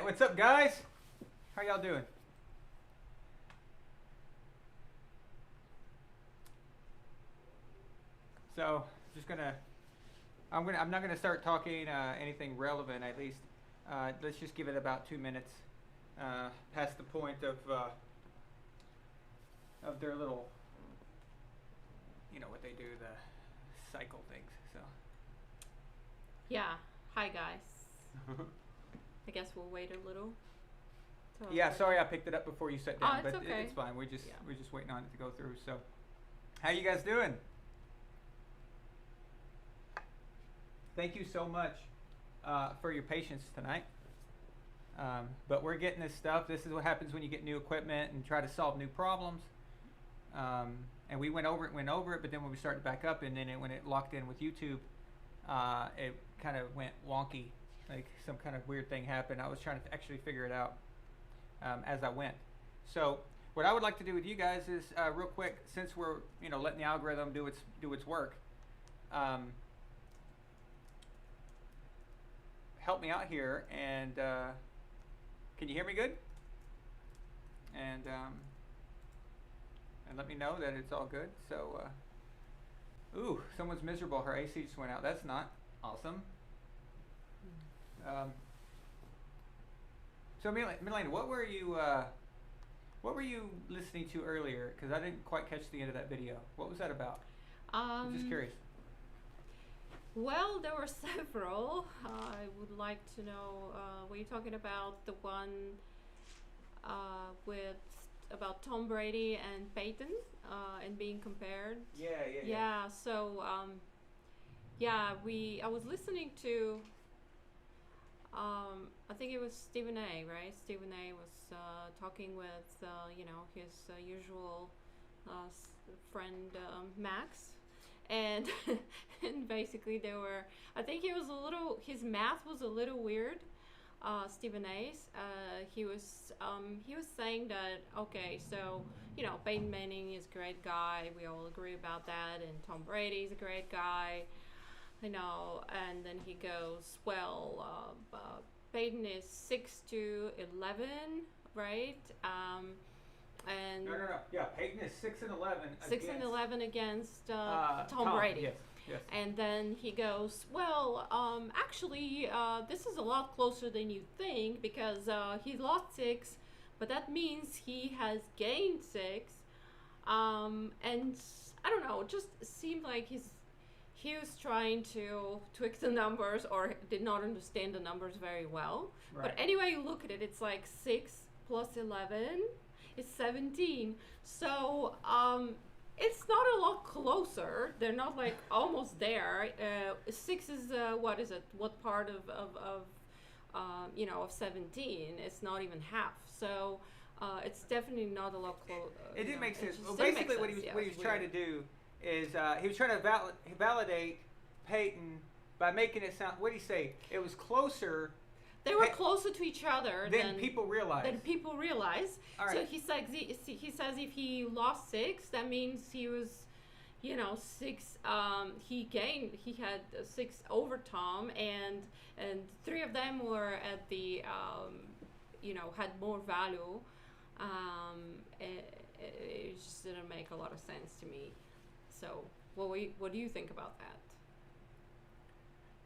what's up, guys? How y'all doing? So, I'm not gonna start talking anything relevant. At least, let's just give it about 2 minutes, past the point of their little, what they do, the cycle things. So. Yeah. Hi, guys. I guess we'll wait a little. Yeah, sorry I picked it up before you sat down, it's but okay. it's fine. We're just waiting on it to go through. So, how you guys doing? Thank you so much for your patience tonight. But we're getting this stuff. This is what happens when you get new equipment and try to solve new problems. And we went over it, but then when we started back up, and then when it locked in with YouTube, it kind of went wonky. Like some kind of weird thing happened. I was trying to actually figure it out as I went. So what I would like to do with you guys is real quick, since we're letting the algorithm do its work. Help me out here, and can you hear me good? And let me know that it's all good. So, ooh, someone's miserable. Her AC just went out. That's not awesome. So, Milena, what were you listening to earlier? Because I didn't quite catch the end of that video. What was that about? I'm just curious. Well, there were several. I would like to know, were you talking about the one about Tom Brady and Peyton and being compared? Yeah. So, I was listening to, I think it was Stephen A, right? Stephen A was talking with, his usual friend, Max. And and basically I think his math was a little weird. Stephen A's, he was saying that, okay, so Peyton Manning is a great guy, we all agree about that, and Tom Brady is a great guy, and then he goes, well, Peyton is 6'11", right? And No. Yeah, Peyton is 6'11". 6'11" against Tom Brady. Yes. And then he goes, well, actually, this is a lot closer than you think, because he lost 6, but that means he has gained 6. And I don't know, it just seemed like he was trying to tweak the numbers, or did not understand the numbers very well. Right. But anyway, you look at it, it's like 6 plus 11 is 17. So it's not a lot closer. They're not like almost there. 6 is what is it? What part of 17? It's not even half. So it's definitely not a lot closer. It didn't make sense. Well, basically, what he was trying to do is he was trying to validate Peyton by making it sound. What did he say? It was closer. They were closer to each other than people realize. All right. So he says if he lost 6, that means he was, 6. He had 6 over Tom, and 3 of them were at the, had more value. It just didn't make a lot of sense to me. So, what do you think about that?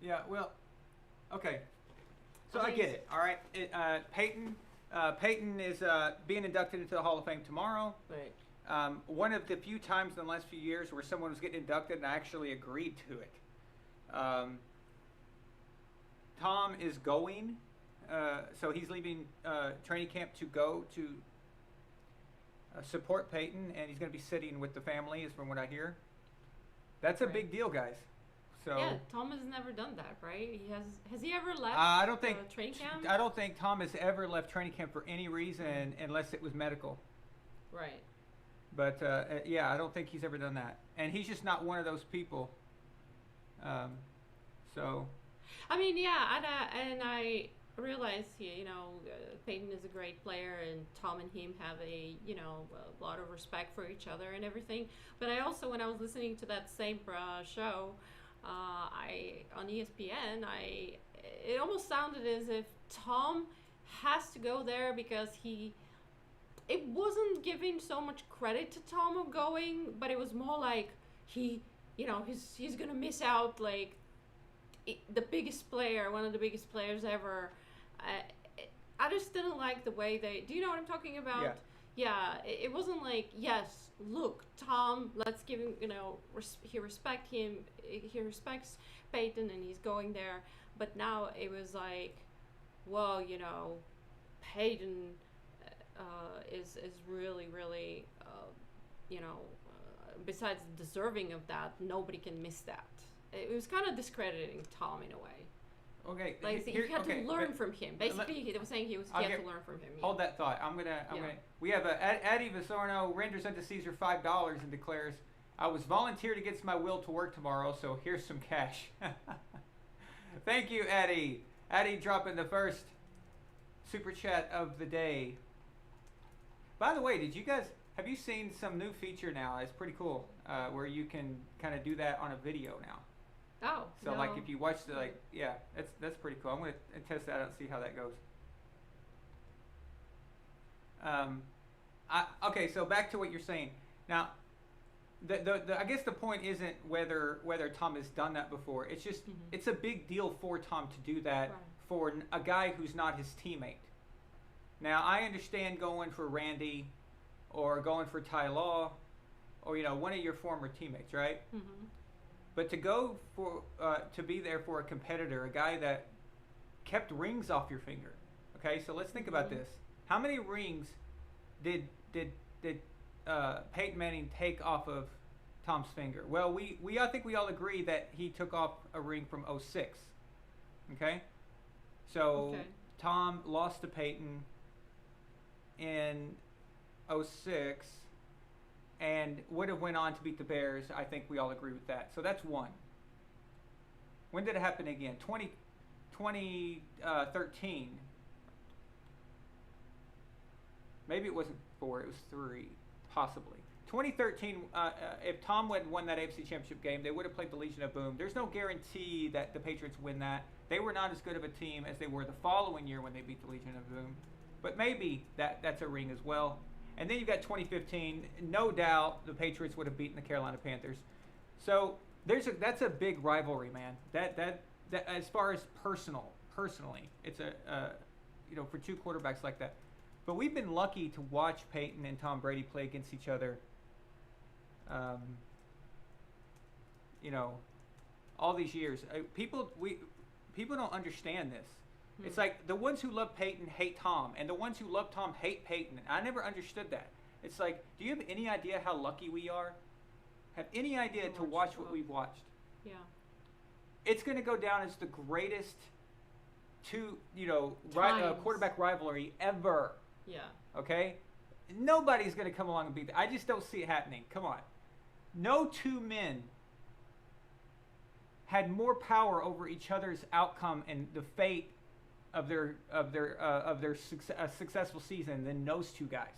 Yeah. Well, okay. So I get it. All right. Peyton is being inducted into the Hall of Fame tomorrow. Right. One of the few times in the last few years where someone was getting inducted and I actually agreed to it. Tom is going, so he's leaving training camp to go to support Peyton, and he's going to be sitting with the family, is from what I hear. That's a big deal, guys. So, yeah, Tom has never done that, right? Has he ever left training camp? I don't think Tom has ever left training camp for any reason unless it was medical. Right. But yeah, I don't think he's ever done that, and he's just not one of those people. So. I mean, yeah, and I realize, Peyton is a great player, and Tom and him have a lot of respect for each other and everything. But I also, when I was listening to that same show. On ESPN, it almost sounded as if Tom has to go there because it wasn't giving so much credit to Tom of going, but it was more like he's gonna miss out like the biggest player, one of the biggest players ever. I just didn't like the way they. Do you know what I'm talking about? Yeah. Yeah, it wasn't like, yes, look, Tom, let's give him, he respects Peyton and he's going there. But now it was like, well, Peyton is really, really, besides deserving of that, nobody can miss that. It was kind of discrediting Tom in a way. Okay. Like you had to learn from him. Basically, he was saying he had to learn from him. Hold that thought. I'm gonna. We have Addie Visorno renders unto Caesar $5 and declares, "I was volunteered against my will to work tomorrow, so here's some cash." Thank you, Addie. Addie dropping the first super chat of the day. By the way, have you seen some new feature now? It's pretty cool, where you can kind of do that on a video now. Oh. So no. like if you watch that's pretty cool. I'm gonna test that out and see how that goes. Okay, so back to what you're saying. Now, I guess the point isn't whether Tom has done that before. It's just it's a big deal for Tom to do that for a guy who's not his teammate. Now I understand going for Randy, or going for Ty Law, or one of your former teammates, right? Mm-hmm. But to go for to be there for a competitor, a guy that kept rings off your finger. Okay, so let's think about this. How many rings did Peyton Manning take off of Tom's finger? Well, I think we all agree that he took off a ring from 06. Okay, so Tom lost to Peyton in 06. And would have went on to beat the Bears. I think we all agree with that. So that's one. When did it happen again? 2013. Maybe it wasn't 4. It was 3, possibly. 2013. If Tom had won that AFC Championship game, they would have played the Legion of Boom. There's no guarantee that the Patriots win that. They were not as good of a team as they were the following year when they beat the Legion of Boom. But maybe that's a ring as well. And then you've got 2015. No doubt the Patriots would have beaten the Carolina Panthers. So that's a big rivalry, man. That as far as personally, it's for two quarterbacks like that. But we've been lucky to watch Peyton and Tom Brady play against each other. All these years. People don't understand this. It's like the ones who love Peyton hate Tom, and the ones who love Tom hate Peyton. I never understood that. It's like, do you have any idea how lucky we are? Have any idea to watch what we've watched? Yeah. It's going to go down as the greatest quarterback rivalry ever. Yeah. Okay? Nobody's going to come along and beat that. I just don't see it happening. Come on. No two men had more power over each other's outcome and the fate of their successful season than those two guys.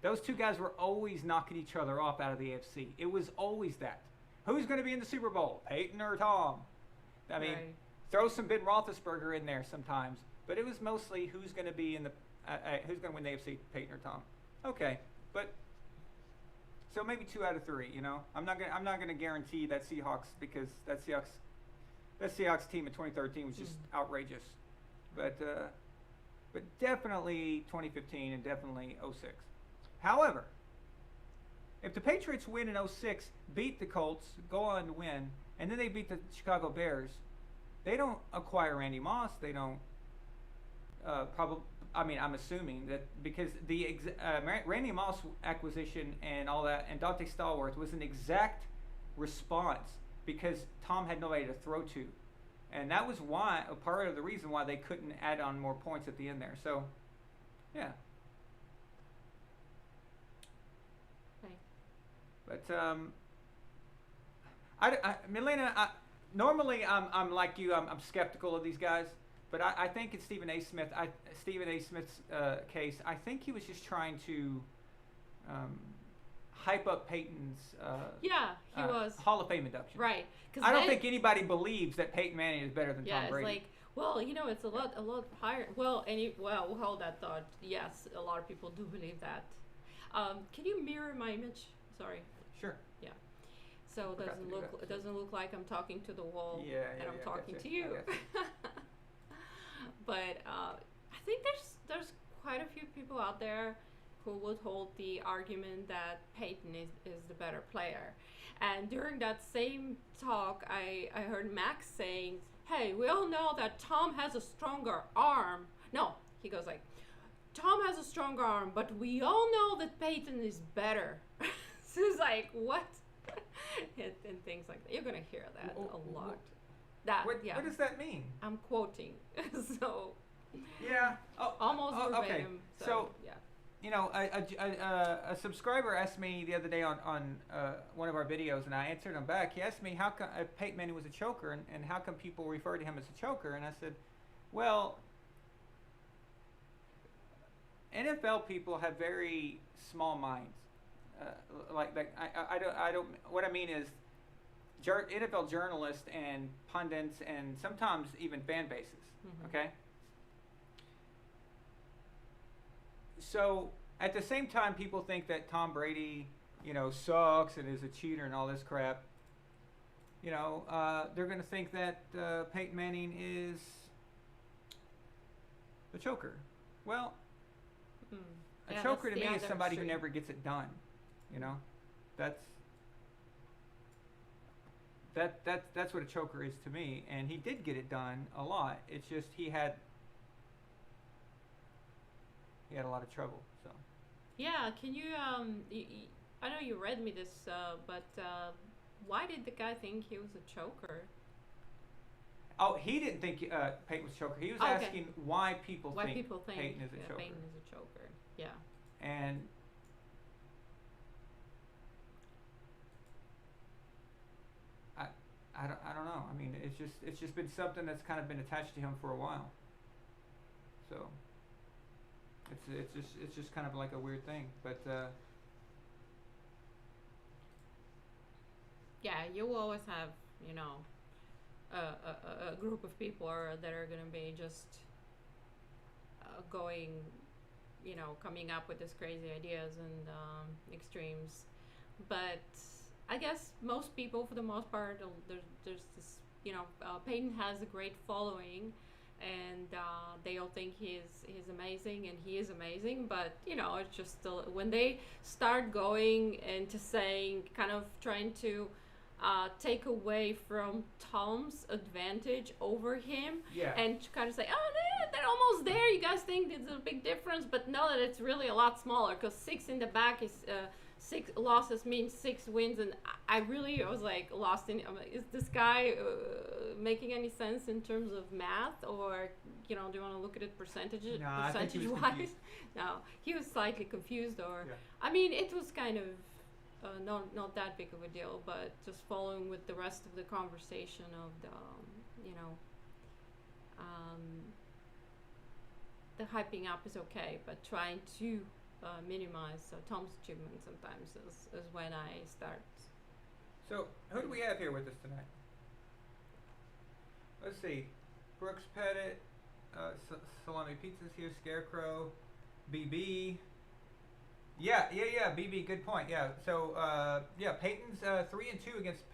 Those two guys were always knocking each other off out of the AFC. It was always that. Who's going to be in the Super Bowl, Peyton or Tom? I mean, throw some Ben Roethlisberger in there sometimes, but it was mostly who's going to be in the who's going to win the AFC, Peyton or Tom. Okay, but so maybe 2 out of 3. I'm not going to guarantee that Seahawks, because that Seahawks team in 2013 was just outrageous. But definitely 2015 and definitely 06. However, if the Patriots win in 06, beat the Colts, go on to win, and then they beat the Chicago Bears, they don't acquire Randy Moss. They don't I'm assuming that because the Randy Moss acquisition and all that, and Dante Stallworth was an exact response because Tom had nobody to throw to. And that was a part of the reason why they couldn't add on more points at the end there. So, yeah. Okay. But Milena, normally I'm like you. I'm skeptical of these guys, but I think in Stephen A. Smith's case, I think he was just trying to hype up Peyton's he was Hall of Fame induction. Right. I don't think anybody believes that Peyton Manning is better than Tom Brady. It's like, Well, it's a lot higher. Well, well, hold that thought. Yes, a lot of people do believe that. Can you mirror my image? Sorry. Sure. Yeah. So it doesn't look like I'm talking to the wall. Yeah, and I'm talking gotcha. to you. But I think there's quite a few people out there who would hold the argument that Peyton is the better player. And during that same talk, I heard Max saying, hey, we all know that Tom has a stronger arm. No, he goes like, Tom has a stronger arm, but we all know that Peyton is better. So it's like, what? and things like that. You're going to hear that a lot. What does that mean? I'm quoting. So, yeah. almost verbatim. Okay. So, yeah. A subscriber asked me the other day on one of our videos, and I answered him back. He asked me how come Peyton Manning was a choker, and how come people refer to him as a choker? And I said, well, NFL people have very small minds. I don't. What I mean is, NFL journalists and pundits, and sometimes even fan bases. Mm-hmm. Okay. So at the same time, people think that Tom Brady, sucks and is a cheater and all this crap. They're going to think that Peyton Manning is a choker. Well, a choker to me is somebody who never gets it done. That's what a choker is to me. And he did get it done a lot. It's just he had a lot of trouble. So. Yeah, can you? I know you read me this, but why did the guy think he was a choker? Oh, he didn't think Peyton was a choker. He was asking why people think Peyton is a choker. Peyton is a choker. Yeah. And I don't know. I mean, it's just been something that's kind of been attached to him for a while. So. It's just kind of like a weird thing, but yeah, you will always have a group of people that are gonna be just going, coming up with these crazy ideas and extremes, but I guess most people, for the most part, there's this, Peyton has a great following. And they all think he's amazing, and he is amazing. But it's just still when they start going into saying, kind of trying to take away from Tom's advantage over him, and kind of say, oh, they're almost there. You guys think there's a big difference, but know that it's really a lot smaller, because 6 in the back is 6 losses means 6 wins, and I was like lost in. Is this guy making any sense in terms of math, or do you want to look at it percentage wise? No, he was slightly confused, or I mean, it was kind of not that big of a deal, but just following with the rest of the conversation of the the hyping up is okay, but trying to minimize Tom's achievement sometimes is when I start. So, who do we have here with us tonight? Let's see. Brooks Pettit, Salami Pizza's here, Scarecrow, BB. Yeah, BB, good point. Yeah, so, Peyton's 3-2 against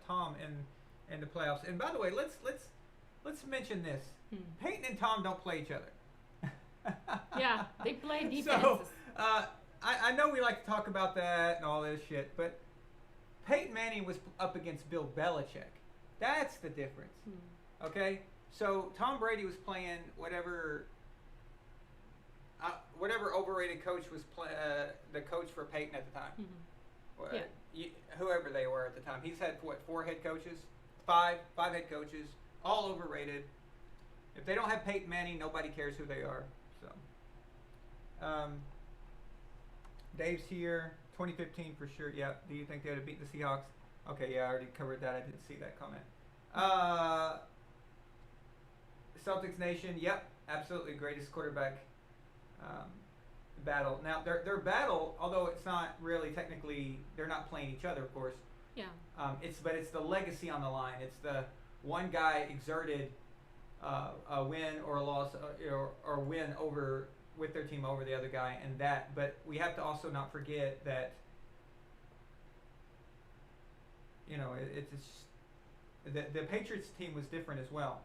Tom in the playoffs. And by the way, let's mention this. Peyton and Tom don't play each other. Yeah, they play defenses. So, I know we like to talk about that and all this shit, but Peyton Manning was up against Bill Belichick. That's the difference. Okay? So Tom Brady was playing whatever overrated coach was the coach for Peyton at the time. Whoever they were at the time. He's had, 4 head coaches? 5 head coaches, all overrated. If they don't have Peyton Manning, nobody cares who they are. So, Dave's here. 2015 for sure. Yeah. Do you think they would have beat the Seahawks? Okay. Yeah, I already covered that. I didn't see that comment. Celtics Nation. Yep. Absolutely greatest quarterback battle. Now their battle, although it's not really technically, they're not playing each other, of course. Yeah. It's the legacy on the line. It's the one guy exerted a win or a loss or win over with their team over the other guy and that. But we have to also not forget that, you know, the Patriots team was different as well.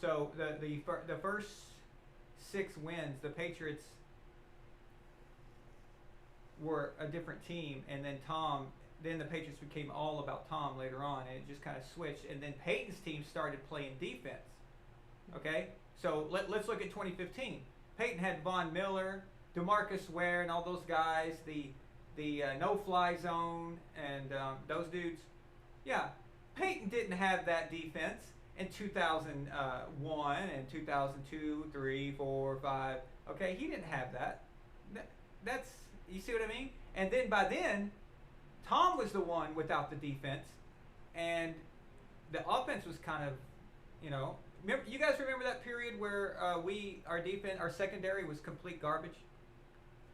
So the first 6 wins, the Patriots were a different team, and then the Patriots became all about Tom later on, and it just kind of switched. And then Peyton's team started playing defense. Okay, so let's look at 2015. Peyton had Von Miller, DeMarcus Ware, and all those guys. The no-fly zone and those dudes. Yeah, Peyton didn't have that defense in 2001 and 2002, 3, 4, 5. Okay, he didn't have that. That's, you see what I mean? And then by then, Tom was the one without the defense, and the offense was kind of, you know. Remember, you guys remember that period where our secondary was complete garbage?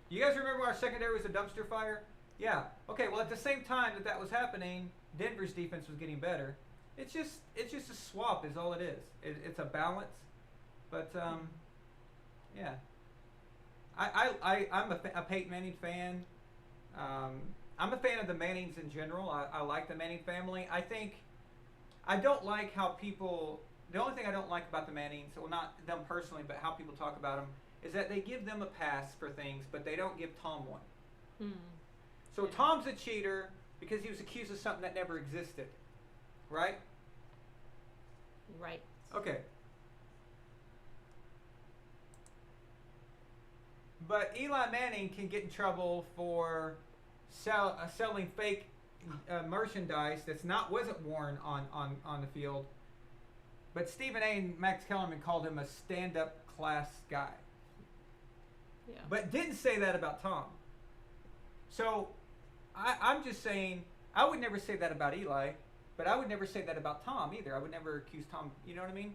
You guys remember our secondary was a dumpster fire? Yeah. Okay. Well, at the same time that was happening, Denver's defense was getting better. It's just a swap, is all it is. It's a balance, but yeah. I'm a Peyton Manning fan. I'm a fan of the Mannings in general. I like the Manning family. I don't like how people. The only thing I don't like about the Mannings, well, not them personally, but how people talk about them, is that they give them a pass for things, but they don't give Tom one. Mm. So yeah. Tom's a cheater because he was accused of something that never existed, right? Right. Okay. But Eli Manning can get in trouble for selling fake merchandise wasn't worn on the field. But Stephen A. and Max Kellerman called him a stand-up class guy. Yeah. But didn't say that about Tom. So I'm just saying, I would never say that about Eli, but I would never say that about Tom either. I would never accuse Tom, you know what I mean?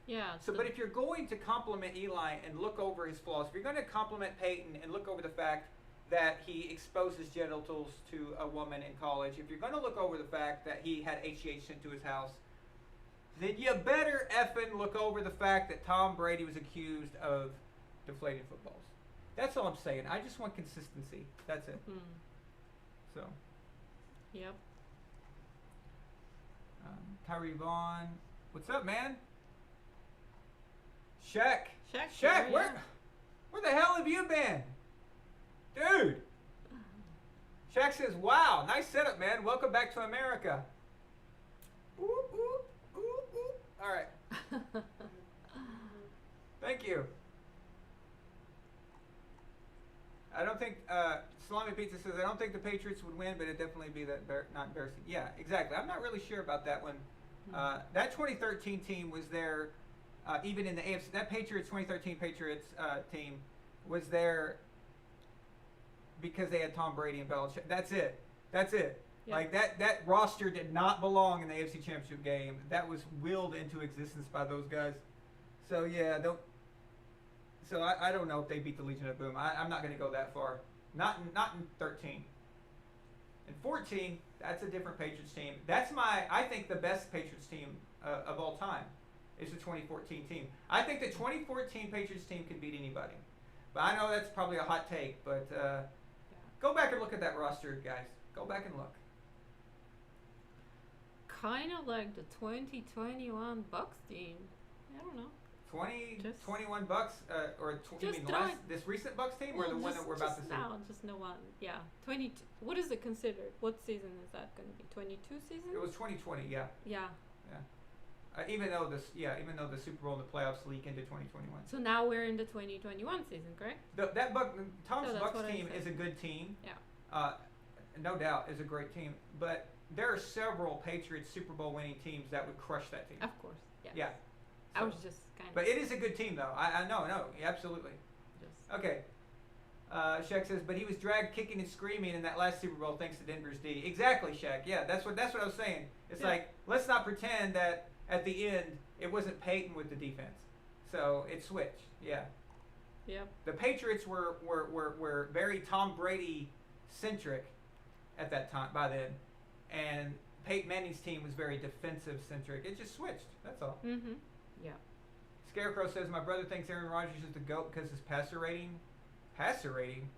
Yeah. So, but if you're going to compliment Eli and look over his flaws, if you're going to compliment Peyton and look over the fact that he exposed his genitals to a woman in college, if you're going to look over the fact that he had HGH sent to his house, then you better effing look over the fact that Tom Brady was accused of deflating footballs. That's all I'm saying. I just want consistency. That's it. Mm. So. Yep. Tyree Vaughn. What's up, man? Shaq. Shaq, where the hell have you been? Dude. Shaq says, wow, nice setup, man. Welcome back to America. Ooh, ooh, ooh, ooh. All right. Thank you. I don't think, Salami Pizza says, I don't think the Patriots would win, but it'd definitely be not embarrassing. Yeah, exactly. I'm not really sure about that one. That 2013 team was there, even in the AFC. That 2013 Patriots team was there because they had Tom Brady and Belichick. That's it. Yep. Like that roster did not belong in the AFC Championship game. That was willed into existence by those guys. So yeah, So I don't know if they beat the Legion of Boom. I'm not going to go that far. Not in 13. In 14, that's a different Patriots team. I think the best Patriots team of all time is the 2014 team. I think the 2014 Patriots team can beat anybody. But I know that's probably a hot take, but go back and look at that roster, guys. Go back and look. Kind of like the 2021 Bucks team. I don't know. 21 Bucks, you mean this recent Bucks team, or the one that we're about to see? Just no one. Yeah, 22. What is it considered? What season is that going to be? 22 season? It was 2020. Yeah. Yeah. Even though the Super Bowl and the playoffs leak into 2021. So now we're in the 2021 season, correct? Tom's Bucks team is a good team. Yeah. No doubt, is a great team. But there are several Patriots Super Bowl winning teams that would crush that team. Of course. Yeah. Yeah. I was just kind of. But it is a good team, though. I know, absolutely. Okay. Shaq says, but he was dragged kicking and screaming in that last Super Bowl thanks to Denver's D. Exactly, Shaq. Yeah, that's what I was saying. It's like, let's not pretend that at the end it wasn't Peyton with the defense. So it switched. Yeah. Yep. The Patriots were very Tom Brady centric at that time by then, and Peyton Manning's team was very defensive centric. It just switched. That's all. Mm-hmm. Yeah. Scarecrow says, my brother thinks Aaron Rodgers is the GOAT because his passer rating. Passer rating?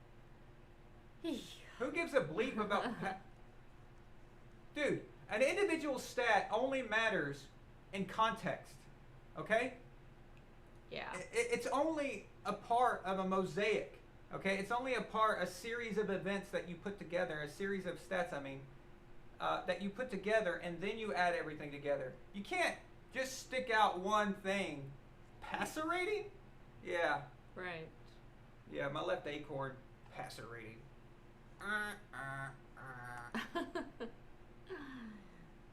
Who gives a bleep about... Dude, an individual stat only matters in context. Okay? Yeah. It's only a part of a mosaic. Okay? It's only a series of events that you put together, a series of stats, that you put together, and then you add everything together. You can't just stick out one thing. Passer rating? Yeah. Right. Yeah, my left acorn, passer rating.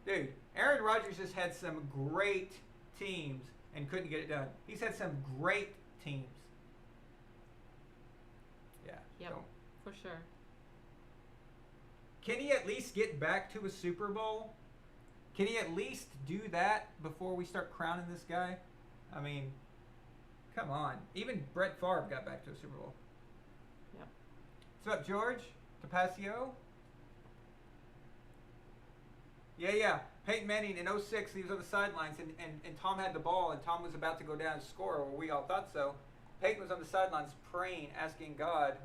Dude, Aaron Rodgers has had some great teams and couldn't get it done. He's had some great teams. Yeah. Yep, for sure. Can he at least get back to a Super Bowl? Can he at least do that before we start crowning this guy? I mean, come on. Even Brett Favre got back to a Super Bowl. Yep. What's up, George? Tapasio? Yeah. Peyton Manning in 06, he was on the sidelines, and Tom had the ball, and Tom was about to go down and score, or we all thought so. Peyton was on the sidelines praying, asking God,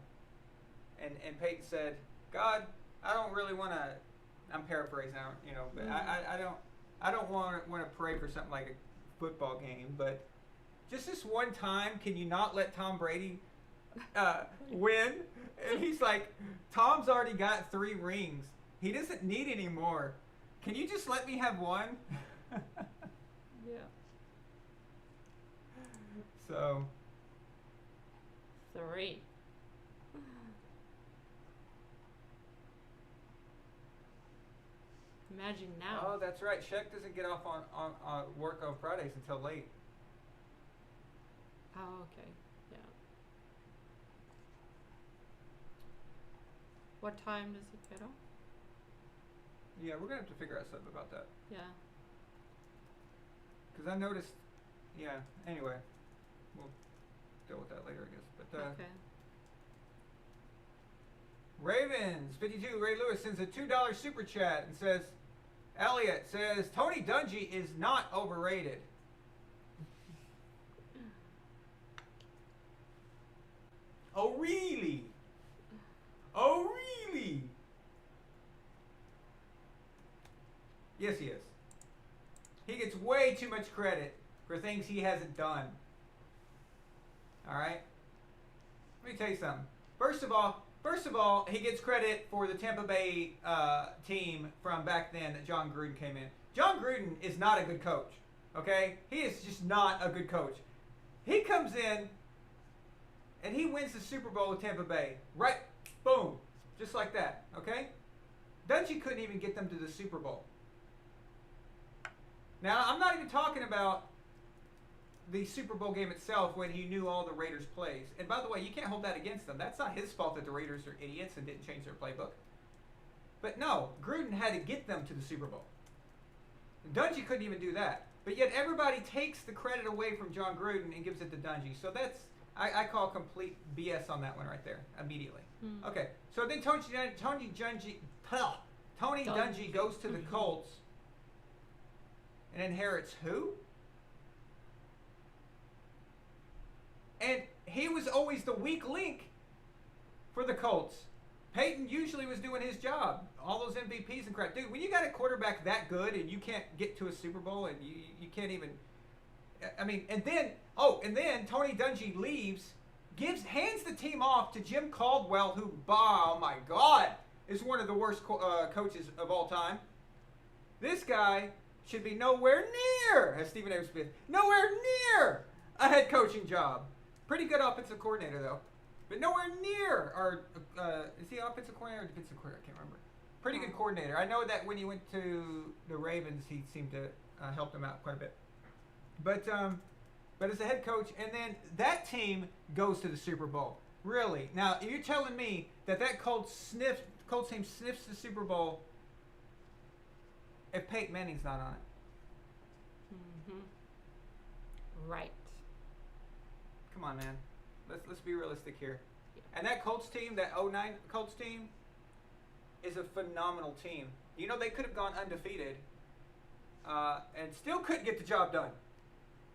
and Peyton said, God, I don't really want to, I'm paraphrasing, but I don't want to pray for something like a football game, but just this one time, can you not let Tom Brady win? And he's like, Tom's already got 3 rings. He doesn't need any more. Can you just let me have one? Yeah. So. 3. Imagine now. Oh, that's right. Sheck doesn't get off on work on Fridays until late. Oh, okay. Yeah. What time does it get off? Yeah, we're going to have to figure out something about that. Yeah. Because I noticed, yeah, anyway. We'll deal with that later, I guess. But Okay. Ravens, 52, Ray Lewis sends a $2 super chat and says, Elliot says, Tony Dungy is not overrated. Oh, really? Oh, really? Yes, he is. He gets way too much credit for things he hasn't done. All right? Let me tell you something. First of all, he gets credit for the Tampa Bay team from back then that John Gruden came in. John Gruden is not a good coach. Okay? He is just not a good coach. He comes in and he wins the Super Bowl with Tampa Bay. Right? Boom. Just like that. Okay? Dungy couldn't even get them to the Super Bowl. Now, I'm not even talking about the Super Bowl game itself when he knew all the Raiders' plays. And by the way, you can't hold that against them. That's not his fault that the Raiders are idiots and didn't change their playbook. But no, Gruden had to get them to the Super Bowl. Dungy couldn't even do that. But yet everybody takes the credit away from John Gruden and gives it to Dungy. So that's, I call complete BS on that one right there, immediately. Okay, so then Tony Dungy goes to the Colts and inherits who? And he was always the weak link for the Colts. Peyton usually was doing his job. All those MVPs and crap. Dude, when you got a quarterback that good and you can't get to a Super Bowl and you can't even... I mean, and then Tony Dungy leaves, hands the team off to Jim Caldwell, who, oh my God, is one of the worst coaches of all time. This guy should be nowhere near, as Stephen A. Smith, nowhere near a head coaching job. Pretty good offensive coordinator, though. But nowhere near, is he offensive coordinator or defensive coordinator? I can't remember. Pretty good coordinator. I know that when he went to the Ravens, he seemed to help them out quite a bit. But as a head coach, and then that team goes to the Super Bowl. Really? Now, you're telling me that Colts team sniffs the Super Bowl if Peyton Manning's not on it? Mm-hmm. Right. Come on, man. Let's be realistic here. Yeah. And that Colts team, that 09 Colts team, is a phenomenal team. You know, they could have gone undefeated and still couldn't get the job done.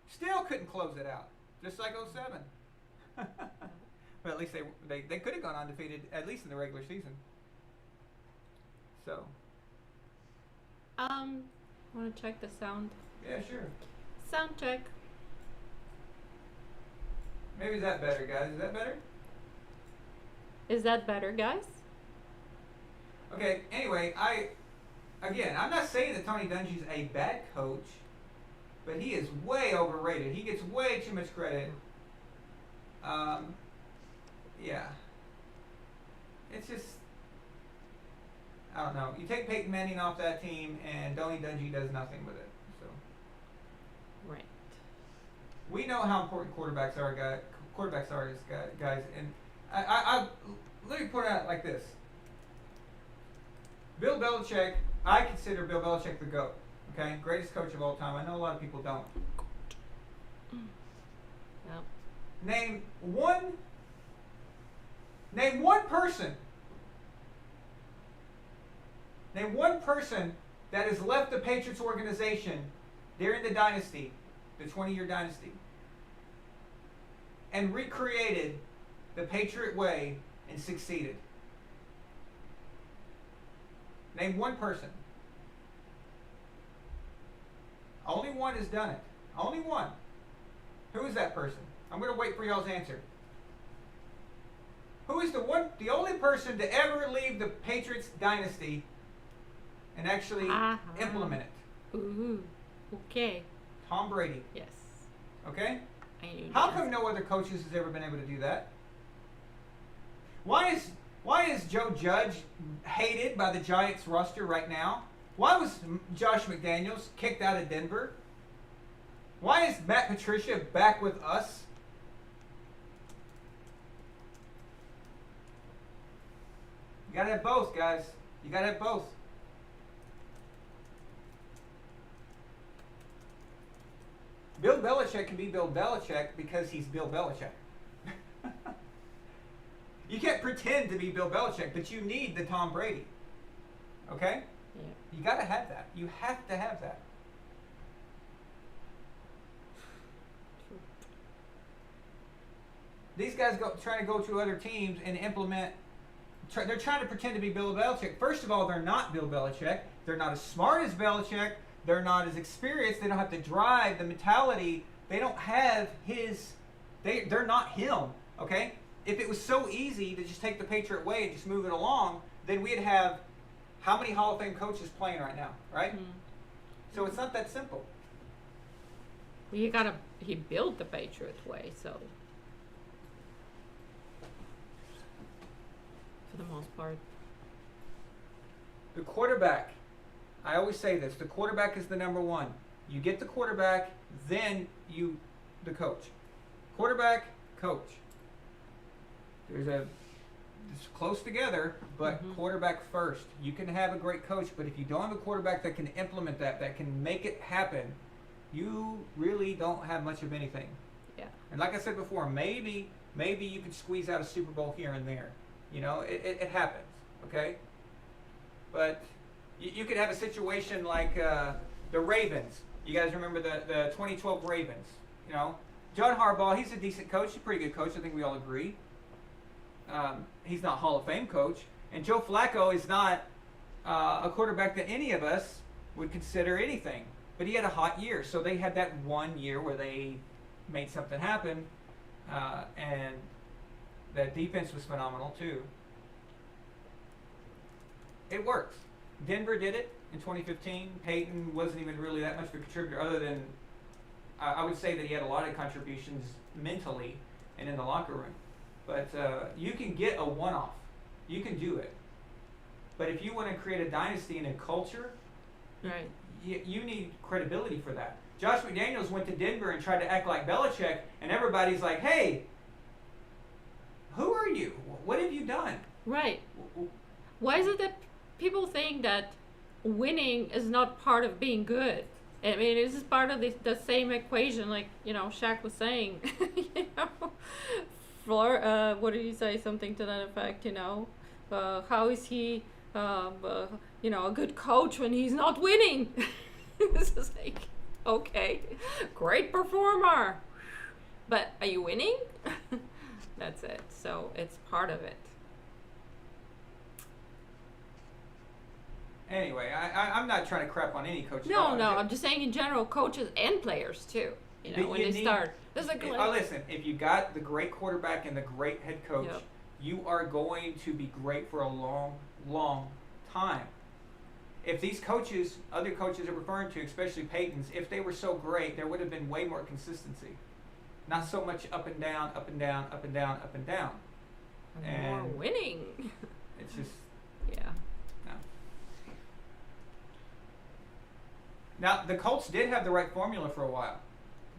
Still couldn't close it out, just like '07. But at least they could have gone undefeated, at least in the regular season. So. Want to check the sound? Yeah, sure. Sound check. Maybe that better, guys. Is that better? Is that better, guys? Okay, anyway, I'm not saying that Tony Dungy's a bad coach, but he is way overrated. He gets way too much credit. Yeah. It's just, I don't know. You take Peyton Manning off that team, and Tony Dungy does nothing with it. So. Right. We know how important quarterbacks are, guys. And I let me put it out like this. Bill Belichick, I consider Bill Belichick the GOAT. Okay, greatest coach of all time. I know a lot of people don't. Yep. Name one person. Name one person that has left the Patriots organization during the dynasty, the 20-year dynasty, and recreated the Patriot way and succeeded. Name one person. Only one has done it. Only one. Who is that person? I'm going to wait for y'all's answer. Who is the only person to ever leave the Patriots dynasty and actually implement it? Ooh. Okay. Tom Brady. Yes. Okay? I knew How that. come no other coaches has ever been able to do that? Why is Joe Judge hated by the Giants roster right now? Why was Josh McDaniels kicked out of Denver? Why is Matt Patricia back with us? You gotta have both, guys. You gotta have both. Bill Belichick can be Bill Belichick because he's Bill Belichick. You can't pretend to be Bill Belichick, but you need the Tom Brady. Okay? Yeah. You gotta have that. You have to have that. These guys trying to go to other teams and implement. They're trying to pretend to be Bill Belichick. First of all, they're not Bill Belichick. They're not as smart as Belichick. They're not as experienced. They don't have the drive, the mentality. They don't have his. They're not him. Okay? If it was so easy to just take the Patriot way and just move it along, then we'd have how many Hall of Fame coaches playing right now, right? Mm-hmm. So it's not that simple. Well, he built the Patriot way, so for the most part. The quarterback, I always say this, the quarterback is the number one. You get the quarterback, then the coach. Quarterback, coach. It's close together, but quarterback first. You can have a great coach, but if you don't have a quarterback that can implement that can make it happen, you really don't have much of anything. Yeah. And like I said before, maybe you could squeeze out a Super Bowl here and there. You know, it happens, okay? But you could have a situation like the Ravens. You guys remember the 2012 Ravens, you know? John Harbaugh, he's a decent coach. He's a pretty good coach. I think we all agree. He's not Hall of Fame coach. And Joe Flacco is not a quarterback that any of us would consider anything. But he had a hot year. So they had that 1 year where they made something happen. And that defense was phenomenal too. It works. Denver did it in 2015. Peyton wasn't even really that much of a contributor other than I would say that he had a lot of contributions mentally and in the locker room. But you can get a one-off. You can do it. But if you want to create a dynasty and a culture, Right. you need credibility for that. Josh McDaniels went to Denver and tried to act like Belichick, and everybody's like, hey, who are you? What have you done? Right. Why is it that people think that winning is not part of being good? I mean, this is part of the same equation, like, Shaq was saying. What did he say? Something to that effect, how is he, a good coach when he's not winning? This is like... Okay, great performer. But are you winning? That's it. So it's part of it. Anyway, I'm not trying to crap on any coach. No, I'm just saying in general, coaches and players too. You know, when they start, there's a listen, if you got the great quarterback and the great head coach, Yep. you are going to be great for a long, long time. If these coaches, other coaches are referring to, especially Peyton's, if they were so great, there would have been way more consistency. Not so much up and down, up and down, up and down, up and down. and more winning. It's just, Yeah. no. Now, the Colts did have the right formula for a while.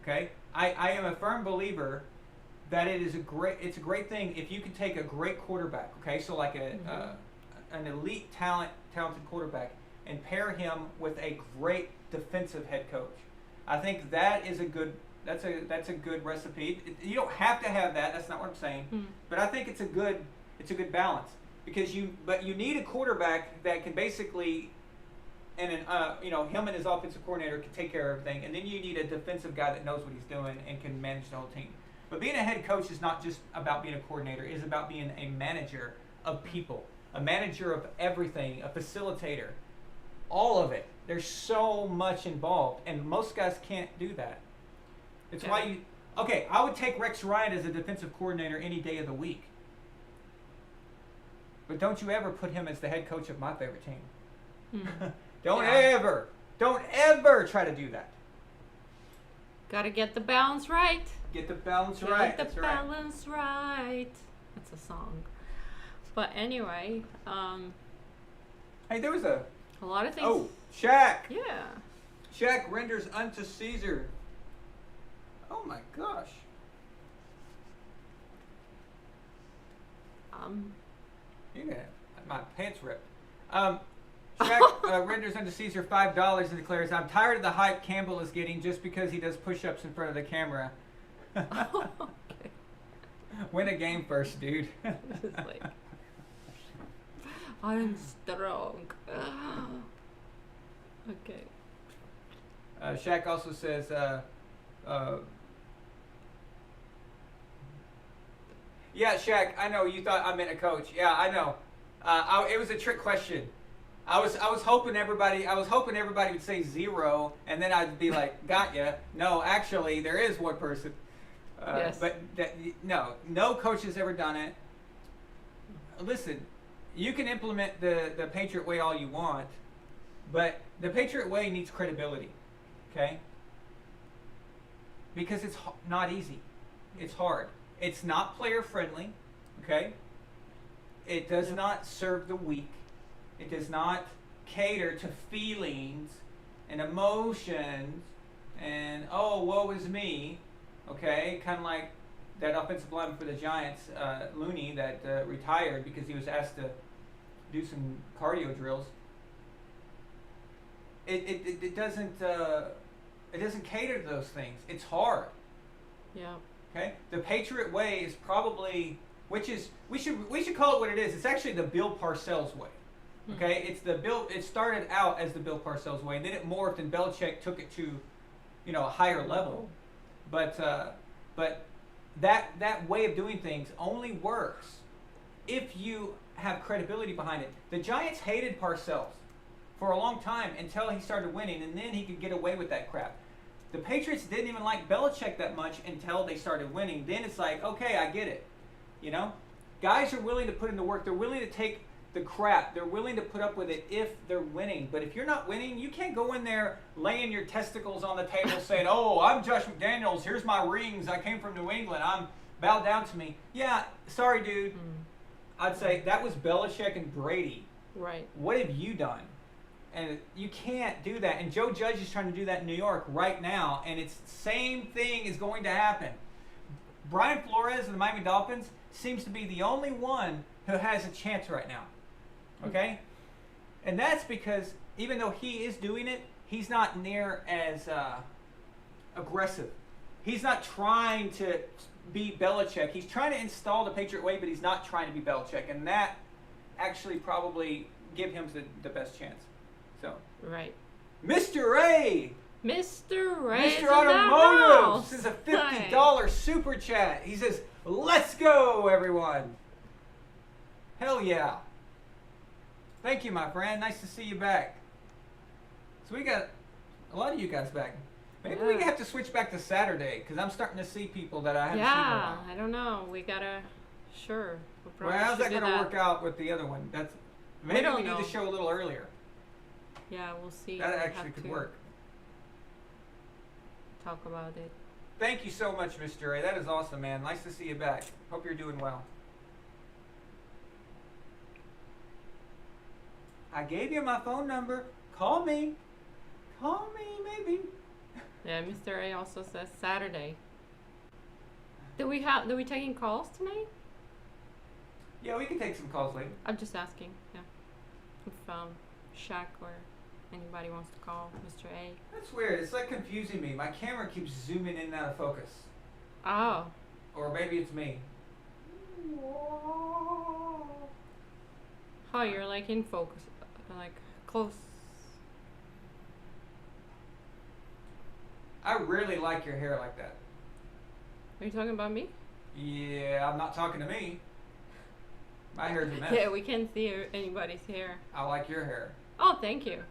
Okay? I am a firm believer that it's a great thing if you can take a great quarterback, okay? So like an elite talented quarterback, and pair him with a great defensive head coach. I think that is a good recipe. You don't have to have that. That's not what I'm saying. But I think it's a good balance because you need a quarterback that can basically, and him and his offensive coordinator can take care of everything, and then you need a defensive guy that knows what he's doing and can manage the whole team. But being a head coach is not just about being a coordinator. It's about being a manager of people, a manager of everything, a facilitator. All of it. There's so much involved, and most guys can't do that. It's why I would take Rex Ryan as a defensive coordinator any day of the week. But don't you ever put him as the head coach of my favorite team. Don't ever try to do that. Gotta get the balance right. Get the balance right. Get the balance right. That's a song. But anyway, hey, there was a lot of things. Oh, Shaq. Yeah. Shaq renders unto Caesar. Oh my gosh. You got my pants ripped. Shaq renders unto Caesar $5 and declares, "I'm tired of the hype Campbell is getting just because he does push-ups in front of the camera." Okay. Win a game first, dude. It's like, I'm strong. Okay. Shaq also says, yeah, Shaq, I know you thought I meant a coach. Yeah, I know. It was a trick question. I was hoping everybody would say 0, and then I'd be like, got ya. No, actually, there is one person. Yes. But no coach has ever done it. Listen, you can implement the Patriot way all you want, but the Patriot way needs credibility, okay? Because it's not easy. It's hard. It's not player friendly, okay? It does not serve the weak. It does not cater to feelings and emotions and, oh, woe is me, okay? Kind of like that offensive lineman for the Giants, Looney, that retired because he was asked to do some cardio drills. It doesn't cater to those things. It's hard. Yeah. Okay. The Patriot way is probably, we should call it what it is. It's actually the Bill Parcells way. Okay. It started out as the Bill Parcells way, and then it morphed, and Belichick took it to, a higher level. But that way of doing things only works if you have credibility behind it. The Giants hated Parcells for a long time until he started winning, and then he could get away with that crap. The Patriots didn't even like Belichick that much until they started winning. Then it's like, okay, I get it. Guys are willing to put in the work. They're willing to take the crap. They're willing to put up with it if they're winning. But if you're not winning, you can't go in there laying your testicles on the table saying, oh, I'm Josh McDaniels. Here's my rings. I came from New England. Bow down to me. Yeah, sorry, dude. I'd say that was Belichick and Brady. Right. What have you done? And you can't do that. And Joe Judge is trying to do that in New York right now. And it's the same thing is going to happen. Brian Flores of the Miami Dolphins seems to be the only one who has a chance right now. Okay? And that's because even though he is doing it, he's not near as aggressive. He's not trying to be Belichick. He's trying to install the Patriot way, but he's not trying to be Belichick. And that actually probably give him the best chance. So, right. Mr. A! Mr. Ray Mr. Automotive sends a $50 super chat. He says, "Let's go, everyone." Hell yeah. Thank you, my friend. Nice to see you back. So we got a lot of you guys back. Maybe we have to switch back to Saturday because I'm starting to see people that I haven't seen in a while. I don't know. We gotta, sure. Well, how's that going to work out with the other one? Maybe we need the show a little earlier. Yeah, we'll see. That actually could work. Talk about it. Thank you so much, Mr. Ray. That is awesome, man. Nice to see you back. Hope you're doing well. I gave you my phone number. Call me. Call me, maybe. Yeah, Mr. A also says Saturday. Do we taking calls tonight? Yeah, we can take some calls later. I'm just asking. Yeah, if Shaq or anybody wants to call Mr. A. That's weird. It's like confusing me. My camera keeps zooming in and out of focus. Oh. Or maybe it's me. Oh, you're like in focus, like close. I really like your hair like that. Are you talking about me? Yeah, I'm not talking to me. My hair's a mess. Yeah, we can't see anybody's hair. I like your hair. Oh, thank you.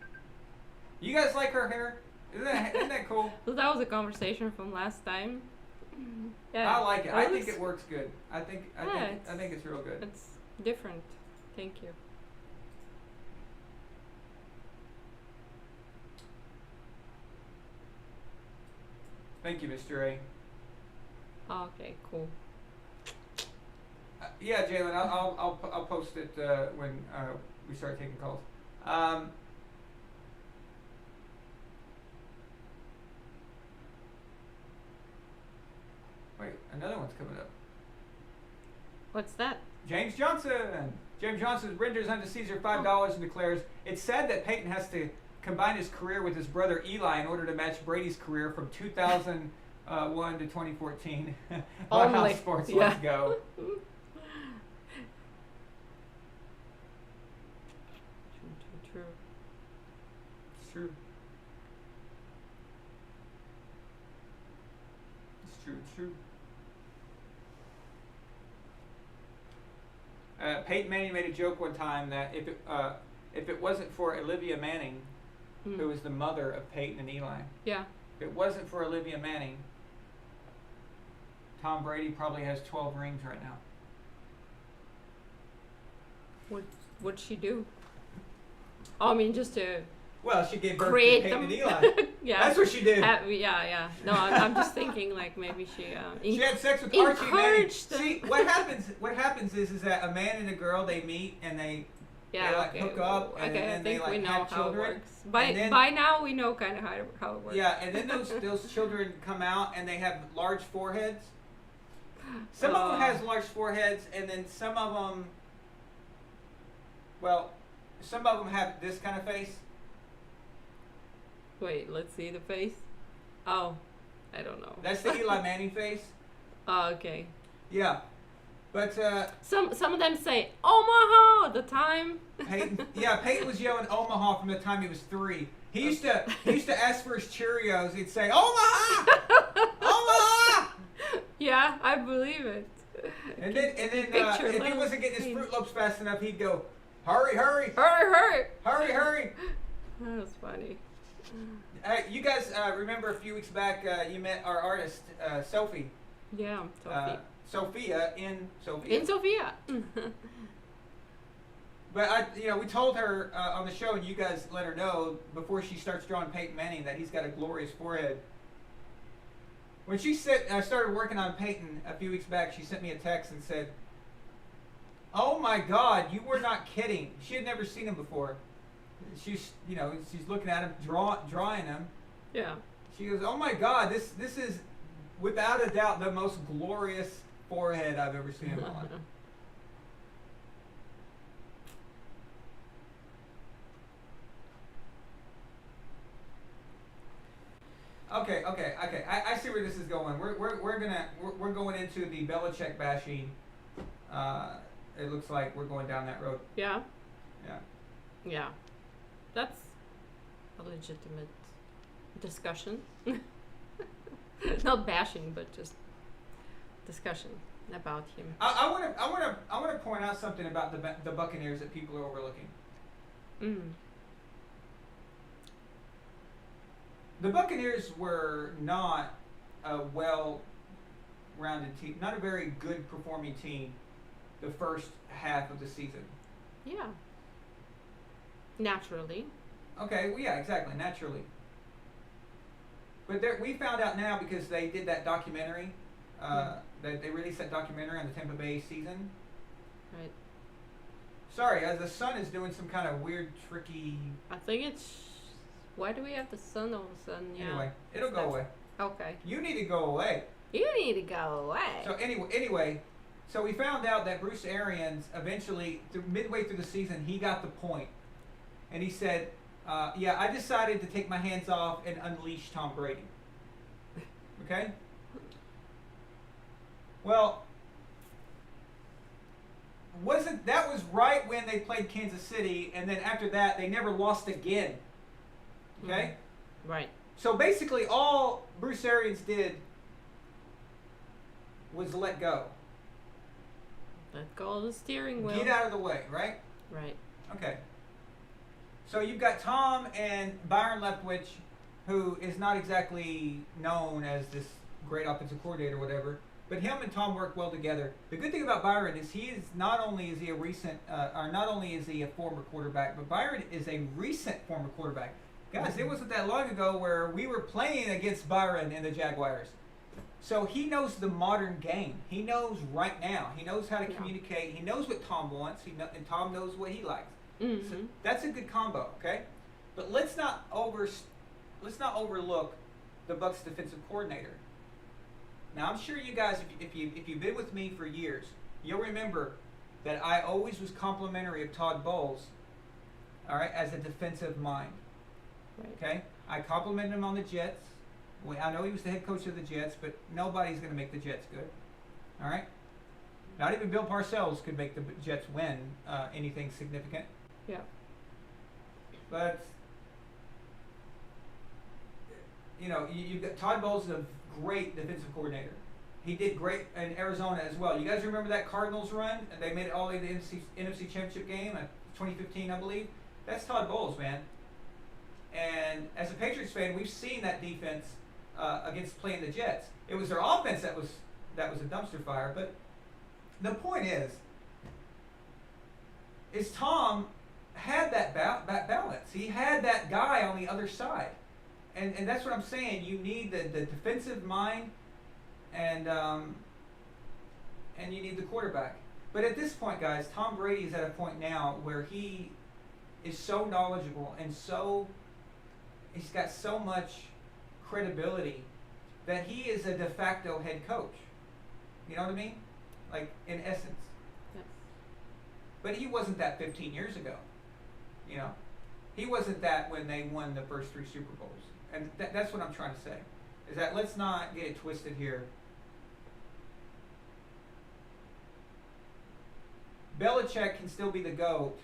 You guys like her hair? Isn't that cool? So that was a conversation from last time. Yeah. I like it. I think it works good. I think it's real good. It's different. Thank you. Thank you, Mr. A. Oh, okay, cool. Yeah, Jalen, I'll post it when we start taking calls. Wait, another one's coming up. What's that? James Johnson. James Johnson renders unto Caesar $5 and declares, "It's sad that Peyton has to combine his career with his brother Eli in order to match Brady's career from 2001 to 2014. House Sports, yeah. Let's go." True. It's true. It's true. Peyton Manning made a joke one time that if it wasn't for Olivia Manning, who was the mother of Peyton and Eli, yeah, if it wasn't for Olivia Manning, Tom Brady probably has 12 rings right now. What'd she do? Oh, I mean, just to she gave birth to create Peyton them. and Eli. Yeah, that's what she did. Yeah. No, I'm just thinking like maybe she had sex with Archie Manning. Them. See, what happens is that a man and a girl, they meet and they hook up and then they we know have how children. It works. By now we know kind of how it works. Yeah, and then those children come out and they have large foreheads. Some of them has large foreheads, and then some of them have this kind of face. Wait, let's see the face. Oh, I don't know. That's the Eli Manning face. Oh, okay. Yeah, but some of them say Omaha the time. Peyton was yelling Omaha from the time he was 3. He used to ask for his Cheerios. He'd say Omaha, Omaha. Yeah, I believe it. And then if he wasn't getting his Fruit Loops fast enough, he'd go, hurry. Hurry. That was funny. You guys remember a few weeks back you met our artist Sophie. Yeah, Sophie. Sophia in Sophia. In Sophia. But we told her on the show, and you guys let her know before she starts drawing Peyton Manning that he's got a glorious forehead. When she started working on Peyton a few weeks back, she sent me a text and said, "Oh my God, you were not kidding." She had never seen him before. She's looking at him, drawing him. Yeah. She goes, "Oh my God, this is without a doubt the most glorious forehead I've ever seen him on." Okay. I see where this is going. We're going into the Belichick bashing. It looks like we're going down that road. Yeah. Yeah. Yeah. That's a legitimate discussion. Not bashing, but just discussion about him. I want to point out something about the Buccaneers that people are overlooking. The Buccaneers were not a well-rounded team, not a very good performing team the first half of the season. Yeah. Naturally. Okay, well, yeah, exactly, naturally. But we found out now because they did that documentary, that they released that documentary on the Tampa Bay season. Right. Sorry, the sun is doing some kind of weird, tricky... I think it's... Why do we have the sun all of a sudden? Yeah. Anyway, it'll go away. Okay. You need to go away. You need to go away. So anyway, so we found out that Bruce Arians eventually, midway through the season, he got the point. And he said, yeah, I decided to take my hands off and unleash Tom Brady. Okay? Well, that was right when they played Kansas City, and then after that, they never lost again. Okay? Right. So basically, all Bruce Arians did was let go. Let go of the steering wheel. Get out of the way, right? Right. Okay. So you've got Tom and Byron Leftwich, who is not exactly known as this great offensive coordinator or whatever, but him and Tom work well together. The good thing about Byron is not only is he a former quarterback, but Byron is a recent former quarterback. Guys, it wasn't that long ago where we were playing against Byron and the Jaguars. So he knows the modern game. He knows right now. He knows how to communicate. He knows what Tom wants. And Tom knows what he likes. Mm-hmm. So that's a good combo, okay? But let's not overlook the Bucs defensive coordinator. Now I'm sure you guys, if you've been with me for years, you'll remember that I always was complimentary of Todd Bowles, all right, as a defensive mind. Right. Okay, I complimented him on the Jets. I know he was the head coach of the Jets, but nobody's going to make the Jets good. All right, not even Bill Parcells could make the Jets win anything significant. Yeah. But you've got Todd Bowles is a great defensive coordinator. He did great in Arizona as well. You guys remember that Cardinals run? They made it all the way to the NFC Championship game in 2015, I believe. That's Todd Bowles, man. And as a Patriots fan, we've seen that defense against playing the Jets. It was their offense that was a dumpster fire. But the point is Tom had that balance. He had that guy on the other side. And that's what I'm saying. You need the defensive mind and you need the quarterback. But at this point, guys, Tom Brady is at a point now where he is so knowledgeable and he's got so much credibility that he is a de facto head coach. You know what I mean? Like, in essence. Yes. But he wasn't that 15 years ago. You know? He wasn't that when they won the first 3 Super Bowls. And that's what I'm trying to say. Is that let's not get it twisted here. Belichick can still be the GOAT,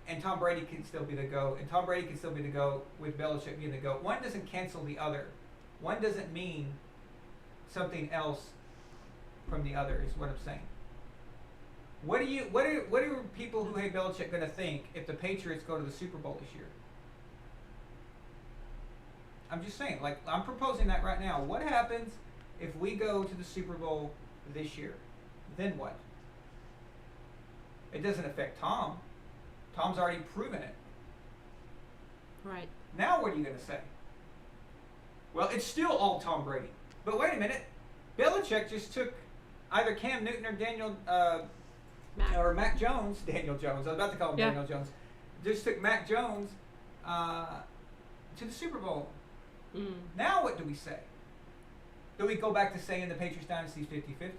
and Tom Brady can still be the GOAT, and Tom Brady can still be the GOAT with Belichick being the GOAT. One doesn't cancel the other. One doesn't mean something else from the other, is what I'm saying. What are people who hate Belichick going to think if the Patriots go to the Super Bowl this year? I'm just saying, like, I'm proposing that right now. What happens if we go to the Super Bowl this year? Then what? It doesn't affect Tom. Tom's already proven it. Right. Now what are you going to say? Well, it's still all Tom Brady. But wait a minute. Belichick just took either Cam Newton or Mac Jones. Daniel Jones. I was about to call him Daniel Jones. Just took Mac Jones to the Super Bowl. Mm. Now what do we say? Do we go back to saying the Patriots dynasty is 50-50?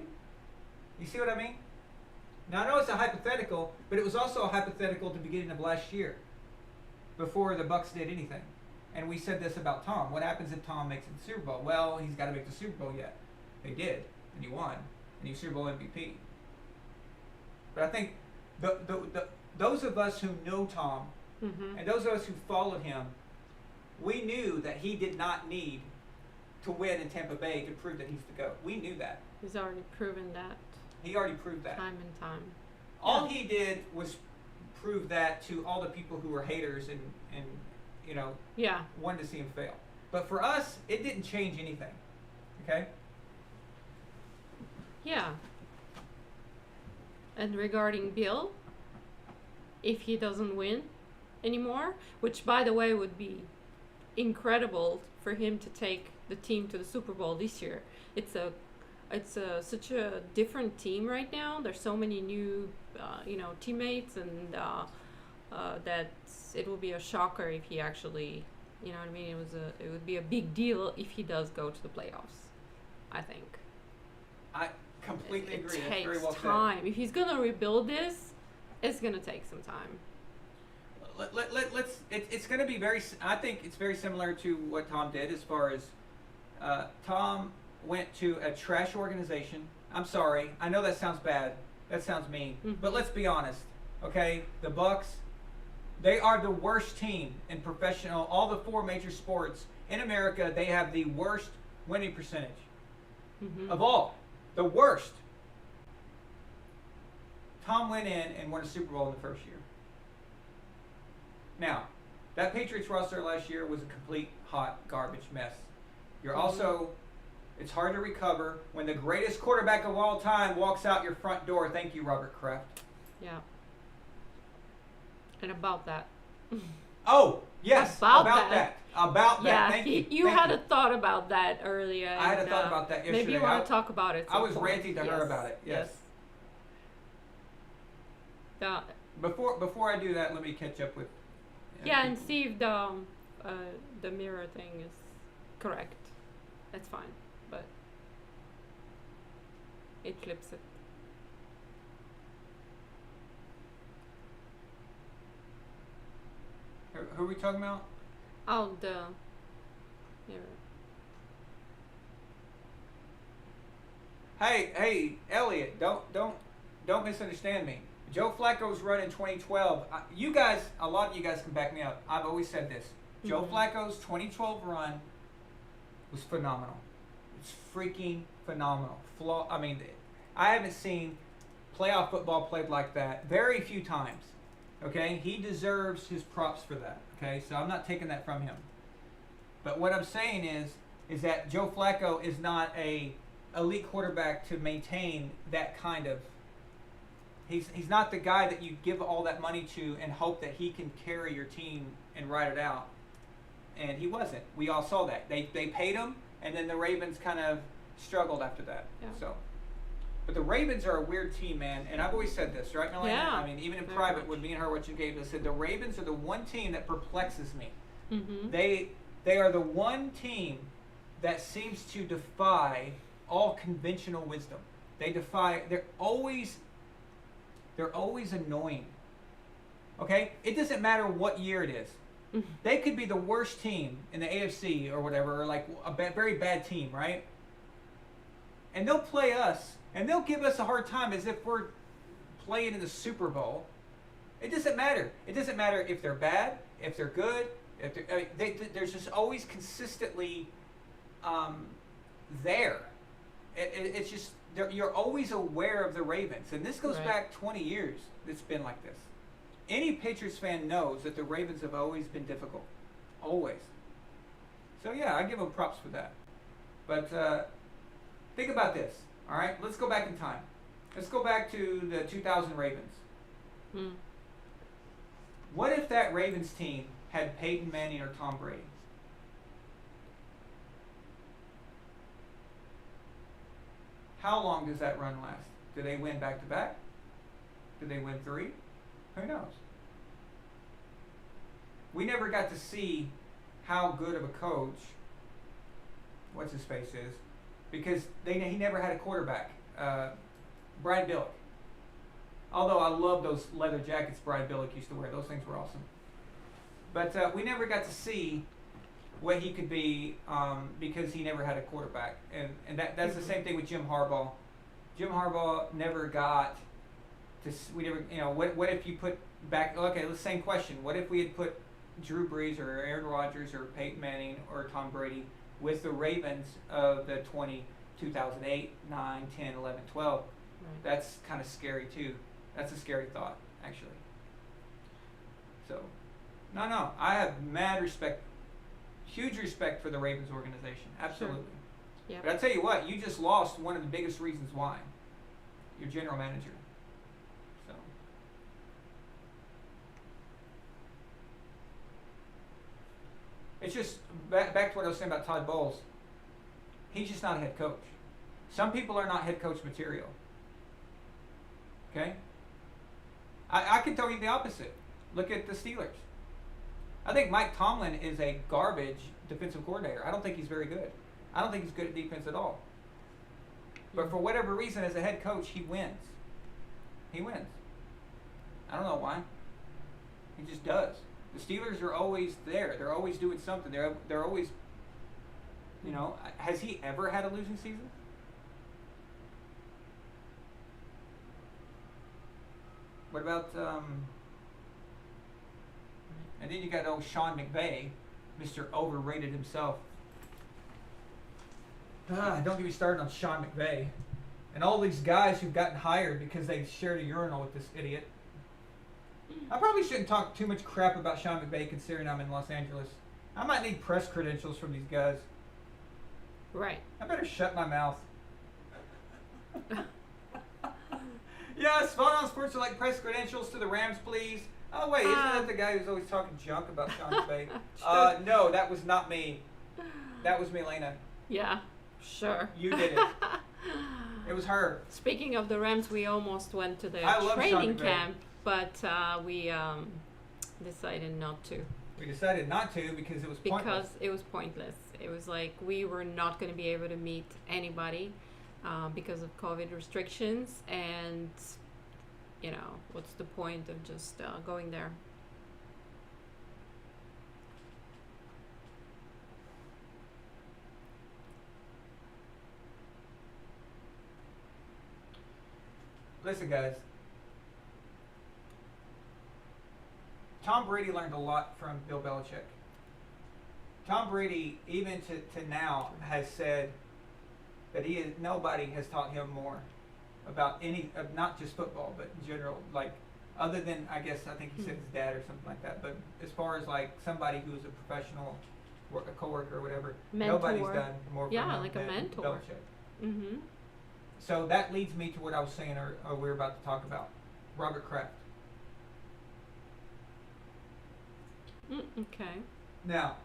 You see what I mean? Now I know it's a hypothetical, but it was also a hypothetical at the beginning of last year, before the Bucs did anything. And we said this about Tom. What happens if Tom makes it to the Super Bowl? Well, he's got to make the Super Bowl yet. They did, and he won, and he was Super Bowl MVP. But I think those of us who know Tom, Mm-hmm. and those of us who followed him, We knew that he did not need to win in Tampa Bay to prove that he's the GOAT. We knew that. He's already proven that. He already proved that. Time and time. All he did was prove that to all the people who were haters and you know, wanted to see him fail. But for us, it didn't change anything. Okay? Yeah. And regarding Bill, if he doesn't win anymore, which by the way would be incredible for him to take the team to the Super Bowl this year. It's such a different team right now. There's so many new teammates, and that it will be a shocker if he actually, you know what I mean, it would be a big deal if he does go to the playoffs, I think. I completely agree. It That's very well takes time. said. If he's gonna rebuild this, it's gonna take some time. It's going to be I think it's very similar to what Tom did as far as Tom went to a trash organization. I'm sorry. I know that sounds bad. That sounds mean. Mm-hmm. But let's be honest. Okay? The Bucks, they are the worst team in professional, all the 4 major sports in America. They have the worst winning percentage of all. The worst. Tom went in and won a Super Bowl in the first year. Now, that Patriots roster last year was a complete hot garbage mess. You're also, it's hard to recover when the greatest quarterback of all time walks out your front door. Thank you, Robert Kraft. Yeah. And about that. Oh, yes. About that. Yeah, Thank you. You had a thought about that earlier. I had a thought about that yesterday. Maybe you want to talk about it. I was ranting to her about it. Yes. Before I do that, let me catch up with. And see if the mirror thing is correct. That's fine, but it flips it. Who are we talking about? Oh, the mirror. Hey, Elliot, don't misunderstand me. Joe Flacco's run in 2012. A lot of you guys can back me up. I've always said this. Joe Flacco's 2012 run was phenomenal. It's freaking phenomenal. I haven't seen playoff football played like that very few times. Okay? He deserves his props for that. Okay? So I'm not taking that from him. But what I'm saying is that Joe Flacco is not a elite quarterback to maintain that kind of. He's not the guy that you give all that money to and hope that he can carry your team and ride it out. And he wasn't. We all saw that. They paid him, and then the Ravens kind of struggled after that. Yeah. So, but the Ravens are a weird team, man. And I've always said this, right, Melanie? Yeah. I mean, even in private, when me and her watching games, I said the Ravens are the one team that perplexes me. Mm-hmm. They are the one team that seems to defy all conventional wisdom. They're always annoying. Okay? It doesn't matter what year it is. They could be the worst team in the AFC or whatever, or like a very bad team, right? And they'll play us, and they'll give us a hard time as if we're playing in the Super Bowl. It doesn't matter. It doesn't matter if they're bad, if they're good. There's just always consistently there. It's just you're always aware of the Ravens, and this goes back 20 years. It's been like this. Any Patriots fan knows that the Ravens have always been difficult, always. So yeah, I give them props for that. But think about this. All right, let's go back in time. Let's go back to the 2000 Ravens. What if that Ravens team had Peyton Manning or Tom Brady? How long does that run last? Do they win back-to-back? Do they win 3? Who knows? We never got to see how good of a coach, what's his face is, because he never had a quarterback. Brad Billick. Although I love those leather jackets Brad Billick used to wear. Those things were awesome. But we never got to see what he could be because he never had a quarterback. And that's the same thing with Jim Harbaugh. Jim Harbaugh never got to, what if you put back, okay, the same question. What if we had put Drew Brees or Aaron Rodgers or Peyton Manning or Tom Brady with the Ravens of the 2008, 9, 10, 11, 12. Right. That's kind of scary too. That's a scary thought, actually. So, no, I have mad respect, huge respect for the Ravens organization. Absolutely. Sure. Yep. But I tell you what, you just lost one of the biggest reasons why. Your general manager. So. It's just back to what I was saying about Todd Bowles. He's just not a head coach. Some people are not head coach material. Okay? I can tell you the opposite. Look at the Steelers. I think Mike Tomlin is a garbage defensive coordinator. I don't think he's very good. I don't think he's good at defense at all. But for whatever reason, as a head coach, he wins. He wins. I don't know why. He just does. The Steelers are always there. They're always doing something. They're always, you know, has he ever had a losing season? What about, and then you got old Sean McVay, Mr. Overrated himself. Don't get me started on Sean McVay. And all these guys who've gotten hired because they shared a urinal with this idiot. I probably shouldn't talk too much crap about Sean McVay considering I'm in Los Angeles. I might need press credentials from these guys. Right. I better shut my mouth. Yes, Spot On Sports are like press credentials to the Rams, please. Oh, wait, isn't that the guy who's always talking junk about Sean McVay? No, that was not me. That was Milena. Yeah, sure. You did it. It was her. Speaking of the Rams, we almost went to their I love training Sean McVay. camp, but we decided not to. We decided not to because it was pointless. Because it was pointless. It was like we were not going to be able to meet anybody because of COVID restrictions, and you know, what's the point of just going there? Listen, guys. Tom Brady learned a lot from Bill Belichick. Tom Brady, even to now, has said that nobody has taught him more about not just football, but in general, like, other than, I think he said his dad or something like that, but as far as, like, somebody who's a professional, a coworker or whatever, Mentor. nobody's done more for him like a than mentor. Belichick. Mm-hmm. So that leads me to what I was saying, or we were about to talk about, Robert Kraft. Okay. Now,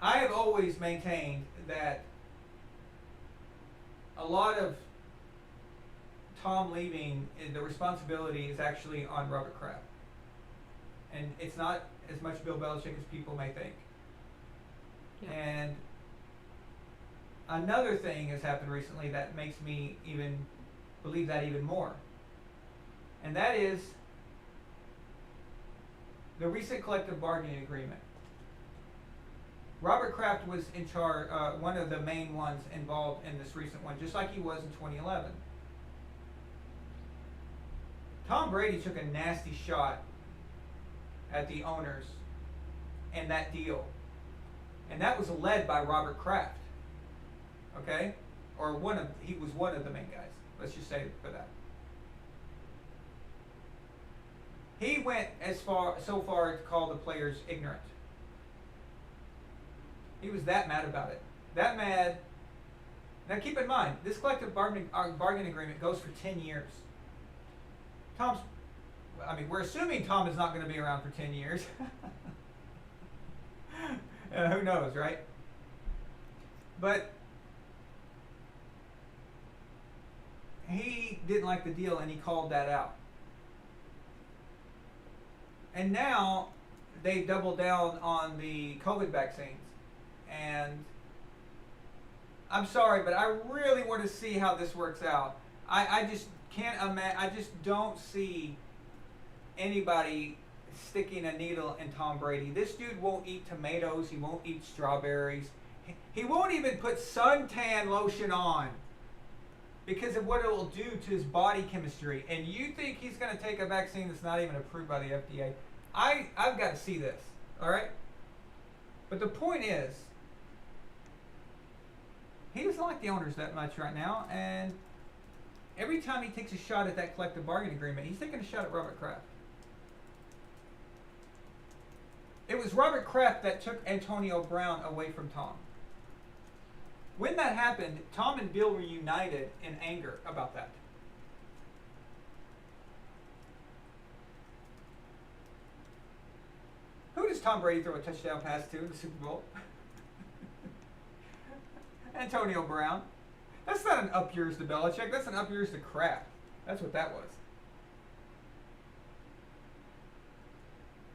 I have always maintained that a lot of Tom leaving, the responsibility is actually on Robert Kraft. And it's not as much Bill Belichick as people may think. Yeah. And another thing has happened recently that makes me even believe that even more. And that is the recent collective bargaining agreement. Robert Kraft was in charge, one of the main ones involved in this recent one, just like he was in 2011. Tom Brady took a nasty shot at the owners and that deal. And that was led by Robert Kraft. Okay? Or he was one of the main guys. Let's just say for that. He went so far to call the players ignorant. He was that mad about it. That mad. Now keep in mind, this collective bargaining agreement goes for 10 years. We're assuming Tom is not going to be around for 10 years. Who knows, right? But he didn't like the deal and he called that out. And now they doubled down on the COVID vaccines. And I'm sorry, but I really want to see how this works out. I just can't imagine. I just don't see anybody sticking a needle in Tom Brady. This dude won't eat tomatoes. He won't eat strawberries. He won't even put suntan lotion on because of what it will do to his body chemistry. And you think he's going to take a vaccine that's not even approved by the FDA? I've got to see this. All right? But the point is, he doesn't like the owners that much right now, and every time he takes a shot at that collective bargaining agreement, he's taking a shot at Robert Kraft. It was Robert Kraft that took Antonio Brown away from Tom. When that happened, Tom and Bill were united in anger about that. Who does Tom Brady throw a touchdown pass to in the Super Bowl? Antonio Brown. That's not an up yours to Belichick. That's an up yours to Kraft. That's what that was.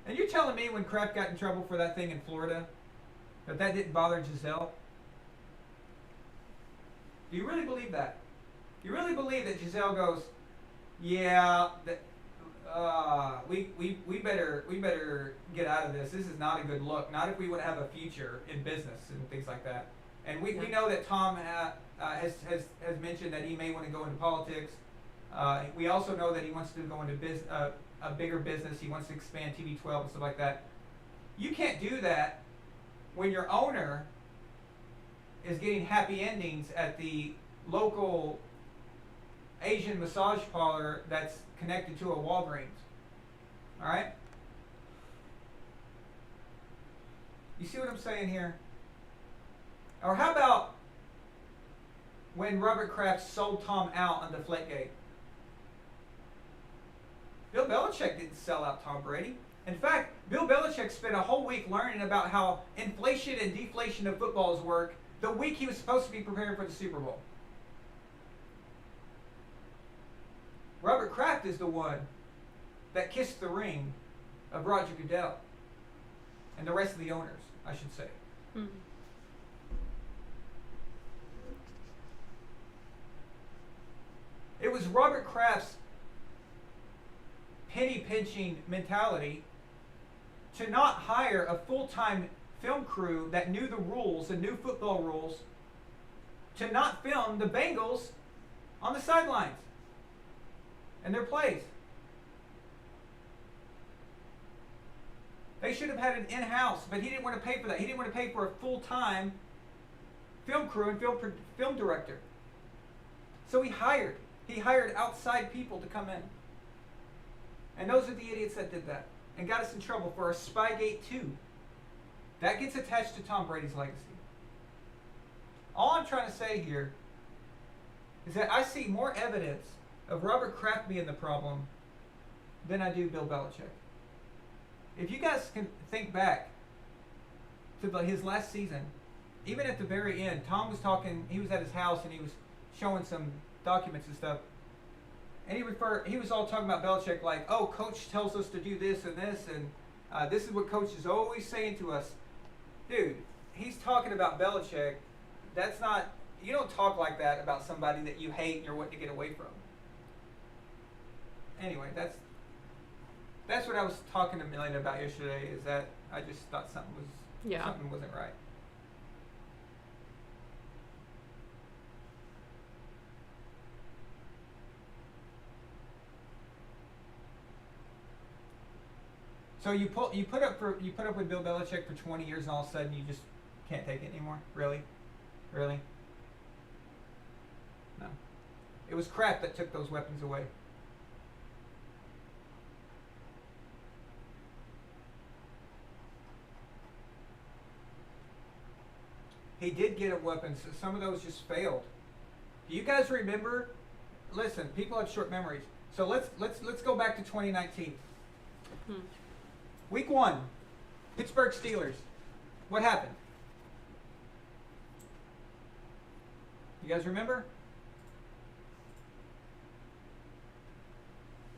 And you're telling me when Kraft got in trouble for that thing in Florida, that didn't bother Giselle? Do you really believe that? You really believe that Giselle goes, yeah, we better get out of this. This is not a good look. Not if we would have a future in business and things like that. And we know that Tom has mentioned that he may want to go into politics. We also know that he wants to go into a bigger business. He wants to expand TB12 and stuff like that. You can't do that when your owner is getting happy endings at the local Asian massage parlor that's connected to a Walgreens. All right? You see what I'm saying here? Or how about when Robert Kraft sold Tom out on Deflategate? Bill Belichick didn't sell out Tom Brady. In fact, Bill Belichick spent a whole week learning about how inflation and deflation of footballs work the week he was supposed to be preparing for the Super Bowl. Robert Kraft is the one that kissed the ring of Roger Goodell and the rest of the owners, I should say. Mm-hmm. It was Robert Kraft's penny pinching mentality to not hire a full-time film crew that knew the rules, the new football rules, to not film the Bengals on the sidelines and their plays. They should have had an in-house, but he didn't want to pay for that. He didn't want to pay for a full-time film crew and film director. So he hired outside people to come in. And those are the idiots that did that and got us in trouble for a Spygate 2. That gets attached to Tom Brady's legacy. All I'm trying to say here is that I see more evidence of Robert Kraft being the problem than I do Bill Belichick. If you guys can think back to his last season, even at the very end, Tom was talking, he was at his house and he was showing some documents and stuff. And he was all talking about Belichick like, oh, coach tells us to do this and this, and this is what coach is always saying to us. Dude, he's talking about Belichick. That's not, you don't talk like that about somebody that you hate and you're wanting to get away from. Anyway, that's what I was talking to Melina about yesterday, is that I just thought something wasn't right. So you put up with Bill Belichick for 20 years and all of a sudden you just can't take it anymore? Really? Really? No. It was Kraft that took those weapons away. He did get weapons. Some of those just failed. Do you guys remember? Listen, people have short memories. So let's go back to 2019. Week 1, Pittsburgh Steelers. What happened? You guys remember?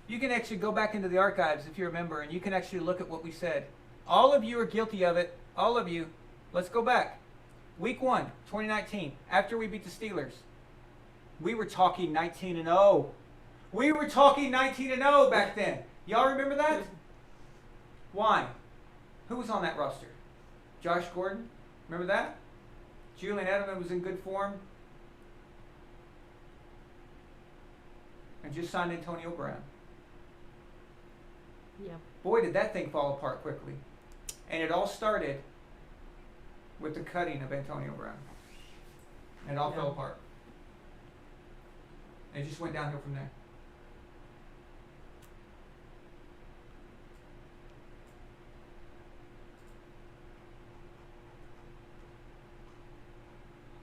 You can actually go back into the archives if you remember, and you can actually look at what we said. All of you are guilty of it. All of you. Let's go back. Week 1, 2019, after we beat the Steelers, we were talking 19-0. We were talking 19-0 back then. Y'all remember that? Why? Who was on that roster? Josh Gordon? Remember that? Julian Edelman was in good form. And just signed Antonio Brown. Yeah. Boy, did that thing fall apart quickly. And it all started with the cutting of Antonio Brown. And it all fell apart. And it just went downhill from there.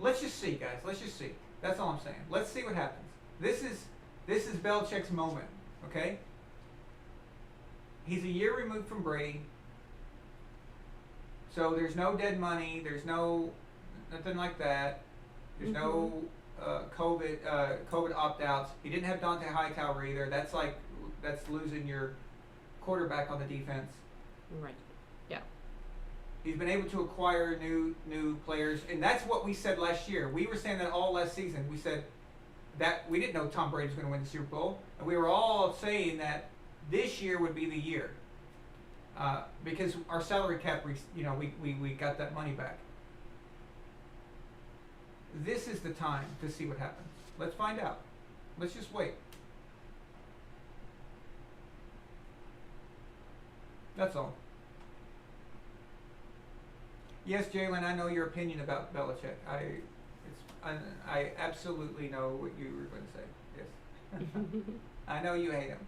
Let's just see, guys. Let's just see. That's all I'm saying. Let's see what happens. This is Belichick's moment, okay? He's a year removed from Brady. So there's no dead money. There's nothing like that. There's no COVID opt-outs. He didn't have Dante Hightower either. That's losing your quarterback on the defense. Right. Yeah. He's been able to acquire new players, and that's what we said last year. We were saying that all last season. We said that we didn't know Tom Brady was going to win the Super Bowl, and we were all saying that this year would be the year because our salary cap, we got that money back. This is the time to see what happens. Let's find out. Let's just wait. That's all. Yes, Jalen, I know your opinion about Belichick. I absolutely know what you were going to say. Yes. I know you hate him.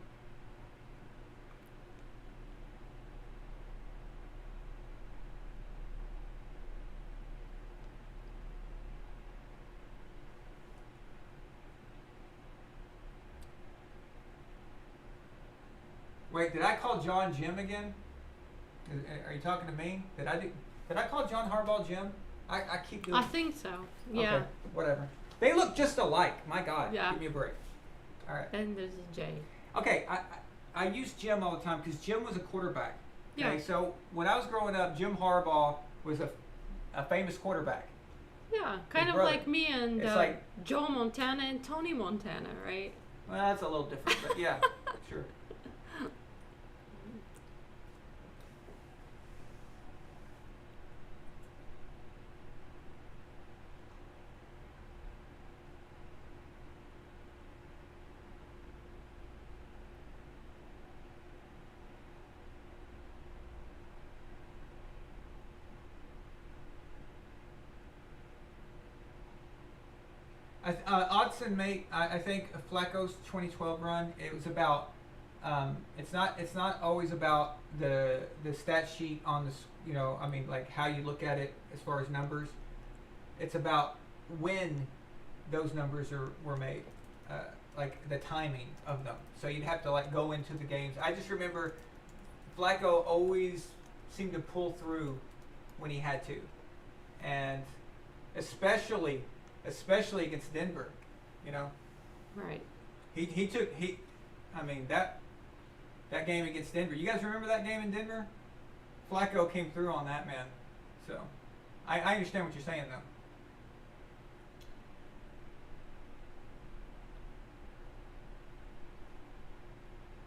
Wait, did I call John Jim again? Are you talking to me? Did I call John Harbaugh Jim? I keep doing. I think so. Yeah. Okay, whatever. They look just alike. My God. Yeah. Give me a break. All right. And there's a J. Okay, I use Jim all the time because Jim was a quarterback. Okay, Yeah. so when I was growing up, Jim Harbaugh was a famous quarterback. Yeah, kind of brother. like me and It's like- Joe Montana and Tony Montana, right? Well, that's a little different, but yeah, sure. Odson made, I think, Flacco's 2012 run. It was about. It's not always about the stat sheet on this. Like how you look at it as far as numbers. It's about when those numbers were made, like the timing of them. So you'd have to go into the games. I just remember Flacco always seemed to pull through when he had to, and especially against Denver, Right. That game against Denver. You guys remember that game in Denver? Flacco came through on that, man. So, I understand what you're saying, though.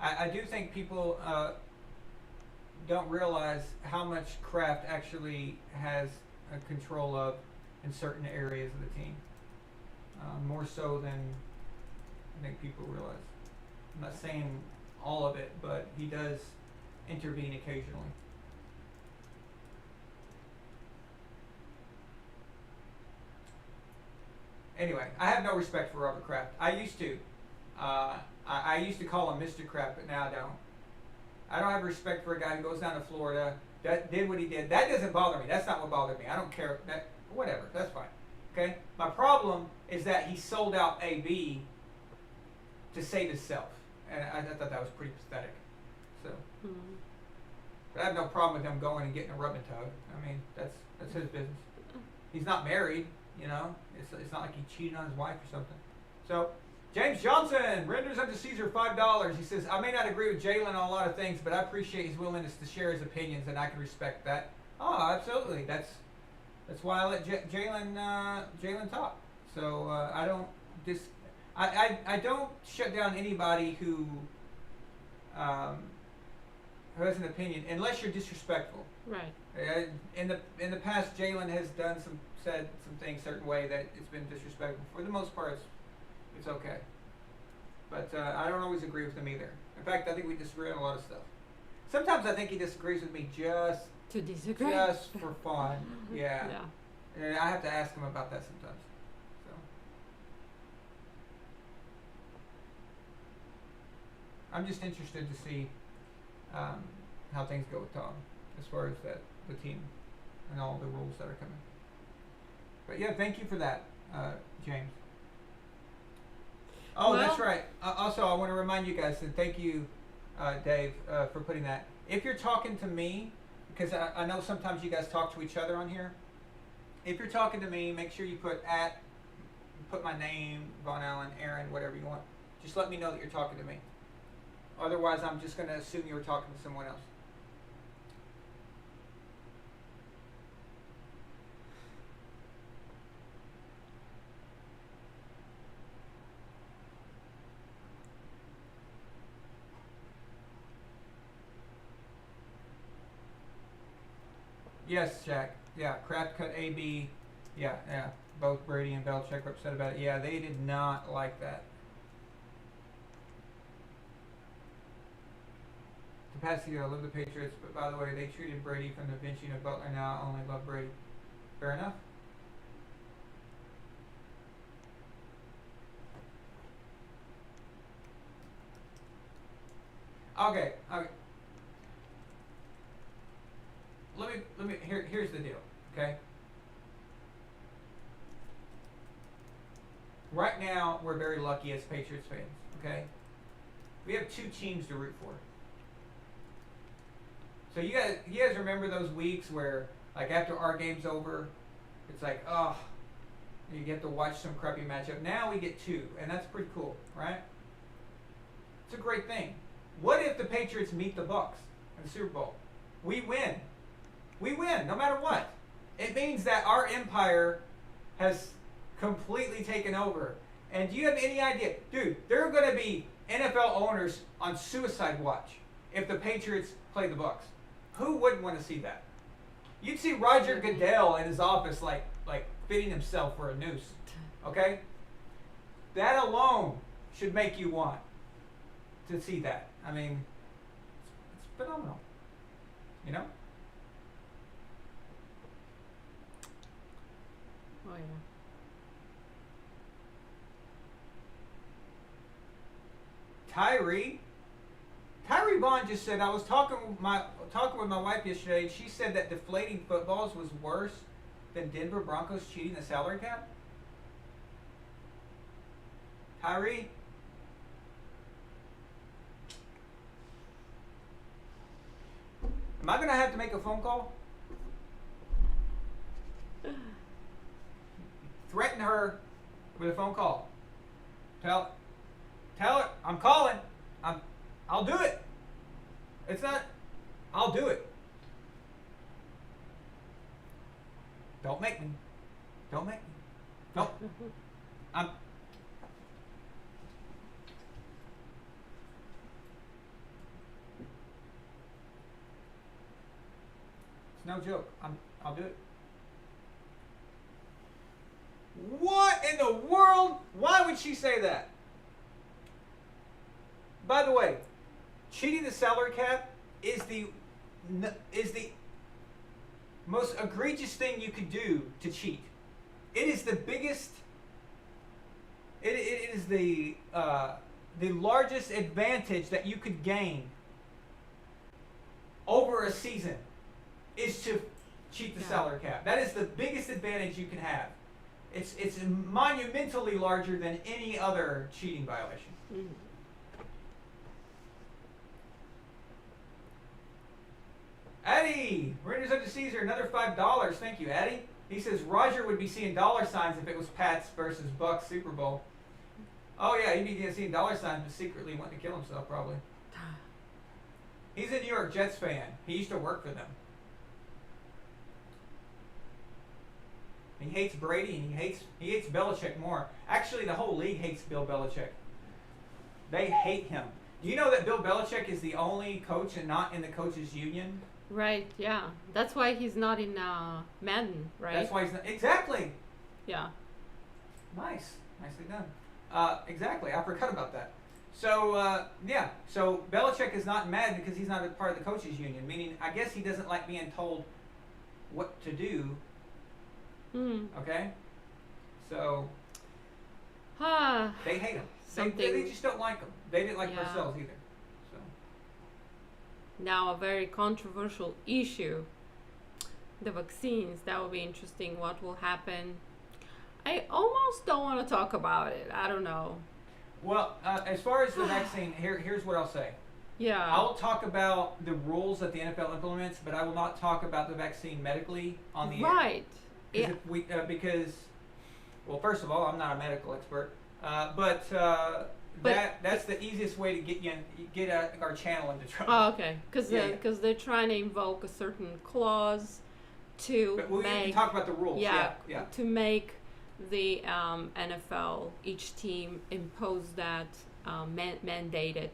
I do think people don't realize how much Kraft actually has control of in certain areas of the team. More so than I think people realize. I'm not saying all of it, but he does intervene occasionally. Anyway, I have no respect for Robert Kraft. I used to. I used to call him Mr. Kraft, but now I don't. I don't have respect for a guy who goes down to Florida, that did what he did. That doesn't bother me. That's not what bothered me. I don't care. Whatever. That's fine. Okay? My problem is that he sold out AB to save himself. And I thought that was pretty pathetic. So, but I have no problem with him going and getting a rub and tug. I mean, that's his business. He's not married, It's not like he cheated on his wife or something. So, James Johnson renders unto Caesar $5. He says, I may not agree with Jalen on a lot of things, but I appreciate his willingness to share his opinions, and I can respect that. Oh, absolutely. That's why I let Jalen talk. So I don't I don't shut down anybody who has an opinion unless you're disrespectful. Right. In the past, Jalen has said some things a certain way that it's been disrespectful. For the most part, it's okay. But I don't always agree with them either. In fact, I think we disagree on a lot of stuff. Sometimes I think he disagrees with me just To disagree. just for fun. Yeah. Yeah. And I have to ask him about that sometimes. So I'm just interested to see how things go with Tom as far as the team and all the rules that are coming. But yeah, thank you for that, James. Oh, Well- that's right. Also, I want to remind you guys, and thank you, Dave, for putting that. If you're talking to me, because I know sometimes you guys talk to each other on here. If you're talking to me, make sure you put my name, Von Allen, Aaron, whatever you want. Just let me know that you're talking to me. Otherwise, I'm just going to assume you were talking to someone else. Yes, Jack. Yeah, Kraft cut AB. Yeah. Both Brady and Belichick were upset about it. Yeah, they did not like that. Capacity, I love the Patriots, but by the way, they treated Brady from the benching of Butler. Now I only love Brady. Fair enough. Okay. Let me. Here's the deal. Okay. Right now, we're very lucky as Patriots fans. Okay. We have two teams to root for. So you guys remember those weeks where, like, after our game's over, it's like, oh, you get to watch some crappy matchup. Now we get two, and that's pretty cool, right? It's a great thing. What if the Patriots meet the Bucks in the Super Bowl? We win. We win, no matter what. It means that our empire has completely taken over. And do you have any idea? Dude, there are going to be NFL owners on suicide watch if the Patriots play the Bucks. Who wouldn't want to see that? You'd see Roger Goodell in his office like fitting himself for a noose. Okay? That alone should make you want to see that. I mean, it's phenomenal. You know? Oh yeah. Tyree Bond just said, I was talking with my wife yesterday, and she said that deflating footballs was worse than Denver Broncos cheating the salary cap. Tyree? Am I going to have to make a phone call? Threaten her with a phone call. Tell it, I'm calling. I'll do it. It's not, I'll do it. Don't make me. Don't make me. Don't. It's no joke. I'll do it. What in the world? Why would she say that? By the way, cheating the salary cap is the most egregious thing you could do to cheat. It is the biggest. It is the largest advantage that you could gain over a season is to cheat the salary cap. That is the biggest advantage you can have. It's monumentally larger than any other cheating violation. Mm. Addie, Rangers up to Caesar, another $5. Thank you, Addie. He says Roger would be seeing dollar signs if it was Pats versus Bucks Super Bowl. Oh yeah, he'd be seeing dollar signs, but secretly wanting to kill himself probably. He's a New York Jets fan. He used to work for them. He hates Brady and he hates Belichick more. Actually, the whole league hates Bill Belichick. They hate him. Do you know that Bill Belichick is the only coach and not in the coaches union? Right, yeah. That's why he's not in Madden, right? That's why he's not. Exactly. Yeah. Nice. Nicely done. Exactly. I forgot about that. So Belichick is not mad because he's not a part of the coaches union. Meaning, I guess he doesn't like being told what to do. Okay. So they hate him. They just don't like him. They didn't like Parcells either. So now a very controversial issue: the vaccines. That will be interesting. What will happen? I almost don't want to talk about it. I don't know. Well, as far as the vaccine, here's what I'll say. Yeah. I'll talk about the rules that the NFL implements, but I will not talk about the vaccine medically on the air. Right. Yeah. Because, well, first of all, I'm not a medical expert, but that's the easiest way to get our channel into trouble. Oh, okay. Because they're trying to invoke a certain clause to but we can talk about the rules. Yeah. To make the NFL, each team impose that mandated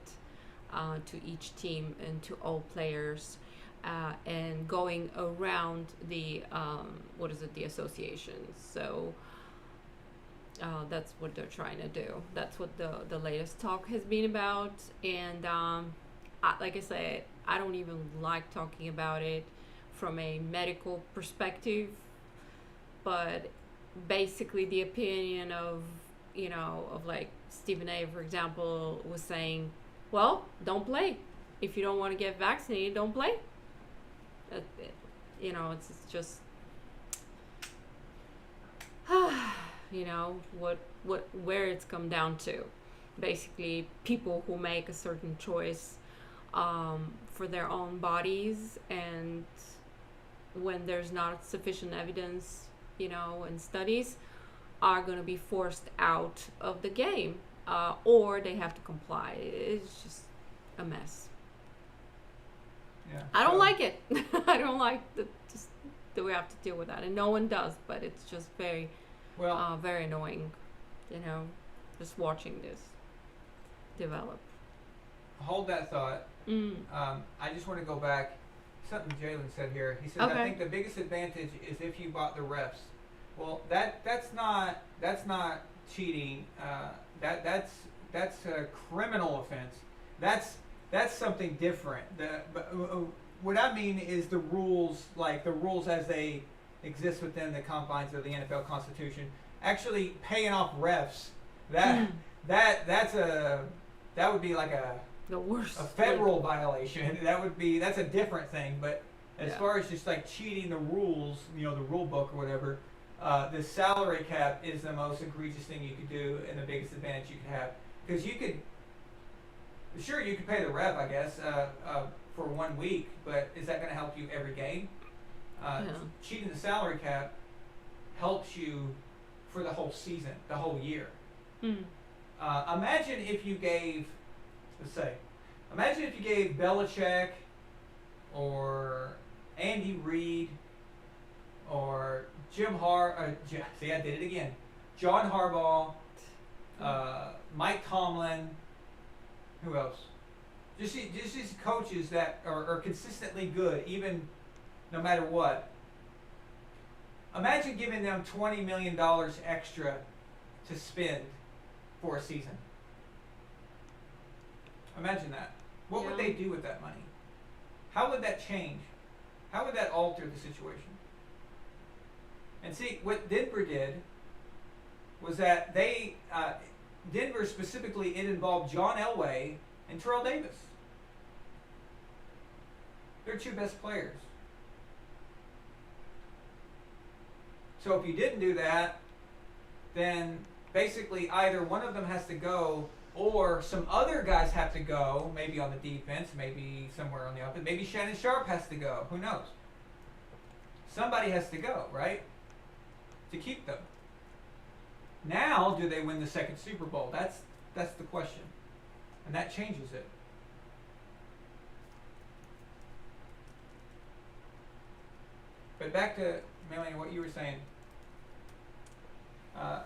to each team and to all players, and going around the the associations. So that's what they're trying to do. That's what the latest talk has been about. And like I said, I don't even like talking about it from a medical perspective, but basically the opinion of like Stephen A, for example, was saying, well, don't play. If you don't want to get vaccinated, don't play. It's just where it's come down to. Basically, people who make a certain choice for their own bodies, and when there's not sufficient evidence, and studies, are going to be forced out of the game, or they have to comply. It's just a mess. Yeah. I don't like it. I don't like that we have to deal with that, and no one does. But it's just very annoying, just watching this develop. Hold that thought. I just want to go back. Something Jalen said here. He said, okay. I think the biggest advantage is if you bought the refs. Well, that's not cheating. That's a criminal offense. That's something different. What I mean is the rules, like the rules as they exist within the confines of the NFL Constitution. Actually, paying off refs. That would be like the worst. A federal violation. That's a different thing. But as far as just like cheating the rules, the rule book or whatever, the salary cap is the most egregious thing you could do and the biggest advantage you could have. Because you could pay the ref, I guess, for 1 week, but is that going to help you every game? Cheating the salary cap helps you for the whole season, the whole year. Imagine if you gave Belichick or Andy Reid or see, I did it again. John Harbaugh, Mike Tomlin, who else? Just these coaches that are consistently good, even no matter what. Imagine giving them $20 million extra to spend for a season. Imagine that. What would they do with that money? How would that change? How would that alter the situation? And see, what Denver did was that Denver specifically, it involved John Elway and Terrell Davis. They're two best players. So if you didn't do that, then basically either one of them has to go or some other guys have to go, maybe on the defense, maybe somewhere on the offense. Maybe Shannon Sharp has to go. Who knows? Somebody has to go, right? To keep them. Now, do they win the second Super Bowl? That's the question. And that changes it. But back to, Melanie, what you were saying. I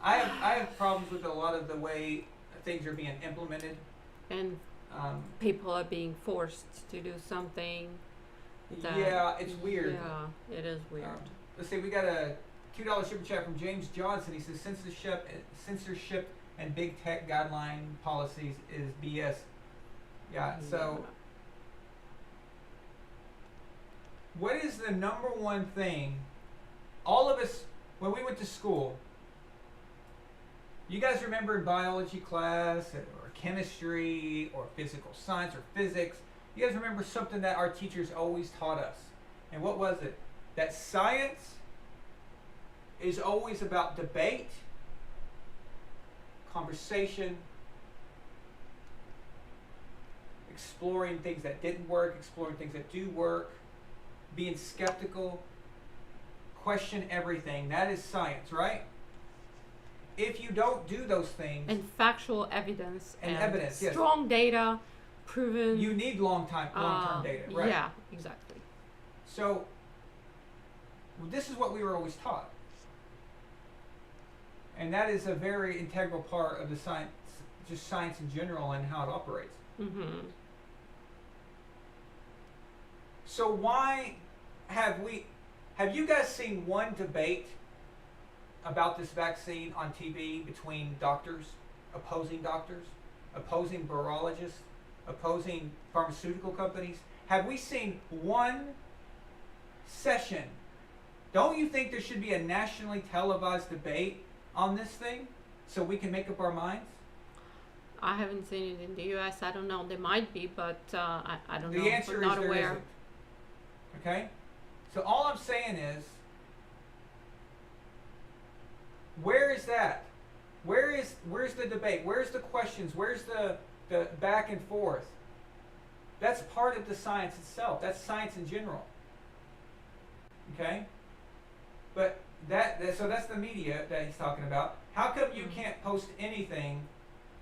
have problems with a lot of the way things are being implemented. And people are being forced to do something. It's weird. Yeah, it is weird. Let's see, we got a $2 super chat from James Johnson. He says censorship and big tech guideline policies is BS. Yeah, so what is the number one thing all of us, when we went to school, you guys remember in biology class or chemistry or physical science or physics, you guys remember something that our teachers always taught us? And what was it? That science is always about debate, conversation, exploring things that didn't work, exploring things that do work, being skeptical, question everything. That is science, right? If you don't do those things, and factual evidence and evidence, yes, strong data, proven. You need long-term data, right? Yeah, exactly. So this is what we were always taught, and that is a very integral part of the science, just science in general, and how it operates. Mm-hmm. So why have you guys seen one debate about this vaccine on TV between doctors, opposing virologists, opposing pharmaceutical companies? Have we seen one session? Don't you think there should be a nationally televised debate on this thing so we can make up our minds? I haven't seen it in the U.S. I don't know. There might be, but I don't know. The answer I'm not is there aware. isn't. Okay? So all I'm saying is, where is that? Where's the debate? Where's the questions? Where's the back and forth? That's part of the science itself. That's science in general. Okay? But so that's the media that he's talking about. How come you can't post anything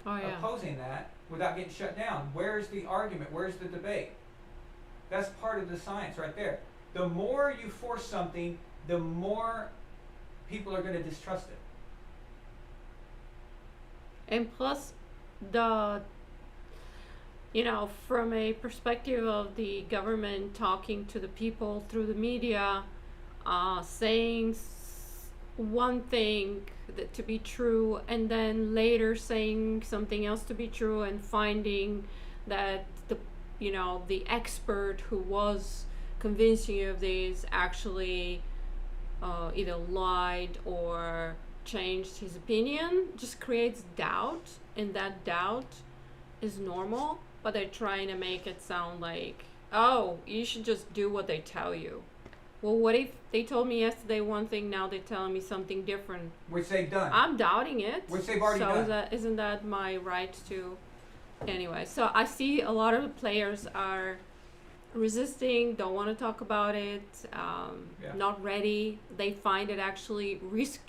opposing that without getting shut down? Where's the argument? Where's the debate? That's part of the science right there. The more you force something, the more people are going to distrust it. And plus, from a perspective of the government talking to the people through the media, saying one thing to be true, and then later saying something else to be true, and finding that the expert who was convincing you of this actually either lied or changed his opinion, just creates doubt, and that doubt is normal, but they're trying to make it sound like, oh, you should just do what they tell you. Well, what if they told me yesterday one thing, now they're telling me something different? Which they've done. I'm doubting it. Which they've already done. So isn't that my right to... Anyway, so I see a lot of the players are resisting, don't want to talk about it, not ready. They find it actually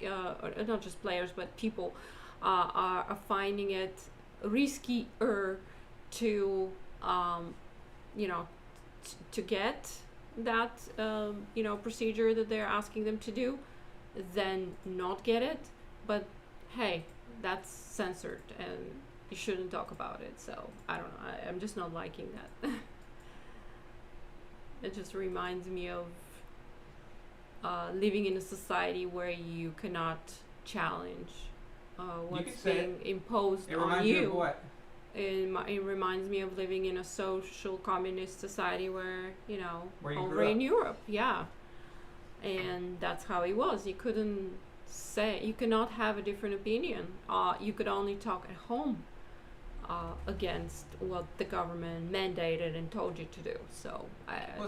not just players, but people are finding it riskier to, to get that, procedure that they're asking them to do than not get it. But hey, that's censored and you shouldn't talk about it. So I don't know. I'm just not liking that. It just reminds me of living in a society where you cannot challenge what's being imposed on you. It reminds you of what? It reminds me of living in a social communist society where over in Europe, yeah. And that's how it was. You cannot have a different opinion. You could only talk at home against what the government mandated and told you to do. So,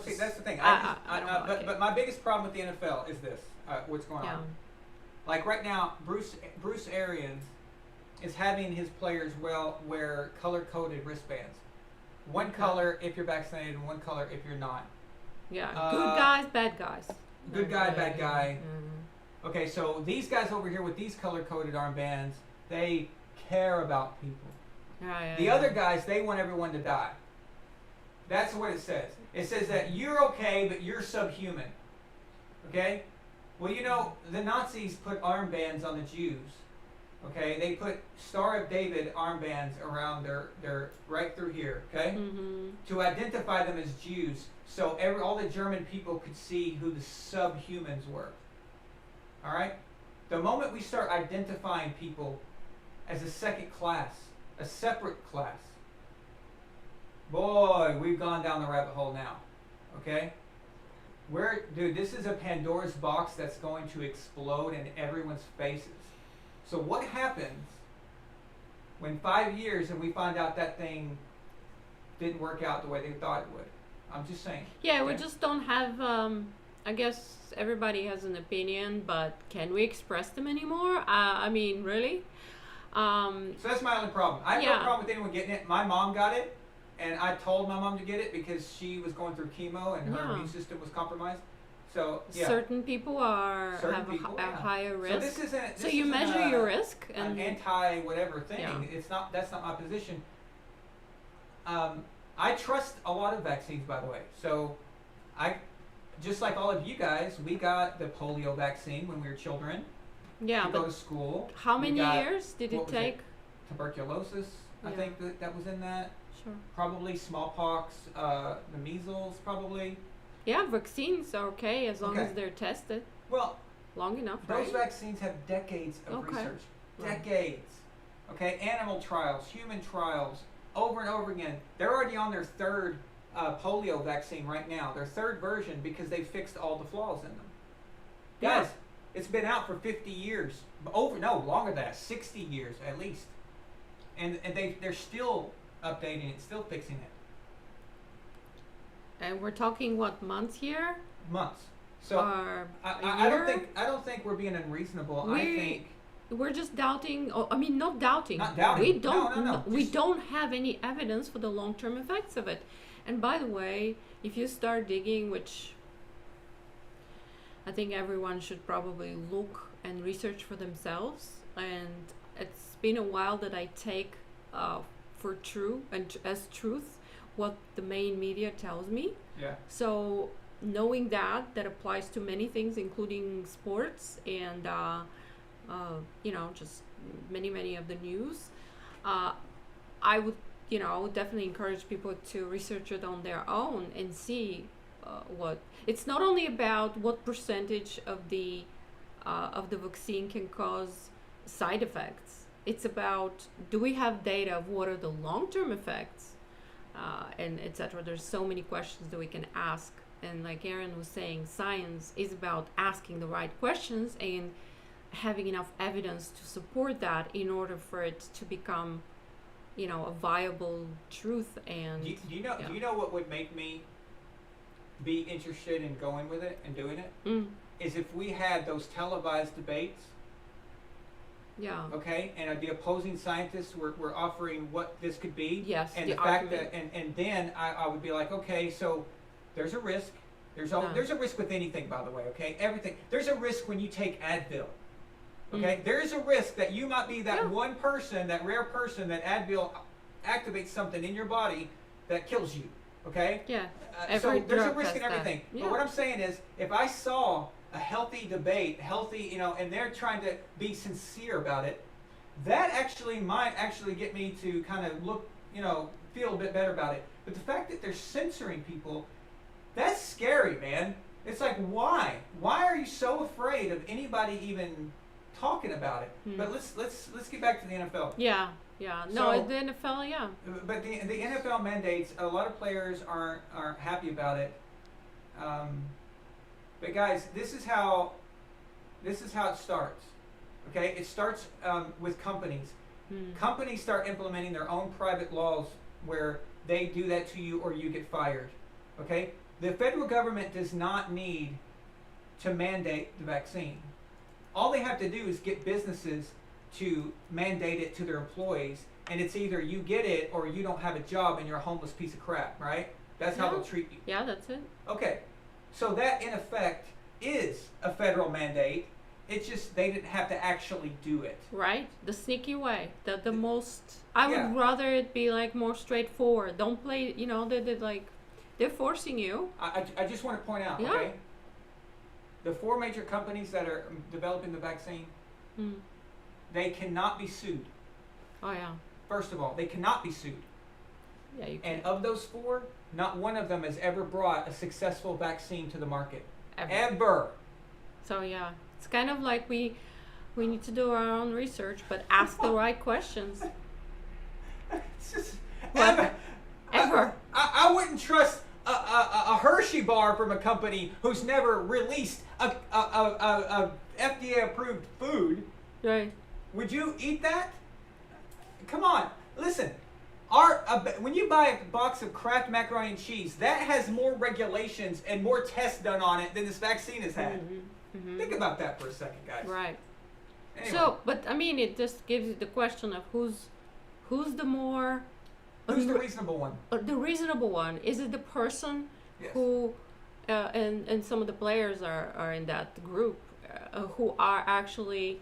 see, that's the thing. But my biggest problem with the NFL is this: what's going on? Like right now, Bruce Arians is having his players wear color-coded wristbands. One color if you're vaccinated, and one color if you're not. Yeah, good guys, bad guys. Good guy, bad guy. Mm-hmm. Okay, so these guys over here with these color-coded armbands, they care about people. The other guys, they want everyone to die. That's what it says. It says that you're okay, but you're subhuman. Okay? Well, the Nazis put armbands on the Jews. Okay? They put Star of David armbands around their right through here. Okay? Mm-hmm. To identify them as Jews, so all the German people could see who the subhumans were. All right? The moment we start identifying people as a second class, a separate class. Boy, we've gone down the rabbit hole now. Okay? Dude, this is a Pandora's box that's going to explode in everyone's faces. So what happens when 5 years and we find out that thing didn't work out the way they thought it would? I'm just saying. Yeah, okay? we just don't have, I guess everybody has an opinion, but can we express them anymore? I mean, really? So that's my only problem. I have Yeah. no problem with anyone getting it. My mom got it, and I told my mom to get it because she was going through chemo and her Yeah. immune system was compromised. So yeah, Certain people Certain have people, a yeah. higher risk. So this isn't. So you measure your risk, An and anti whatever thing. Yeah. It's not. That's not my position. I trust a lot of vaccines, by the way. So, just like all of you guys, we got the polio vaccine when we were children. yeah, to go but to school. how We many got- years did what it was take? Tuberculosis. I Yeah. think that was in that. Sure. Probably smallpox, the measles, probably. Yeah, vaccines are okay as long Okay. as they're tested Well, long enough, those right? vaccines have decades of Okay. research. Right. Decades. Okay, animal trials, human trials, over and over again. They're already on their third polio vaccine right now, their third version, because they fixed all the flaws in them. Yeah. Guys, it's been out for 50 years. Longer than that, 60 years at least. And they're still updating it, still fixing it. And we're talking what, months here? Months. So Or a I year? don't think we're being unreasonable. I We- think We're just doubting. Oh, I mean, not doubting. Not doubting. We No, don't. no. We Just- don't have any evidence for the long-term effects of it. And by the way, if you start digging, which I think everyone should probably look and research for themselves, and it's been a while that I take for true and as truth what the main media tells me. yeah. So knowing that applies to many things, including sports and just many of the news. I would definitely encourage people to research it on their own and see what. It's not only about what percentage of the vaccine can cause side effects. It's about, do we have data of what are the long-term effects, and etc. There's so many questions that we can ask, and like Aaron was saying, science is about asking the right questions and having enough evidence to support that in order for it to become, a viable truth. And Do you know what would make me be interested in going with it and doing it? Is if we had those televised debates, yeah, okay, and the opposing scientists were offering what this could be. Yes, And the the fact argument. that and then I would be like, okay, so there's a risk. There's a risk with anything, by the way, okay? Everything. There's a risk when you take Advil. Okay? There is a risk that you might be that Yeah. one person, that rare person that Advil activates something in your body that kills you. Okay? yeah, So every there's a drug risk has in everything. that. But what I'm saying is, if I saw a healthy debate, and they're trying to be sincere about it, that actually might actually get me to kind of look, feel a bit better about it. But the fact that they're censoring people, that's scary, man. It's like, why? Why are you so afraid of anybody even talking about it? But let's get back to the NFL. Yeah. No, So- the NFL, yeah. But the NFL mandates, a lot of players aren't happy about it. But guys, this is how it starts. Okay, it starts with companies. Companies start implementing their own private laws where they do that to you or you get fired. Okay, the federal government does not need to mandate the vaccine. All they have to do is get businesses to mandate it to their employees, and it's either you get it or you don't have a job and you're a homeless piece of crap, right? That's how Yeah. they'll treat you. Yeah, that's it. Okay, so that in effect is a federal mandate. It's just they didn't have to actually do it. Right? The sneaky way. The most. I Yeah. would rather it be like more straightforward. Don't play. They're forcing you. I just want to point out, Yeah. okay, the 4 major companies that are developing the vaccine, they cannot be sued. Oh yeah. First of all, they cannot be sued. Yeah, you can. And of those 4, not one of them has ever brought a successful vaccine to the market. Ever. So yeah, it's kind of like we We need to do our own research, but ask the right questions. It's just What? Ever. I wouldn't trust a Hershey bar from a company who's never released a FDA approved food. Right. Would you eat that? Come on, listen. When you buy a box of Kraft macaroni and cheese, that has more regulations and more tests done on it than this vaccine has had. Think about that for a second, guys. Right. Anyway. So, but I mean, it just gives you the question of who's the more Who's the reasonable one? The reasonable one. Is it the person Yes. who and some of the players are in that group who are actually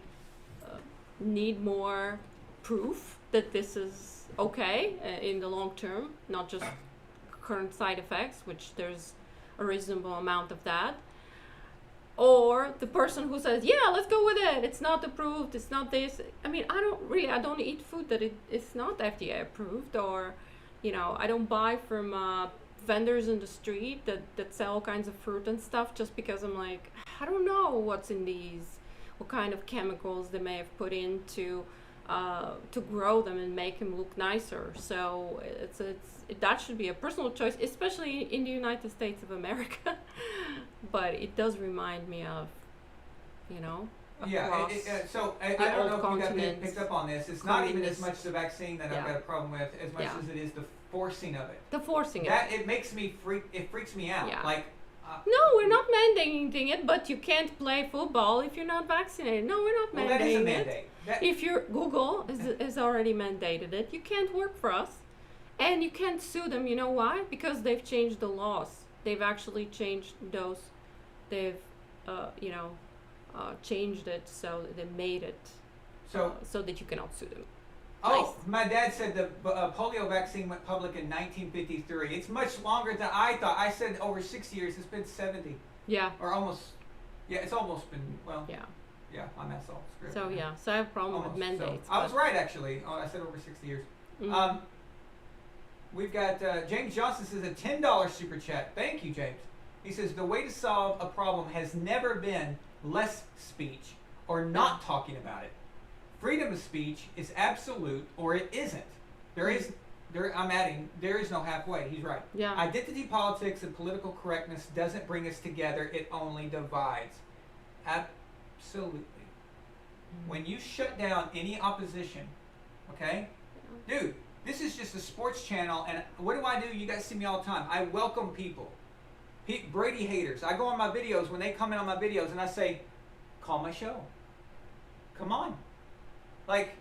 need more proof that this is okay in the long term, not just current side effects, which there's a reasonable amount of that, or the person who says, yeah, let's go with it, it's not approved, it's not this. I mean, I don't eat food that it's not FDA approved, or I don't buy from vendors in the street that sell all kinds of fruit and stuff just because I'm like, I don't know what's in these, what kind of chemicals they may have put in to grow them and make them look nicer. So that should be a personal choice, especially in the United States of America. But it does remind me of, Yeah, so I don't know if you got picked up on this. It's not even as much the vaccine that I've got a problem with as much as it is the forcing of it. The forcing that it makes me freaks me out. Yeah. Like no, we're not mandating it, but you can't play football if you're not vaccinated. No, we're not mandating that is a it. mandate. If Google has already mandated it, you can't work for us, and you can't sue them. You know why? Because they've changed the laws. They've actually changed those. They've changed it so they made it so that you cannot sue them. Oh, Nice. my dad said the polio vaccine went public in 1953. It's much longer than I thought. I said over 6 years. It's been 70. Yeah. Or almost. Yeah, it's almost been, well. Yeah. Yeah, I messed up. So yeah, so I have a problem with mandates. So, I was right, actually. Oh, I said over 60 years. Mhm. We've got James Johnson says a $10 super chat. Thank you, James. He says the way to solve a problem has never been less speech or not talking about it. Freedom of speech is absolute or it isn't. There is no halfway. He's right. Yeah. Identity politics and political correctness doesn't bring us together. It only divides. Absolutely. When you shut down any opposition, okay? Dude, this is just a sports channel, and what do? You guys see me all the time. I welcome people. Brady haters. I go on my videos, when they comment on my videos, and I say, call my show. Come on. Like,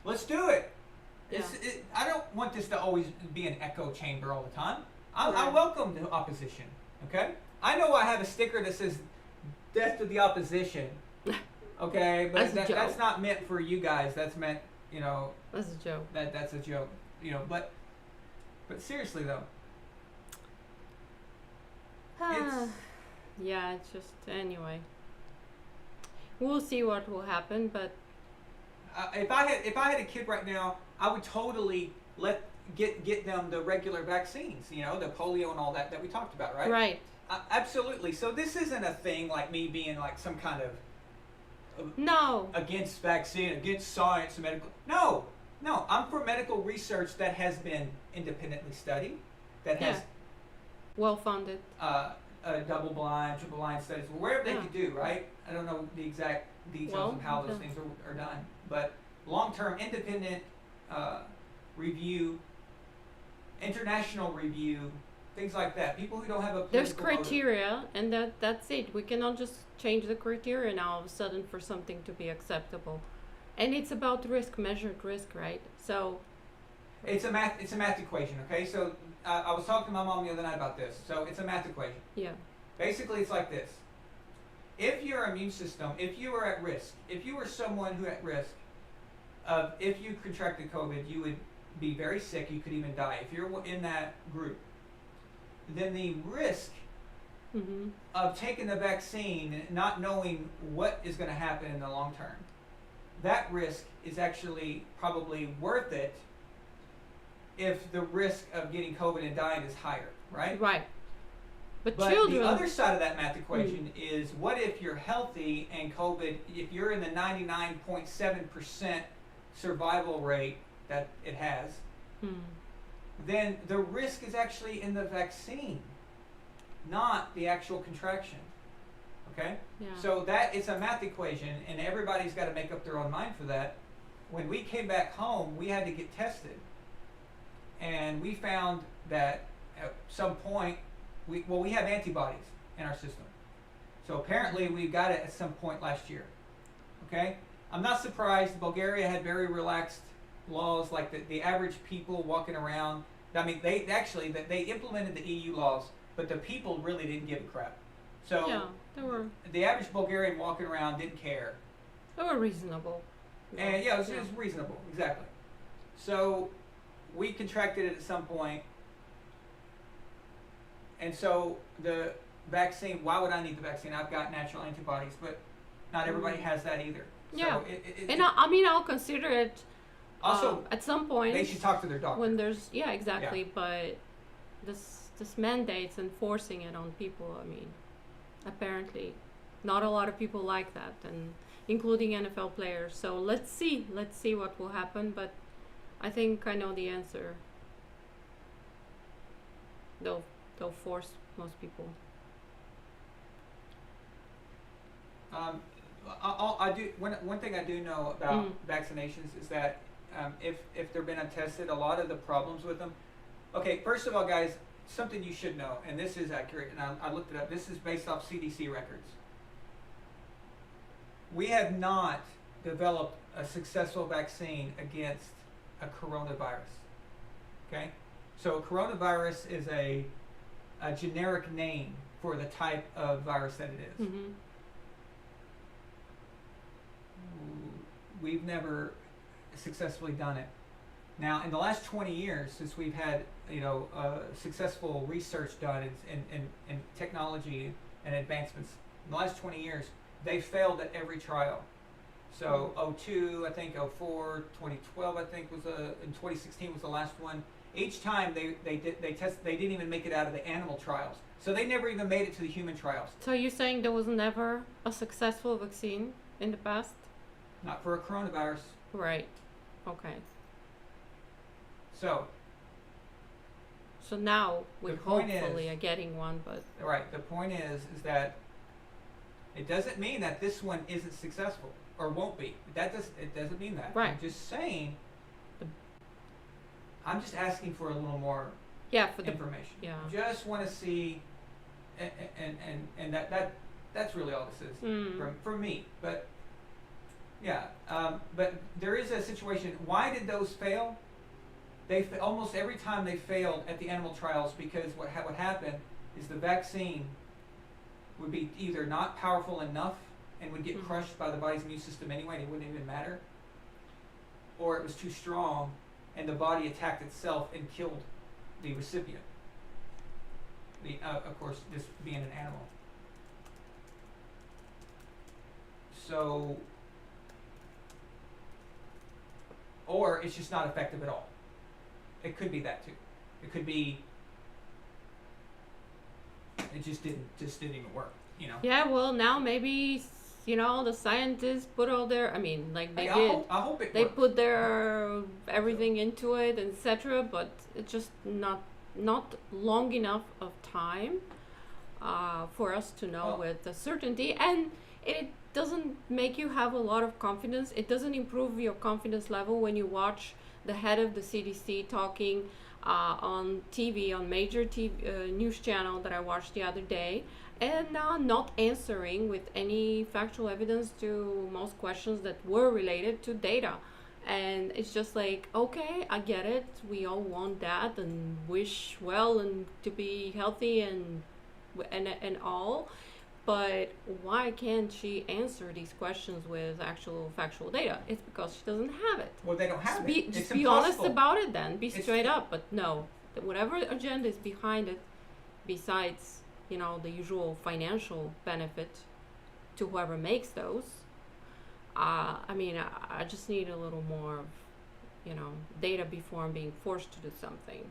let's do it. Yeah. I don't want this to always be an echo chamber all the time. I Right. welcome the opposition, okay? I know I have a sticker that says, death to the opposition. Okay, but that's not meant for you guys. That's meant, That's a joke. that's a joke, but seriously though, Yeah, it's just anyway. We'll see what will happen, but if I had a kid right now, I would totally get them the regular vaccines, the polio and all that we talked about, right? right. Absolutely. So this isn't a thing like me being like some kind of No. against vaccine, against science and medical. No, I'm for medical research that has been independently studied, that has Well funded. double blind, triple blind studies, wherever they could do, right? I don't know the exact details of how those things are done, but long-term independent review, international review, things like that. People who don't have a There's political criteria, and that's it. We cannot just change the criteria now all of a sudden for something to be acceptable. And it's about measured risk, right? So It's a math equation, okay? So I was talking to my mom the other night about this. So it's a math equation. yeah. Basically, it's like this. If your immune system, if you were at risk, if you were someone who at risk of, if you contracted COVID, you would be very sick, you could even die. If you're in that group, then the risk Mhm. of taking the vaccine, not knowing what is going to happen in the long term, that risk is actually probably worth it if the risk of getting COVID and dying is higher, right? Right. But But children. the other side of that math equation is, what if you're healthy and COVID, if you're in the 99.7% survival rate that it has, Mm. then the risk is actually in the vaccine, not the actual contraction. Okay? Yeah. So that it's a math equation, and everybody's got to make up their own mind for that. When we came back home, we had to get tested, and we found that at some point, we have antibodies in our system. So apparently we got it at some point last year. Okay? I'm not surprised. Bulgaria had very relaxed laws, like the average people walking around. I mean, they implemented the EU laws, but the people really didn't give a crap. So Yeah, they were the average Bulgarian walking around didn't care. reasonable. And yeah, it was reasonable, exactly. So we contracted it at some point. And so the vaccine, why would I need the vaccine? I've got natural antibodies, but not everybody has that either. Yeah. So And I mean, I'll consider it also, at some point they should talk to their doctor. when there's exactly. But this mandates and forcing it on people. I mean, apparently, not a lot of people like that, and including NFL players. So let's see what will happen. But I think I know the answer. They'll force most people. I do one thing I do know about vaccinations is that if they've been untested, a lot of the problems with them. Okay, first of all, guys, something you should know, and this is accurate, and I looked it up. This is based off CDC records. We have not developed a successful vaccine against a coronavirus. Okay, so coronavirus is a generic name for the type of virus that it is. Mm-hmm. We've never successfully done it. Now, in the last 20 years, since we've had successful research done in technology and advancements, in the last 20 years, they failed at every trial. So 02, I think 04, 2012, I think was in 2016 was the last one. Each time they didn't even make it out of the animal trials. So they never even made it to the human trials. So you're saying there was never a successful vaccine in the past? Not for a coronavirus. Right. Okay. So now we The point hopefully is- are getting one, but right, the point is that it doesn't mean that this one isn't successful or won't be. It doesn't mean that. Right. I'm just saying. I'm just asking for a little more for the information. yeah. Just want to see, and that's really all this is from me. But yeah, but there is a situation. Why did those fail? Almost every time they failed at the animal trials because what happened is the vaccine would be either not powerful enough and would get crushed by the body's immune system anyway, and it wouldn't even matter, or it was too strong and the body attacked itself and killed the recipient. Of course, this being an animal. So, or it's just not effective at all. It could be that too. It could be it just didn't even work. Yeah, well, now maybe the scientists put all their. I mean, like they did. I hope it They works. put their everything into it, etc. But it's just not long enough of time for us to know with a certainty, and it doesn't make you have a lot of confidence. It doesn't improve your confidence level when you watch the head of the CDC talking on TV, on major TV, news channel that I watched the other day, and not answering with any factual evidence to most questions that were related to data. And it's just like, okay, I get it. We all want that and wish well and to be healthy and all. But why can't she answer these questions with actual factual data? It's because she doesn't have it. Well, they don't have it. Just It's be honest impossible. about it then. Be straight up. But no, whatever agenda is behind it, besides, the usual financial benefit to whoever makes those, I just need a little more of, data before I'm being forced to do something.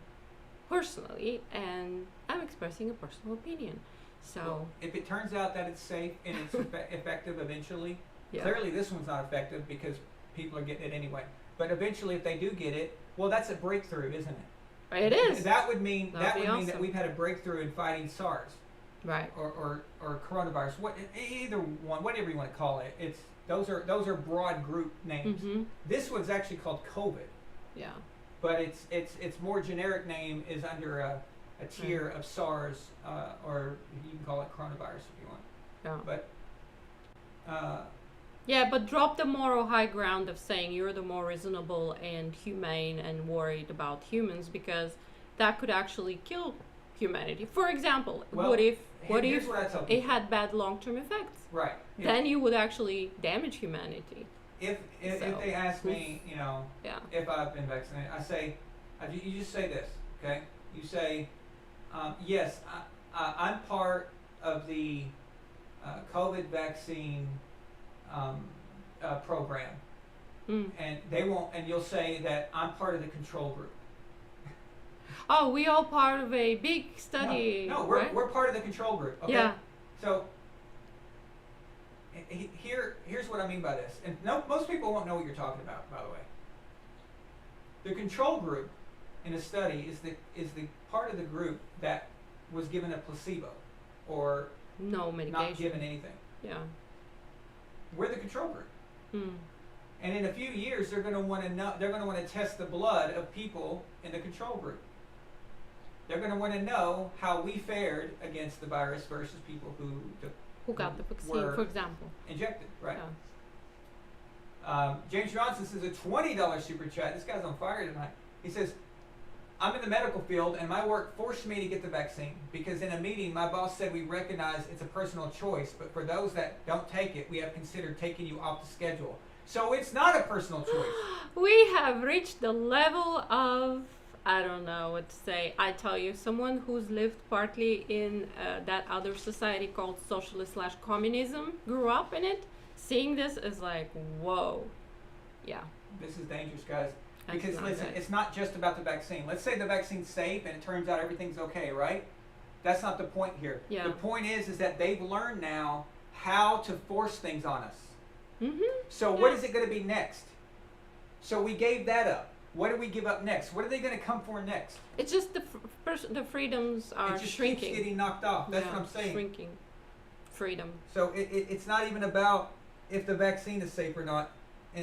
personally, and I'm expressing a personal opinion. So Well, if it turns out that it's safe and it's effective eventually, yeah, clearly this one's not effective because people are getting it anyway. But eventually, if they do get it, well, that's a breakthrough, isn't it? it is That would mean That'd be that awesome. we've had a breakthrough in fighting SARS right. or coronavirus. Either one, whatever you want to call it. It's those are broad group names. Mm-hmm. This one's actually called COVID, Yeah. but its more generic name is under a tier of SARS, or you can call it coronavirus if you want. Yeah. But Yeah, but drop the moral high ground of saying you're the more reasonable and humane and worried about humans, because that could actually kill humanity. For example, Well, what if here's what I tell it people. had bad long-term effects? Right. Then you would actually damage humanity. If So, they ask me, Yeah. if I've been vaccinated, I say, you just say this, okay? You say, yes, I'm part of the COVID vaccine program, Mm. and they won't, and you'll say that I'm part of the control group. Oh, we all part of a big study, No, right? we're part of the control group. Okay. Yeah. So here's what I mean by this, and most people won't know what you're talking about. By the way, the control group in a study is the part of the group that was given a placebo or No medication. not given anything. Yeah. We're the control group, Mm. and in a few years they're going to want to know. They're going to want to test the blood of people in the control group. They're going to want to know how we fared against the virus versus people who Got the vaccine, were for example. injected. Right. Yeah. James Johnson says a $20 super chat. This guy's on fire tonight. He says, I'm in the medical field and my work forced me to get the vaccine because in a meeting my boss said we recognize it's a personal choice, but for those that don't take it, we have considered taking you off the schedule. So it's not a personal choice. We have reached the level of, I don't know what to say. I tell you, someone who's lived partly in that other society called socialist/communism, grew up in it, seeing this is like, whoa. Yeah. This is dangerous, guys. That's Because not listen, good. it's not just about the vaccine. Let's say the vaccine's safe and it turns out everything's okay, right? That's not the point here. Yeah. The point is that they've learned now how to force things on us. Mm-hmm. So what is it going to be next? So we gave that up. What do we give up next? What are they going to come for next? It's just the freedoms are It just shrinking. keeps getting knocked off. That's Yeah, what I'm saying. Shrinking. Freedom. So it's not even about if the vaccine is safe or not.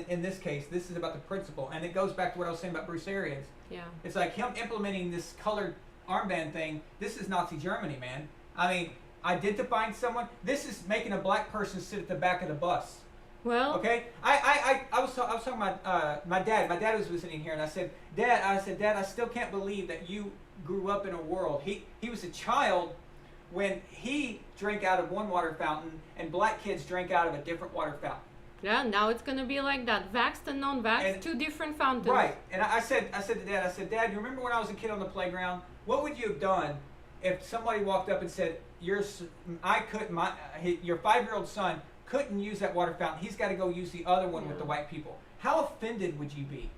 In this case, this is about the principle. And it goes back to what I was saying about Bruce Arians. Yeah. It's like him implementing this colored armband thing. This is Nazi Germany, man. I mean, identifying someone. This is making a black person sit at the back of the bus. Well. Okay, I was talking about my dad. My dad was visiting here, and I said, Dad, I still can't believe that you grew up in a world. He was a child when he drank out of one water fountain, and black kids drank out of a different water fountain. Yeah. Now it's gonna be like that. Vaxxed and non-vaxxed, And- two different fountains. Right, and I said to Dad, Dad, you remember when I was a kid on the playground? What would you have done if somebody walked up and said, your 5-year-old son couldn't use that water fountain. He's got to go use the other one with the white people. How offended would you be?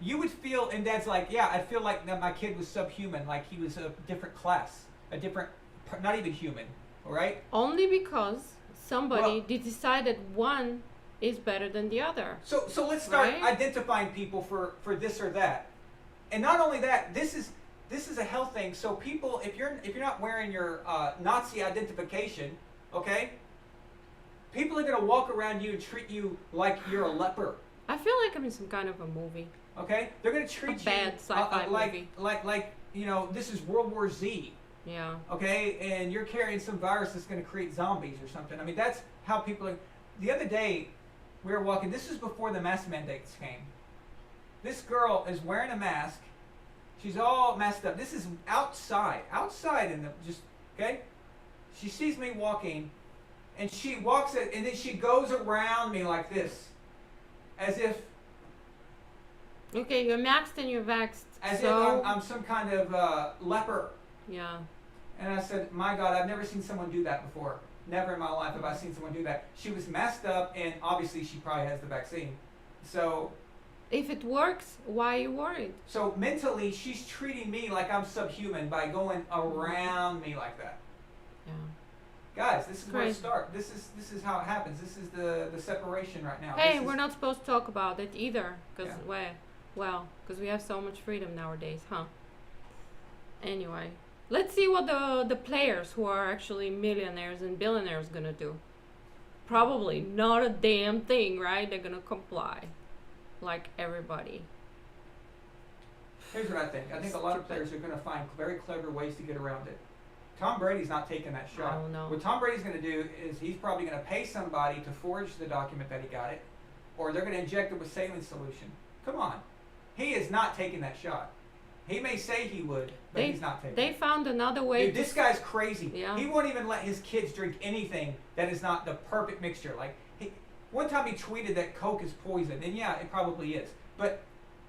You would feel, and Dad's like, yeah, I'd feel like that my kid was subhuman, like he was a different class, a different, not even human, all right? Only because somebody Well- decided one is better than the other. So let's start Right? identifying people for this or that, and not only that, this is a health thing. So people, if you're not wearing your Nazi identification, okay, people are gonna walk around you and treat you like you're a leper. I feel like I'm in some kind of a movie. Okay, they're gonna treat you bad sci-fi movie. like this is World War Z. Yeah. Okay, and you're carrying some virus that's gonna create zombies or something. I mean, that's how people are. The other day, we were walking. This is before the mask mandates came. This girl is wearing a mask. She's all masked up. This is outside in the okay. She sees me walking, and she walks it, and then she goes around me like this, as if Okay, you're maxed and you're vaxxed. as so if I'm some kind of leper. yeah. And I said, my God, I've never seen someone do that before. Never in my life have I seen someone do that. She was masked up, and obviously she probably has the vaccine. So If it works, why are you worried? So mentally, she's treating me like I'm subhuman by going around me like that. Yeah. Guys, this is where it Crazy. starts. This is how it happens. This is the separation right now. Hey, This we're is, not supposed to talk about it either, because Yeah. because we have so much freedom nowadays, huh? Anyway, let's see what the players who are actually millionaires and billionaires gonna do. Probably not a damn thing, right? They're gonna comply, like everybody. Here's what I think. I think a lot of players are going to find very clever ways to get around it. Tom Brady's not taking that shot. Oh, no. What Tom Brady's going to do is he's probably going to pay somebody to forge the document that he got it, or they're going to inject it with saline solution. Come on. He is not taking that shot. He may say he would, but he's not taking They it. found another way. Dude, this guy's crazy. Yeah. He won't even let his kids drink anything that is not the perfect mixture. Like one time he tweeted that Coke is poison, and yeah, it probably is. But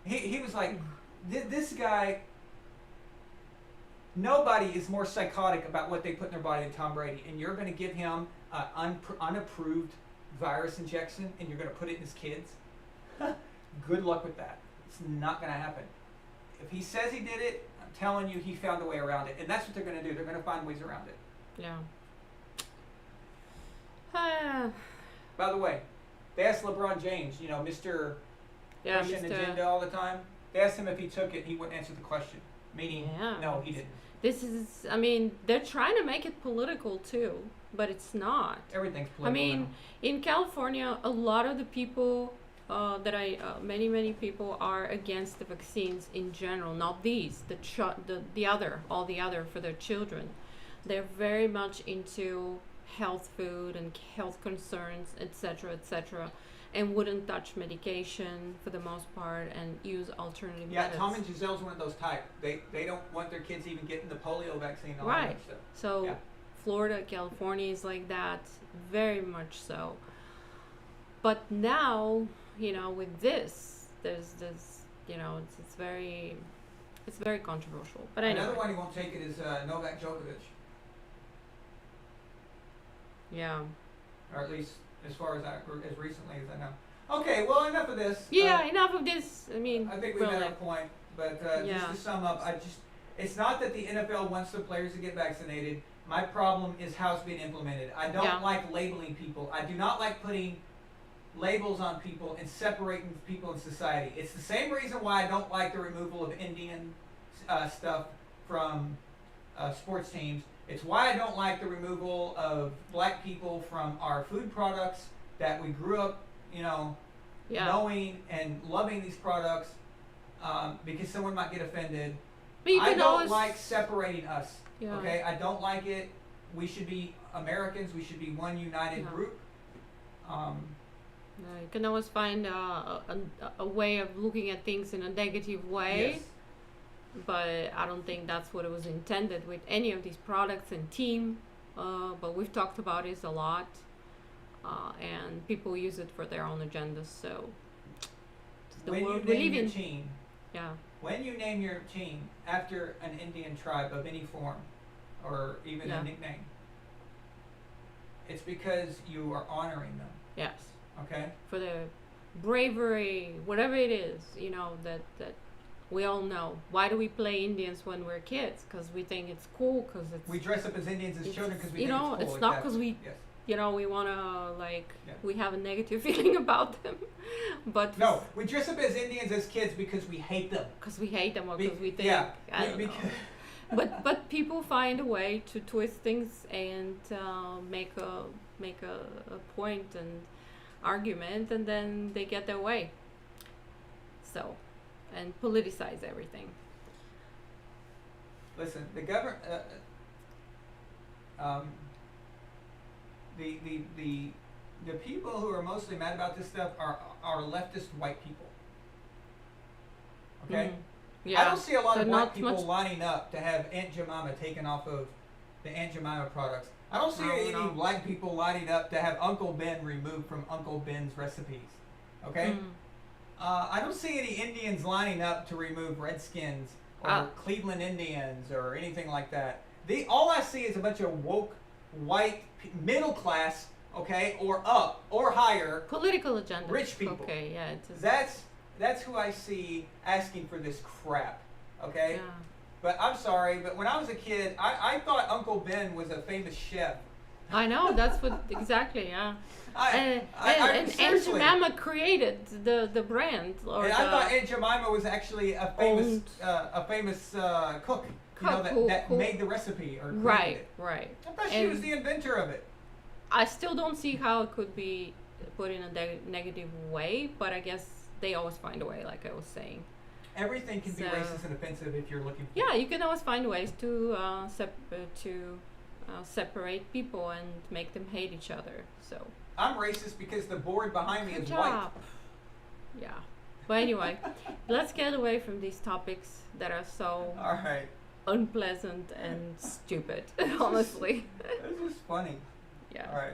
he was like, this guy, nobody is more psychotic about what they put in their body than Tom Brady, and you're going to give him an unapproved virus injection, and you're going to put it in his kids? Good luck with that. It's not going to happen. If he says he did it, I'm telling you, he found a way around it, and that's what they're going to do. They're going to find ways around it. Yeah. By the way, they asked LeBron James, Mr. Yeah, Pushing Mr. agenda all the time. They asked him if he took it. He wouldn't answer the question. Meaning, Yeah. no, he didn't. This is, I mean, they're trying to make it political too, but it's not. Everything's political. I mean, now. in California, a lot of the people many people are against the vaccines in general. Not these, all the other for their children. They're very much into health food and health concerns, etc., etc., and wouldn't touch medication for the most part and use alternative methods. Tom and Giselle's one of those type. They don't want their kids even getting the polio vaccine and all Right. that stuff. So Yeah. Florida, California is like that, very much so. But now, with this, there's this, it's very controversial. But anyway. Another one he won't take it is Novak Djokovic, Yeah. or at least as far as as recently as I know. Okay, well, enough of this. Yeah, enough of this. I mean, I think we made our point, but just to sum up, it's not that the NFL wants the players to get vaccinated. My problem is how it's being implemented. I don't like labeling people. I do not like putting labels on people and separating people in society. It's the same reason why I don't like the removal of Indian stuff from sports teams. It's why I don't like the removal of black people from our food products that we grew up, knowing and loving these products, because someone might get offended. But you I can don't always, like separating us. Yeah. Okay, I don't like it. We should be Americans. We should be one united group. You can always find a way of looking at things in a negative way. Yes. But I don't think that's what it was intended with any of these products and team. But we've talked about this a lot, and people use it for their own agendas. So it's the When you world we name live your in. team, Yeah, when you name your team after an Indian tribe of any form, or even Yeah. a nickname, it's because you are honoring them. yes, Okay. for the bravery, whatever it is, that we all know. Why do we play Indians when we're kids? Because we think it's cool. Because We dress up as Indians as It's- children because we you think know, it's cool. it's not 'cause Exactly. we Yes. we want to Yeah. we have a negative feeling about them, but No, we dress up as Indians as kids because we hate them. because we hate them or Be- because we think yeah, I don't know. But people find a way to twist things and make a point and argument, and then they get their way. So, and politicize everything. Listen, the government, the people who are mostly mad about this stuff are leftist white people. Okay. Mhm. Yeah, I don't see a lot of they're white not people much- lining up to have Aunt Jemima taken off of the Aunt Jemima products. I don't see any No. black people lining up to have Uncle Ben removed from Uncle Ben's recipes. Okay. Mm. I don't see any Indians lining up to remove Redskins or Cleveland Indians or anything like that. All I see is a bunch of woke, white, middle class, okay, or up or higher. Political agenda. Rich people. Okay, yeah, it's That's that's who I see asking for this crap. Okay. Yeah. But I'm sorry, but when I was a kid, I thought Uncle Ben was a famous chef. I know, that's what exactly, yeah. And Aunt seriously. Jemima created the brand, or And I thought Aunt Jemima was actually a famous cook. You know, Cook that who- made the recipe or created right, it. right. I thought she And was the inventor of it. I still don't see how it could be put in a negative way, but I guess they always find a way, like I was saying. Everything can be So- racist and offensive if you're looking for Yeah, you can always find ways to separate people and make them hate each other. So I'm racist because the board behind me good is job. Yeah. But anyway, let's get away from these topics that are so white. All right. unpleasant and stupid, honestly. This is funny. Yeah. All right.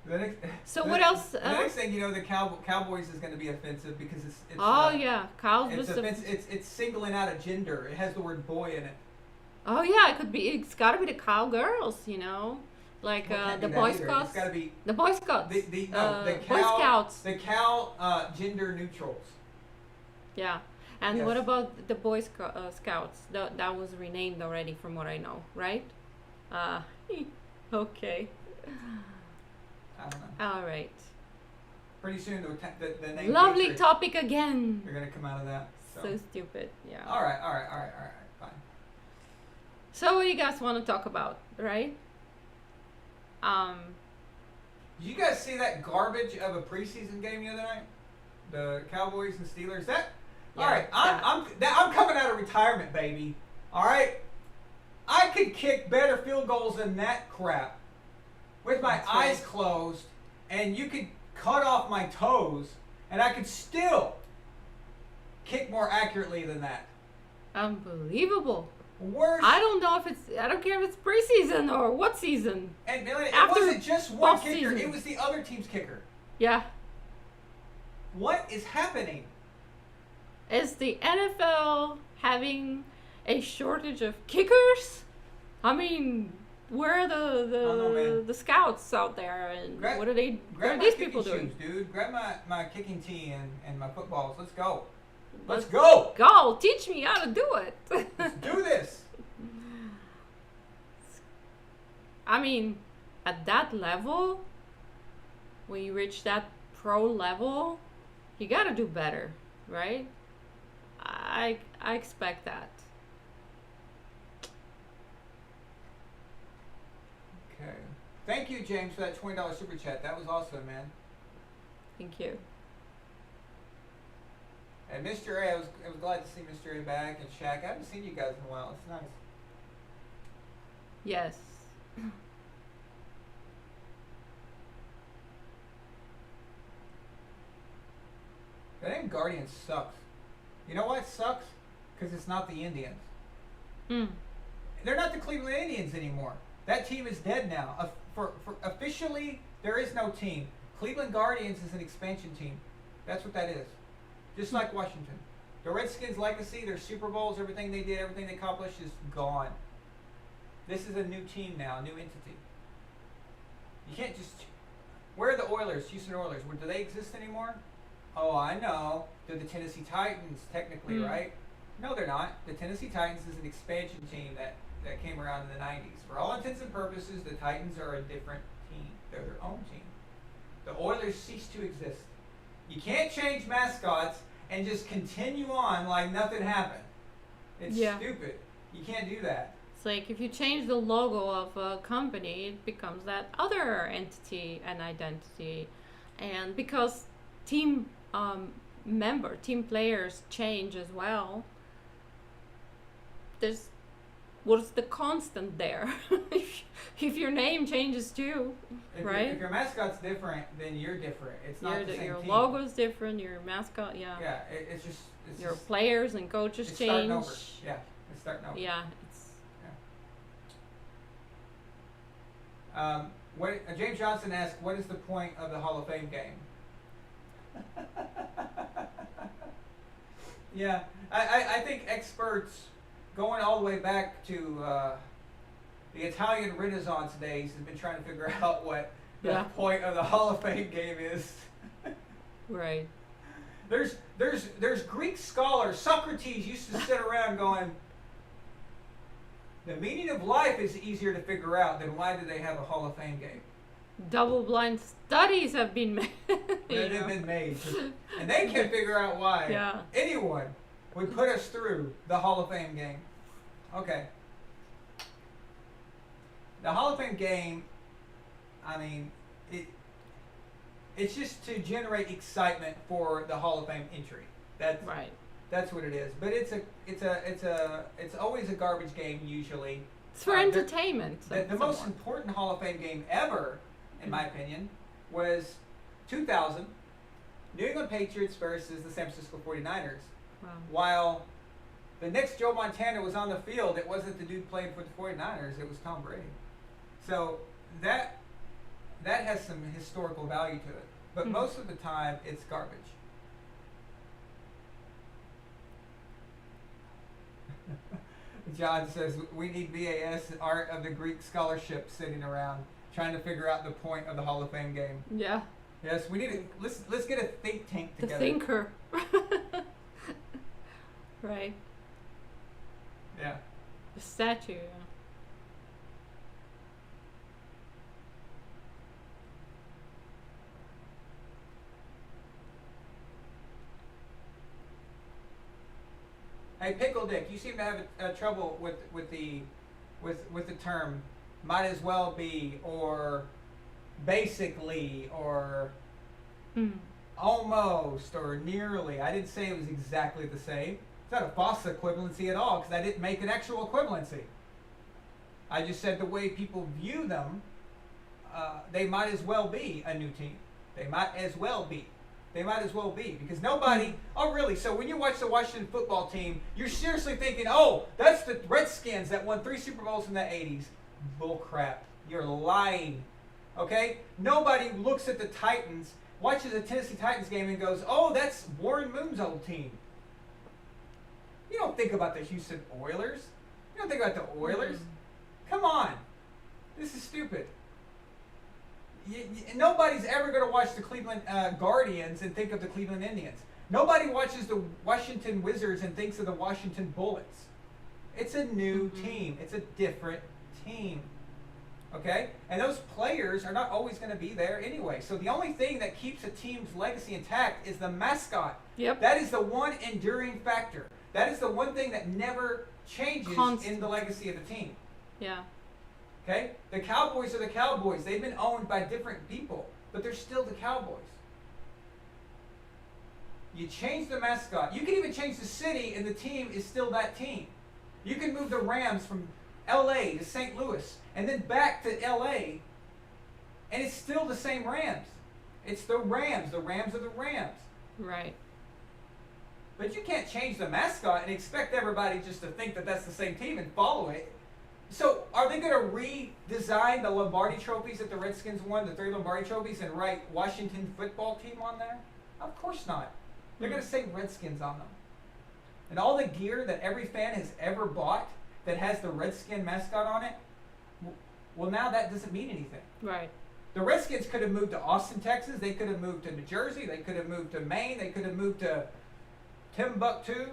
The next, So the- what else? The next thing you know, the Cowboys is going to be offensive because it's Oh yeah, Kyle's it's, just it's singling out a gender. It has the word boy in it. Oh yeah, it could be. It's got to be the cowgirls, you know, like Well, it can't the be Boy that either. Scouts. It's got to be The Boy Scouts. the Boy Scouts. The cow gender neutrals. Yeah. And Yes. what about the Boy Scouts? That was renamed already, from what I know, right? Okay. I don't know. All right. Pretty soon the name Lovely Patriots, topic again. They're going to come out of that. So stupid. Yeah. All right, fine. So what do you guys want to talk about, right? Did you guys see that garbage of a preseason game the other night? The Cowboys and Steelers. All right, I'm coming out of retirement, baby. All right, I could kick better field goals than that crap with my That's eyes right. closed, and you could cut off my toes, and I could still kick more accurately than that. Unbelievable. Worse. I don't care if it's preseason or what season. And it After wasn't just one off kicker; season. it was the other team's kicker. Yeah. What is happening? Is the NFL having a shortage of kickers? I mean, where are don't know, man. the scouts out there, and Grab- what are these my people kicking doing? shoes, dude. Grab my kicking tee and my footballs. Let's go. Let's Let's go. Go, teach me how to do it. Let's do this. I mean, at that level, when you reach that pro level, you gotta do better, right? I expect that. Okay. Thank you, James, for that $20 super chat. That was awesome, man. Thank you. And Mr. A, I was glad to see Mr. A back, and Shaq. I haven't seen you guys in a while. It's nice. Yes. The name Guardians sucks. You know why it sucks? Because it's not the Indians. Mm. They're not the Cleveland Indians anymore. That team is dead now. For officially, there is no team. Cleveland Guardians is an expansion team. That's what that is. Just like Washington. The Redskins' legacy, their Super Bowls, everything they did, everything they accomplished is gone. This is a new team now, a new entity. You can't just... Where are the Oilers, Houston Oilers? Do they exist anymore? Oh, I know. They're the Tennessee Titans, technically, right? No, they're not. The Tennessee Titans is an expansion team that came around in the 90s. For all intents and purposes, the Titans are a different team. They're their own team. The Oilers cease to exist. You can't change mascots and just continue on like nothing happened. It's stupid. You can't do that. It's like if you change the logo of a company, it becomes that other entity and identity. And because team players change as well, what's the constant there? if your name changes too, right? If your mascot's different, then you're different. It's not the same your team. logo's different, your mascot, Yeah, it's just... your players and coaches it's change. starting over. Yeah, it's starting over. Yeah, James Johnson asked, what is the point of the Hall of Fame game? Yeah, I think experts going all the way back to the Italian Renaissance days have been trying to figure out what the Yeah. point of the Hall of Fame game is. Right. There's Greek scholars. Socrates used to sit around going, the meaning of life is easier to figure out than why do they have a Hall of Fame game. Double-blind studies have been made. They've been made, and they can't figure out why Yeah. anyone would put us through the Hall of Fame game. Okay. The Hall of Fame game, I mean, it's just to generate excitement for the Hall of Fame entry. Right. That's what it is. But it's always a garbage game usually. It's for entertainment. The most important Hall of Fame game ever, in my opinion, was 2000, New England Patriots versus the San Francisco 49ers. Wow. While the next Joe Montana was on the field, it wasn't the dude playing for the 49ers, it was Tom Brady. So that has some historical value to it. But most of the time, it's garbage. John says, we need VAS, art of the Greek scholarship, sitting around trying to figure out the point of the Hall of Fame game. Yeah. Yes, we need let's get a think tank The together. thinker. Right. Yeah. The statue. Yeah. Hey, Pickle Dick, you seem to have trouble with the term "might as well be" or "basically" or "almost" or "nearly." I didn't say it was exactly the same. It's not a false equivalency at all because I didn't make an actual equivalency. I just said the way people view them, they might as well be a new team. They might as well be. They might as well be because nobody. Oh, really? So when you watch the Washington football team, you're seriously thinking, "Oh, that's the Redskins that won 3 Super Bowls in the '80s." Bull crap! You're lying. Okay? Nobody looks at the Titans, watches a Tennessee Titans game, and goes, "Oh, that's Warren Moon's old team." You don't think about the Houston Oilers. You don't think about the Oilers. Come on, this is stupid. Nobody's ever going to watch the Cleveland Guardians and think of the Cleveland Indians. Nobody watches the Washington Wizards and thinks of the Washington Bullets. It's a new team. It's a different team. Okay? And those players are not always going to be there anyway. So the only thing that keeps a team's legacy intact is the mascot. Yep. That is the one enduring factor. That is the one thing that never changes in the legacy of the team. Yeah. Okay? The Cowboys are the Cowboys. They've been owned by different people, but they're still the Cowboys. You change the mascot. You can even change the city, and the team is still that team. You can move the Rams from L.A. to St. Louis, and then back to L.A., and it's still the same Rams. It's the Rams. The Rams are the Rams. Right. But you can't change the mascot and expect everybody just to think that that's the same team and follow it. So are they going to redesign the Lombardi trophies that the Redskins won, the 3 Lombardi trophies, and write Washington football team on there? Of course not. They're going to say Redskins on them. And all the gear that every fan has ever bought that has the Redskin mascot on it, well, now that doesn't mean anything. Right. The Redskins could have moved to Austin, Texas. They could have moved to New Jersey. They could have moved to Maine. They could have moved to Timbuktu.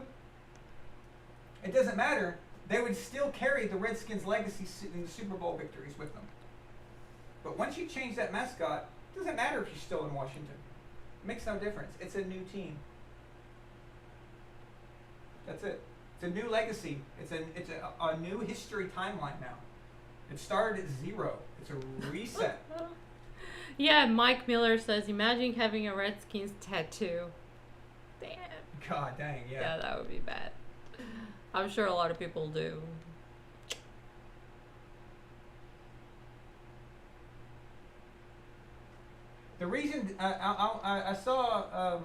It doesn't matter. They would still carry the Redskins' legacy in the Super Bowl victories with them. But once you change that mascot, it doesn't matter if you're still in Washington. It makes no difference. It's a new team. That's it. It's a new legacy. It's a new history timeline now. It started at 0. It's a reset. Yeah, Mike Miller says, imagine having a Redskins tattoo. Damn. God dang, yeah. Yeah, that would be bad. I'm sure a lot of people do. The reason I saw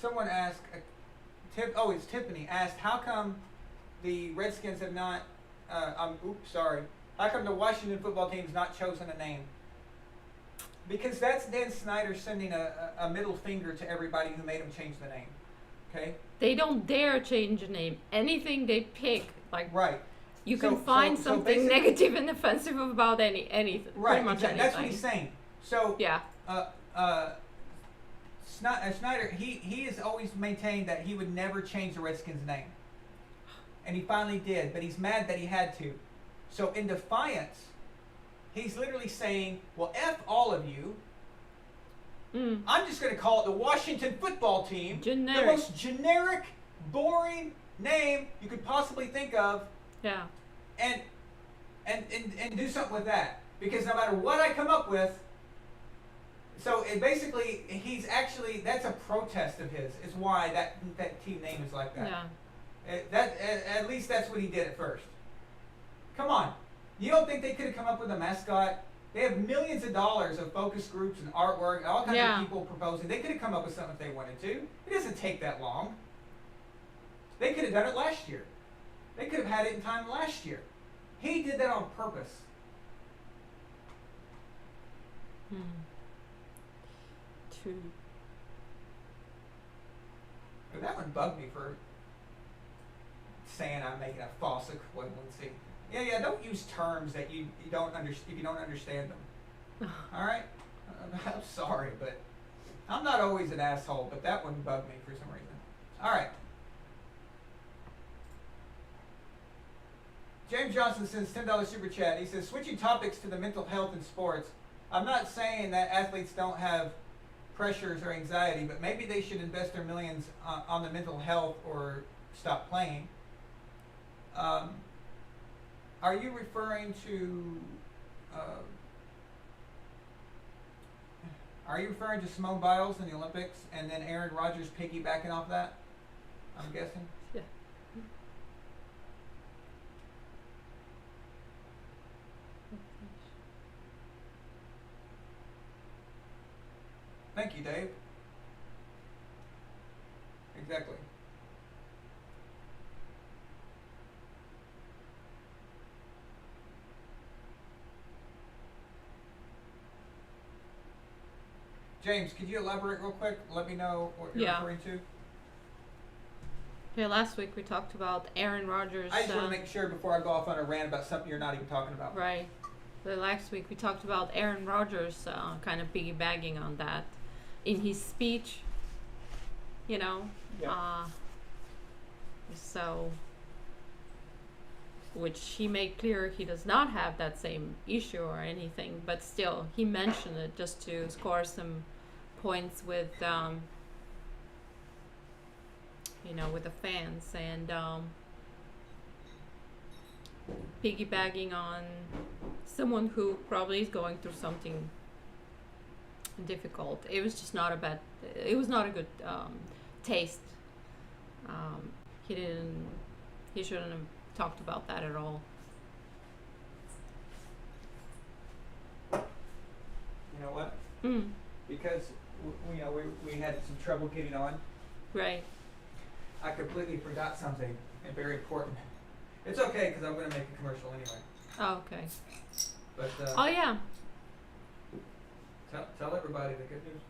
someone ask, it's Tiffany asked, how come the Redskins have not? How come the Washington football team's not chosen a name? Because that's Dan Snyder sending a middle finger to everybody who made him change the name. Okay. They don't dare change the name. Anything they pick, like right. You can find something negative and offensive about anything. Right, pretty much exactly. That's what he's saying. So yeah. Snyder, he has always maintained that he would never change the Redskins' name, and he finally did. But he's mad that he had to. So in defiance, he's literally saying, "Well, f all of you. I'm just going to call it the Washington Football Team, Generic. the most generic, boring name you could possibly think of." Yeah. And do something with that, because no matter what I come up with. So it basically, he's actually, that's a protest of his. Is why that team name is like that. Yeah. At least that's what he did at first. Come on, you don't think they could have come up with a mascot? They have millions of dollars of focus groups and artwork and all kinds of people proposing. They could have come up with something if they wanted to. It doesn't take that long. They could have done it last year. They could have had it in time last year. He did that on purpose. True. But that one bugged me for saying I'm making a false equivalency. Yeah, don't use terms that you don't understand if you don't understand them. All right? I'm sorry, but I'm not always an asshole, but that one bugged me for some reason. All right. James Johnson sends $10 super chat. He says, switching topics to the mental health in sports. I'm not saying that athletes don't have pressures or anxiety, but maybe they should invest their millions on the mental health or stop playing. Are you referring to Simone Biles in the Olympics and then Aaron Rodgers piggybacking off that? I'm guessing. Yeah. Thank you, Dave. Exactly. James, could you elaborate real quick? Let me know what you're referring to. Yeah, last week we talked about Aaron Rodgers. I just want to make sure before I go off on a rant about something you're not even talking about. Right. The last week we talked about Aaron Rodgers kind of piggybacking on that in his speech, you know. Yeah. So, which he made clear he does not have that same issue or anything, but still he mentioned it just to score some points with, you know, with the fans and piggybacking on someone who probably is going through something difficult. It was just not a bad. It was not a good taste. He shouldn't have talked about that at all. You know what? Mm. Because we had some trouble getting on. Right. I completely forgot something very important. It's okay because I'm going to make a commercial anyway. Oh, okay. But oh yeah. Tell everybody the good news.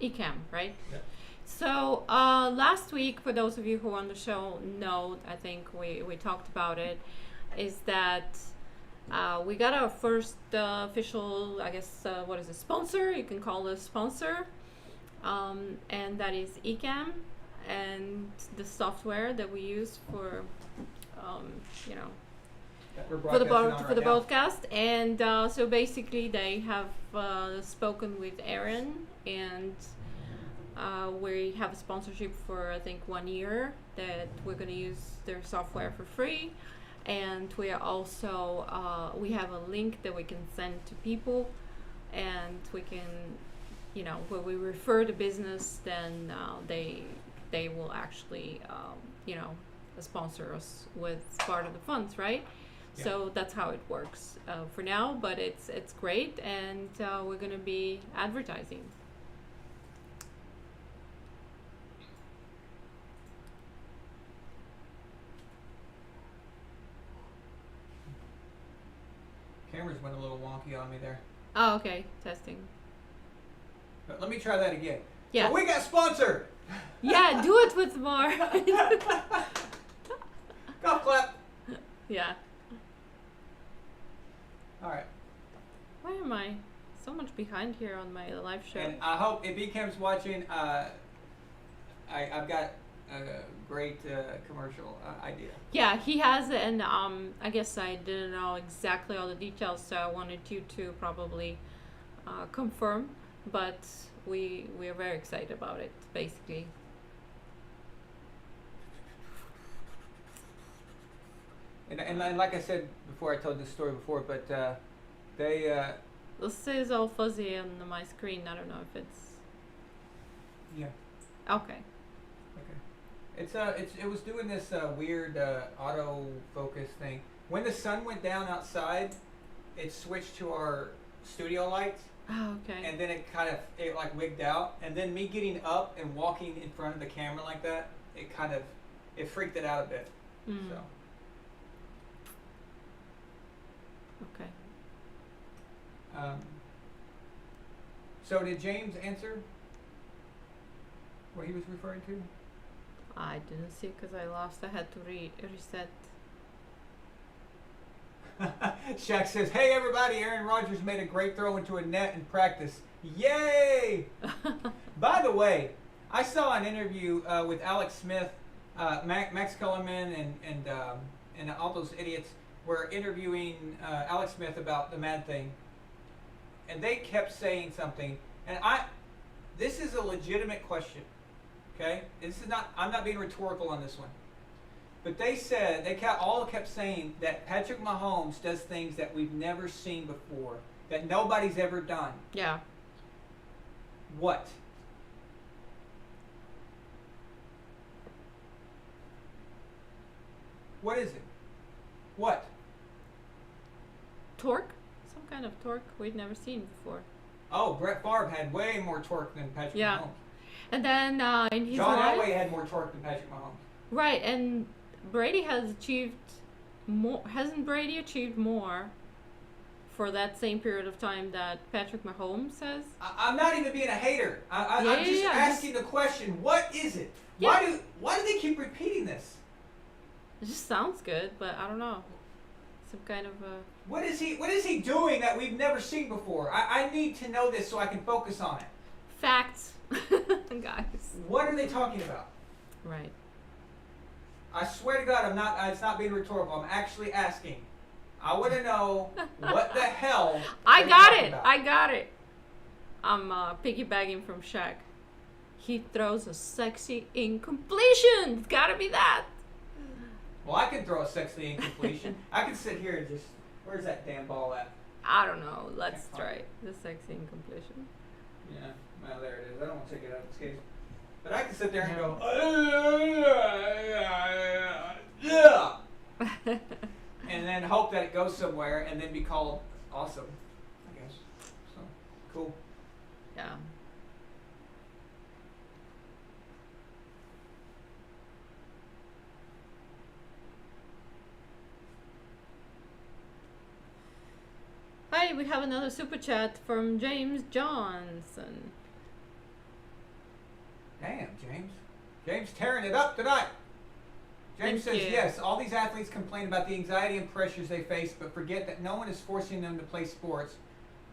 Ecamm, right? Yeah. So last week, for those of you who are on the show know, I think we talked about it, is that we got our first official, I guess, what is it, sponsor? You can call it sponsor. And that is Ecamm, and the software that we use for, you know, for the broadcast. And so basically they have spoken with Aaron, and we have a sponsorship for I think 1 year that we're going to use their software for free. And we are also we have a link that we can send to people, and we can, you know, when we refer the business, then they will actually you know, sponsor us with part of the funds, right? Yeah. So that's how it works for now, but it's great, and we're gonna be advertising. Cameras went a little wonky on me there. Oh, okay, testing. But let me try that again. Yeah. So we got sponsored. Yeah, do it with more. Golf clap. Yeah. All right. Why am I so much behind here on my live show? And I hope if Ecamm's watching, I've got a great commercial idea. Yeah, he has it, and I guess I didn't know exactly all the details, so I wanted you to probably confirm. But we are very excited about it, basically. And like I said before, I told this story before, but they. This is all fuzzy on my screen. I don't know if it's. Yeah. Okay. Okay. It was doing this weird auto focus thing. When the sun went down outside, it switched to our studio lights. Oh, okay. And then it like wigged out. And then me getting up and walking in front of the camera like that, it freaked it out a bit. Mm. So. Okay. So did James answer what he was referring to? I didn't see because I lost. I had to reset. Shaq says, "Hey everybody, Aaron Rodgers made a great throw into a net in practice. Yay!" By the way, I saw an interview with Alex Smith, Max Kellerman, and all those idiots were interviewing Alex Smith about the Mad thing, and they kept saying something. And this is a legitimate question. Okay, I'm not being rhetorical on this one. But they said, all kept saying that Patrick Mahomes does things that we've never seen before, that nobody's ever done. Yeah. What? What is it? What? Torque? Some kind of torque we'd never seen before. Oh, Brett Favre had way more torque than Patrick Mahomes. And then in his John life, Elway had more torque than Patrick Mahomes. Right, and Brady has achieved more. Hasn't Brady achieved more for that same period of time that Patrick Mahomes has? I'm not even being a hater. I'm just asking the question. What is it? Yeah. Why do they keep repeating this? It just sounds good, but I don't know. Some kind of a... What is he doing that we've never seen before? I need to know this so I can focus on it. Facts, guys. What are they talking about? Right. I swear to God, it's not being rhetorical. I'm actually asking. I want to know what the hell. I got it. I'm piggybacking from Shaq. He throws a sexy incompletion. It's gotta be that. Well, I can throw a sexy incompletion. I can sit here and just. Where's that damn ball at? I don't know. Let's try the sexy incompletion. Yeah. Well, there it is. I don't want to take it out of its case. But I can sit there and go, yeah, and then hope that it goes somewhere and then be called awesome, I guess. So, cool. Yeah. Hi, we have another super chat from James Johnson. Damn, James. James tearing it up tonight. James says, yes, all these athletes complain about the anxiety and pressures they face, but forget that no one is forcing them to play sports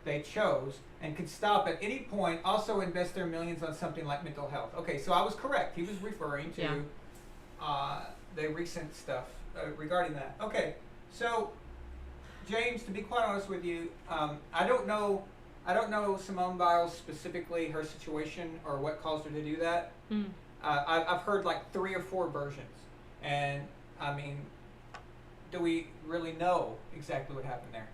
they chose and could stop at any point, also invest their millions on something like mental health. Okay, so I was correct. He was referring to the recent stuff regarding that. Okay, so James, to be quite honest with you, I don't know Simone Biles specifically, her situation, or what caused her to do that. Mm. I've heard like 3 or 4 versions. And, I mean, do we really know exactly what happened there?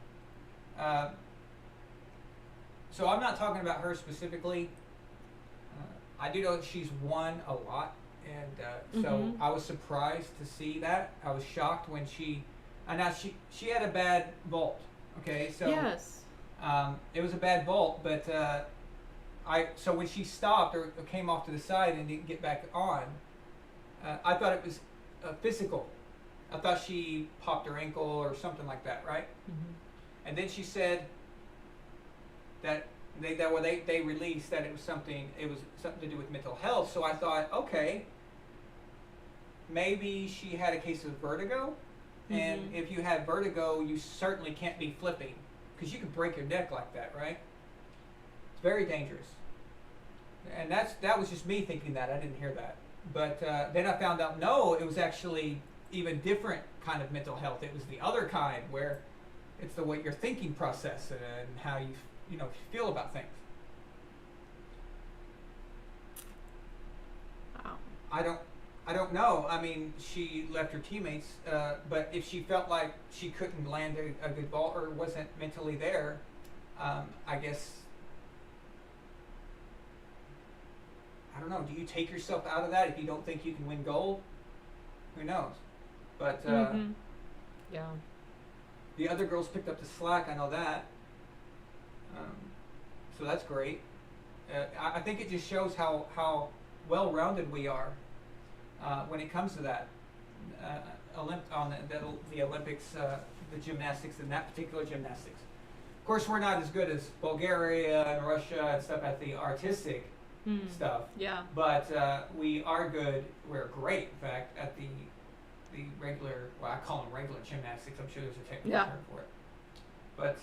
So I'm not talking about her specifically. I do know that she's won a lot. And so I was surprised to see that. I was shocked when she had a bad vault. Okay, so yes. It was a bad vault, but so when she stopped or came off to the side and didn't get back on, I thought it was physical. I thought she popped her ankle or something like that, right? Mm-hmm. And then she said that they released that it was something to do with mental health. So I thought, okay, maybe she had a case of vertigo, and if you had vertigo, you certainly can't be flipping because you can break your neck like that, right? It's very dangerous. And that was just me thinking that. I didn't hear that. But then I found out, no, it was actually even different kind of mental health. It was the other kind where it's the way your thinking process and how you feel about things. Wow. I don't know. I mean, she left her teammates, but if she felt like she couldn't land a good ball or wasn't mentally there, I guess, I don't know. Do you take yourself out of that if you don't think you can win gold? Who knows? But yeah, the other girls picked up the slack. I know that. So that's great. I think it just shows how well-rounded we are when it comes to that. On the Olympics, the gymnastics and that particular gymnastics. Of course, we're not as good as Bulgaria and Russia and stuff at the artistic stuff. Yeah. But we are good. We're great, in fact, at the regular. Well, I call them regular gymnastics. I'm sure there's a technical term for it. But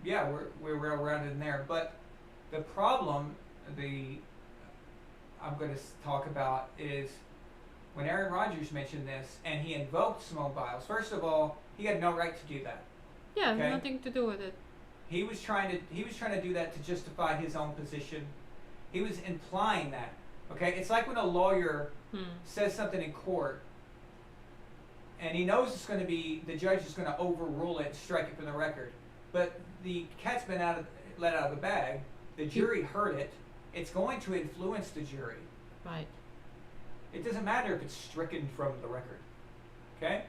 yeah, we're well-rounded in there. But the problem, I'm going to talk about is when Aaron Rodgers mentioned this and he invoked Simone Biles. First of all, he had no right to do that. Yeah, okay? Nothing to do with it. He was trying to do that to justify his own position. He was implying that. Okay, it's like when a lawyer says something in court, and he knows the judge is going to overrule it, and strike it from the record. But the cat's been let out of the bag. The jury heard it. It's going to influence the jury. Right. It doesn't matter if it's stricken from the record. Okay?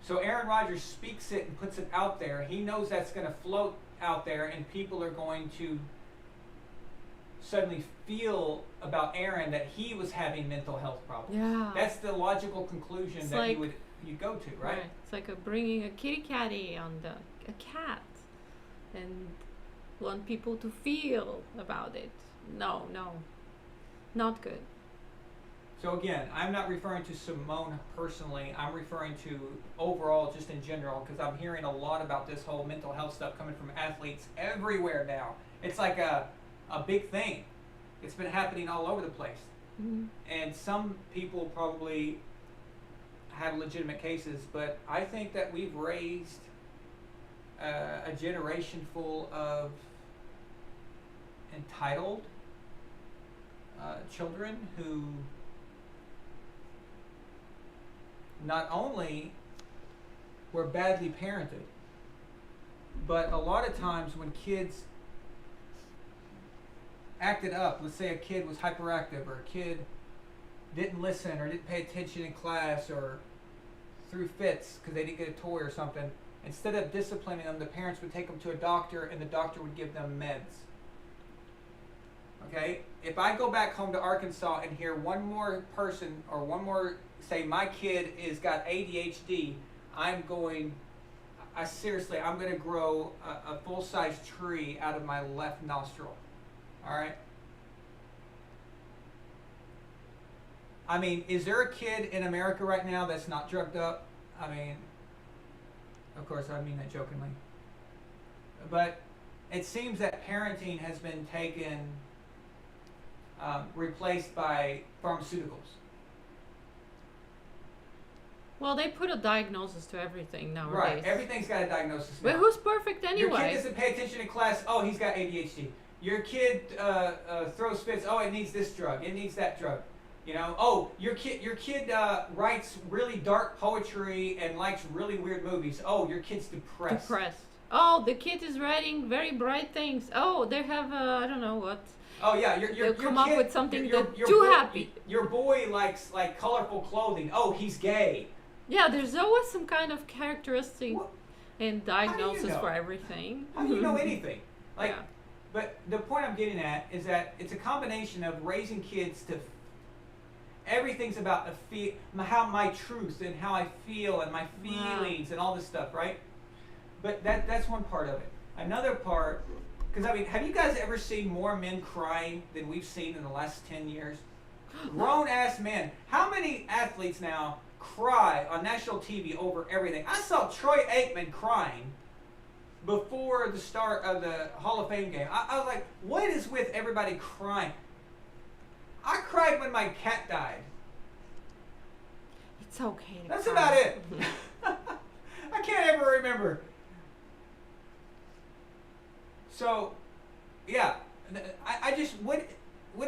So Aaron Rodgers speaks it and puts it out there. He knows that's going to float out there, and people are going to suddenly feel about Aaron that he was having mental health problems. Yeah. That's the logical conclusion It's that like, you go to, right? It's like bringing a kitty catty on a cat and want people to feel about it. No, not good. So again, I'm not referring to Simone personally. I'm referring to overall, just in general, because I'm hearing a lot about this whole mental health stuff coming from athletes everywhere now. It's like a big thing. It's been happening all over the place. And some people probably have legitimate cases, but I think that we've raised a generation full of entitled children who not only were badly parented, but a lot of times when kids acted up, let's say a kid was hyperactive or a kid didn't listen or didn't pay attention in class or threw fits because they didn't get a toy or something, instead of disciplining them, the parents would take them to a doctor and the doctor would give them meds. Okay? If I go back home to Arkansas and hear one more person or one more say my kid is got ADHD, I'm going to grow a full-size tree out of my left nostril. All right? I mean, is there a kid in America right now that's not drugged up? I mean, of course, I mean that jokingly. But it seems that parenting has been replaced by pharmaceuticals. Well, they put a diagnosis to everything nowadays. Right, everything's got a diagnosis now. But who's perfect anyway? Your kid doesn't pay attention in class. Oh, he's got ADHD. Your kid throws fits. Oh, it needs this drug. It needs that drug. You know. Oh, your kid writes really dark poetry and likes really weird movies. Oh, your kid's depressed. Oh, the kid is writing very bright things. Oh, they have I don't know what. Oh yeah, they'll come up with something that's too boy, happy. Your boy likes like colorful clothing. Oh, he's gay. Yeah, there's always some kind of characteristic and diagnosis for everything. How do you know anything? Like, yeah. But the point I'm getting at is that it's a combination of raising kids to everything's about how my truth and how I feel and my feelings and all this stuff, right? But that's one part of it. Another part, because I mean, have you guys ever seen more men crying than we've seen in the last 10 years? Grown-ass men. How many athletes now cry on national TV over everything? I saw Troy Aikman crying before the start of the Hall of Fame game. I was like, what is with everybody crying? I cried when my cat died. It's okay to That's cry. about it. I can't ever remember. So, yeah, I just, what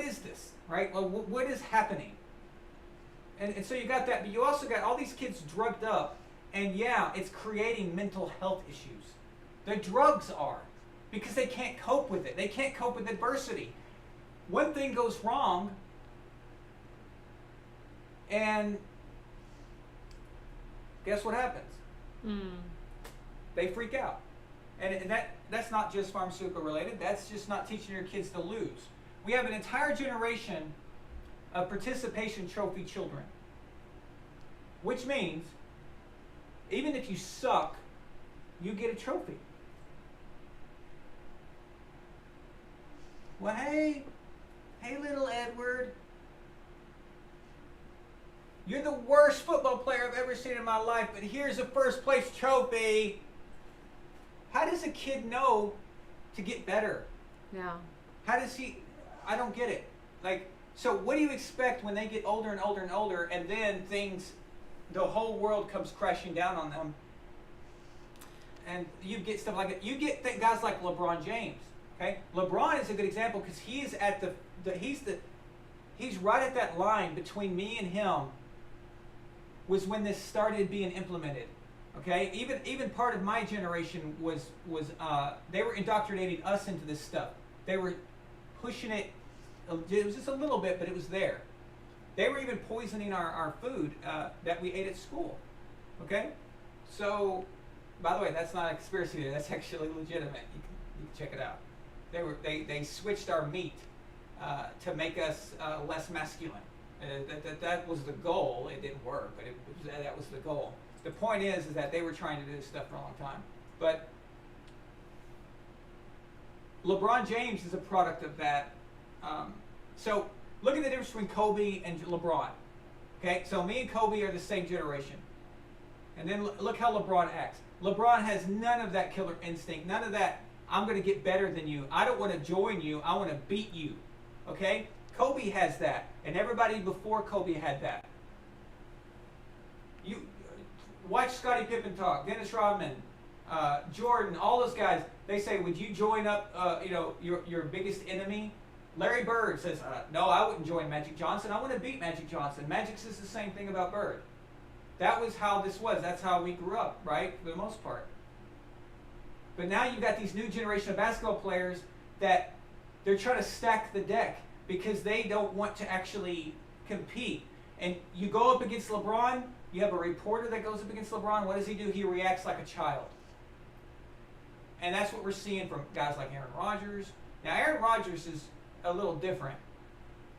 is this, right? Well, what is happening? And so you got that, but you also got all these kids drugged up, and yeah, it's creating mental health issues. The drugs are, because they can't cope with it. They can't cope with adversity. One thing goes wrong, and guess what happens? They freak out. And that's not just pharmaceutical related. That's just not teaching your kids to lose. We have an entire generation of participation trophy children, which means even if you suck, you get a trophy. Well, hey little Edward, you're the worst football player I've ever seen in my life, but here's a first place trophy. How does a kid know to get better? Yeah. How does he? I don't get it. Like, so what do you expect when they get older and older and older, and then the whole world comes crashing down on them, and you get stuff like it. You get guys like LeBron James. Okay, LeBron is a good example because he is at he's right at that line between me and him. Was when this started being implemented. Okay, even part of my generation was they were indoctrinating us into this stuff. They were pushing it. It was just a little bit, but it was there. They were even poisoning our food that we ate at school. Okay, so by the way, that's not a conspiracy theory. That's actually legitimate. You can check it out. They switched our meat to make us less masculine. That was the goal. It didn't work, but that was the goal. The point is that they were trying to do this stuff for a long time. But LeBron James is a product of that. So look at the difference between Kobe and LeBron. Okay, so me and Kobe are the same generation. And then look how LeBron acts. LeBron has none of that killer instinct, none of that, I'm going to get better than you. I don't want to join you. I want to beat you. Okay? Kobe has that. And everybody before Kobe had that. You watch Scottie Pippen talk, Dennis Rodman, Jordan, all those guys. They say, would you join up your biggest enemy? Larry Bird says, no, I wouldn't join Magic Johnson. I want to beat Magic Johnson. Magic says the same thing about Bird. That was how this was. That's how we grew up, right? For the most part. But now you've got these new generation of basketball players that they're trying to stack the deck because they don't want to actually compete. And you go up against LeBron, you have a reporter that goes up against LeBron. What does he do? He reacts like a child. And that's what we're seeing from guys like Aaron Rodgers. Now, Aaron Rodgers is a little different.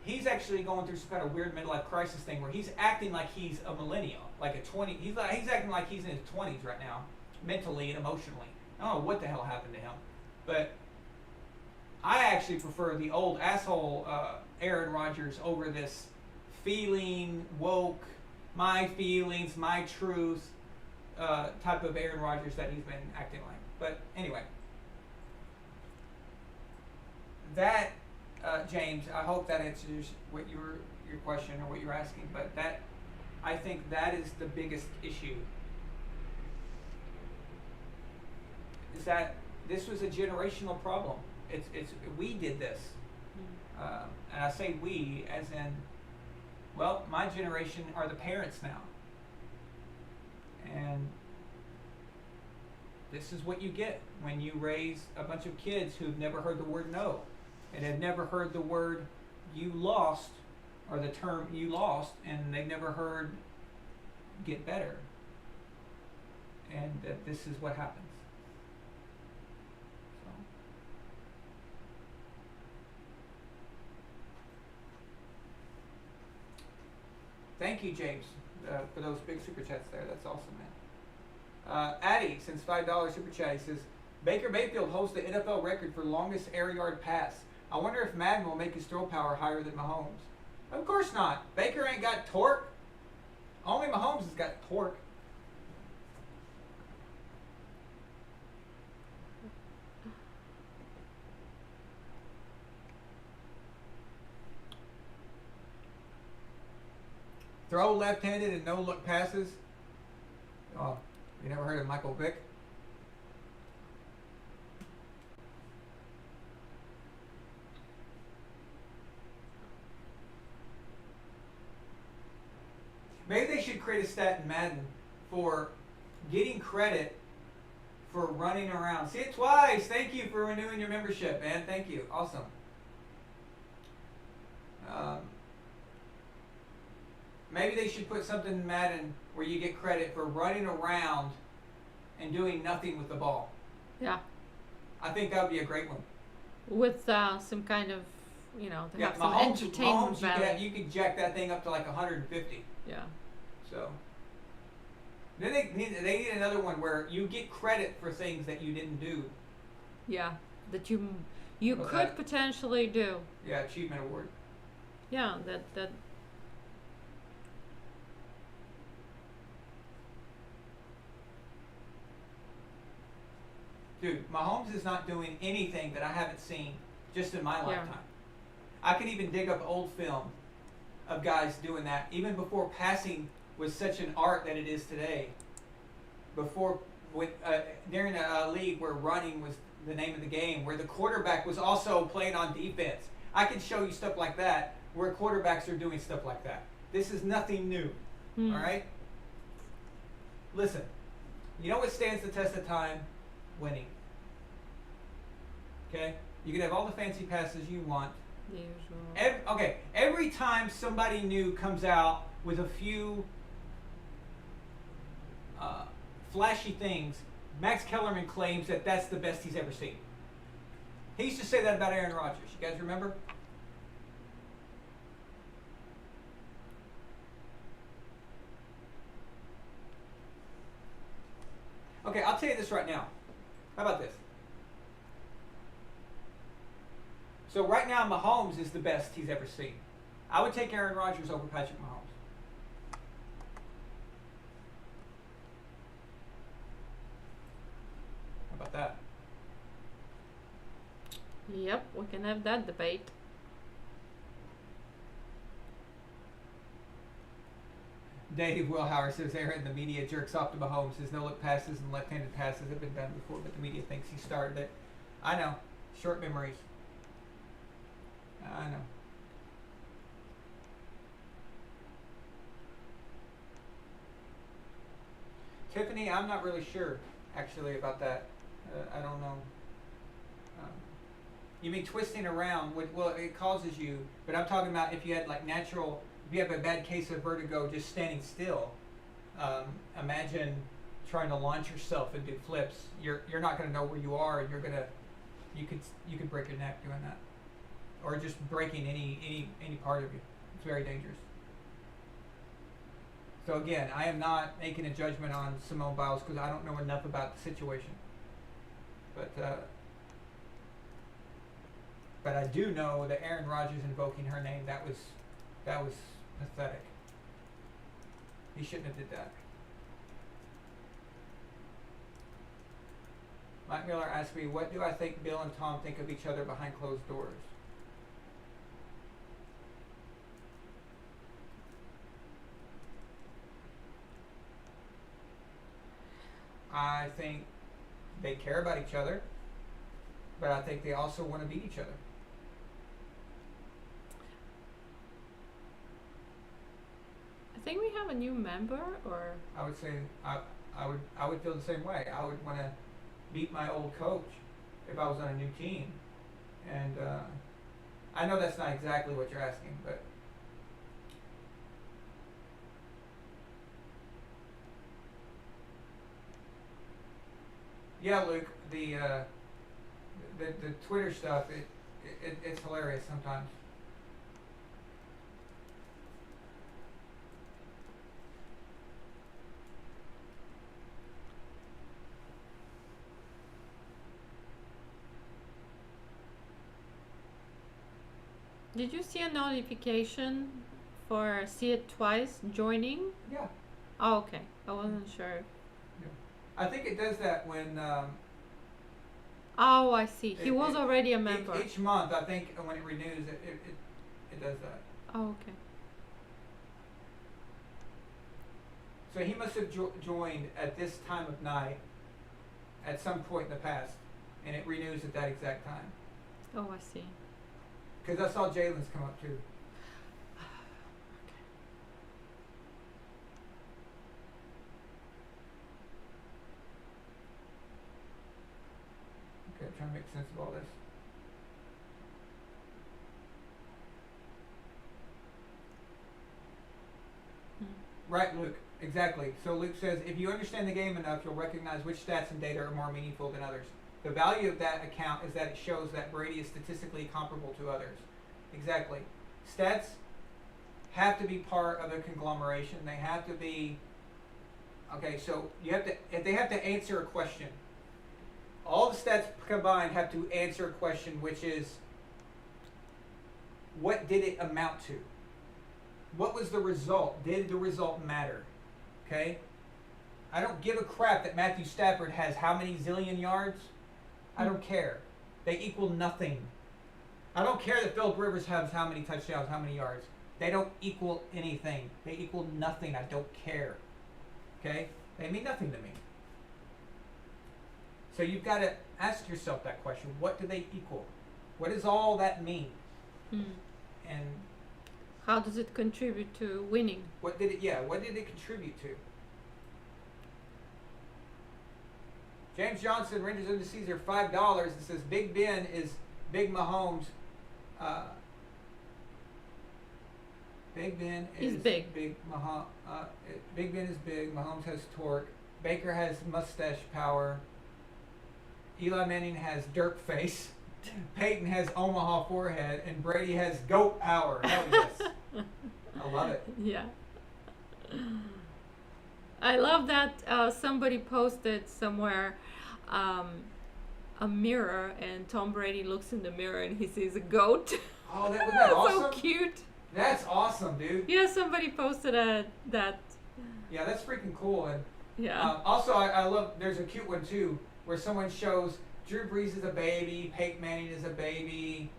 He's actually going through some kind of weird midlife crisis thing where he's acting like he's a millennial, like a 20. He's acting like he's in his 20s right now, mentally and emotionally. I don't know what the hell happened to him, but I actually prefer the old asshole Aaron Rodgers over this feeling woke, my feelings, my truth type of Aaron Rodgers that he's been acting like. But anyway, that James, I hope that answers what your question or what you're asking. But I think that is the biggest issue. Is that this was a generational problem. It's we did this, and I say we as in, well, my generation are the parents now, and this is what you get when you raise a bunch of kids who've never heard the word no, and have never heard the word you lost, or the term you lost, and they've never heard get better, and that this is what happens. Thank you, James, for those big super chats there. That's awesome, man. Addy, since $5 super chat, he says, Baker Mayfield holds the NFL record for longest air yard pass. I wonder if Madden will make his throw power higher than Mahomes. Of course not. Baker ain't got torque. Only Mahomes has got torque. Throw left-handed and no-look passes. Oh, you never heard of Michael Vick? Maybe they should create a stat in Madden for getting credit for running around. See it twice. Thank you for renewing your membership, man. Thank you. Awesome. Maybe they should put something in Madden where you get credit for running around and doing nothing with the ball. Yeah. I think that would be a great one. With some kind of, to have some Mahomes, entertainment value. you could jack that thing up to like 150. Yeah. So then they need another one where you get credit for things that you didn't do. Yeah, that you What's could that? potentially do. Yeah, achievement award. Yeah, that. Dude, Mahomes is not doing anything that I haven't seen just in my Yeah. lifetime. I can even dig up old film of guys doing that, even before passing was such an art that it is today. Before, during a league where running was the name of the game, where the quarterback was also playing on defense. I can show you stuff like that, where quarterbacks are doing stuff like that. This is nothing new, all right? Listen, you know what stands the test of time? Winning. Okay? You can have all the fancy passes you want. The usual. Every time somebody new comes out with a few flashy things, Max Kellerman claims that that's the best he's ever seen. He used to say that about Aaron Rodgers. You guys remember? Okay, I'll tell you this right now. How about this? So right now, Mahomes is the best he's ever seen. I would take Aaron Rodgers over Patrick Mahomes. How about that? Yep, we can have that debate. Dave Wilhauer says Aaron, the media jerks off to Mahomes. His no-look passes and left-handed passes have been done before, but the media thinks he started it. I know. Short memories. I know. Tiffany, I'm not really sure, actually, about that. I don't know. You mean twisting around? Well, it causes you, but I'm talking about if you had like natural, if you have a bad case of vertigo just standing still. Imagine trying to launch yourself and do flips. You're not going to know where you are, and you could break your neck doing that, or just breaking any part of you. It's very dangerous. So again, I am not making a judgment on Simone Biles because I don't know enough about the situation. But I do know that Aaron Rodgers invoking her name, that was pathetic. He shouldn't have did that. Mike Miller asked me, what do I think Bill and Tom think of each other behind closed doors? I think they care about each other, but I think they also want to beat each other. I think we have a new member, or I would say I would feel the same way. I would want to beat my old coach if I was on a new team, and I know that's not exactly what you're asking, but yeah, Luke, the Twitter stuff, it's hilarious sometimes. Did you see a notification for see it twice joining? Yeah. Oh, okay. I wasn't sure. I think it does that when Oh, I see. He was already a member. each month. I think when it renews, it does that. Oh, okay. So he must have joined at this time of night at some point in the past, and it renews at that exact time. Oh, I see. Because I saw Jalen's come up too. Okay, I'm trying to make sense of all this. Right, Luke. Exactly. So Luke says, if you understand the game enough, you'll recognize which stats and data are more meaningful than others. The value of that account is that it shows that Brady is statistically comparable to others. Exactly. Stats have to be part of a conglomeration. They have to be, okay, so you have to, if they have to answer a question. All the stats combined have to answer a question, which is, what did it amount to? What was the result? Did the result matter? Okay? I don't give a crap that Matthew Stafford has how many zillion yards. I don't care. They equal nothing. I don't care that Philip Rivers has how many touchdowns, how many yards. They don't equal anything. They equal nothing. I don't care. Okay? They mean nothing to me. So you've got to ask yourself that question. What do they equal? What does all that mean? And how does it contribute to winning? what did it contribute to? James Johnson, Rangers under Caesar, $5. It says Big Ben is Big Mahomes. Big Ben is big. Big Ben is big. Mahomes has torque. Baker has mustache power. Eli Manning has dirt face. Peyton has Omaha forehead, and Brady has goat power. Hell yes. I love it. Yeah. I love that somebody posted somewhere a mirror, and Tom Brady looks in the mirror and he sees a goat. Oh, wasn't that awesome? So cute. That's awesome, dude. Yeah, somebody posted that. Yeah, that's freaking cool. And yeah. also, I love. There's a cute one too, where someone shows Drew Brees is a baby, Peyton Manning is a baby,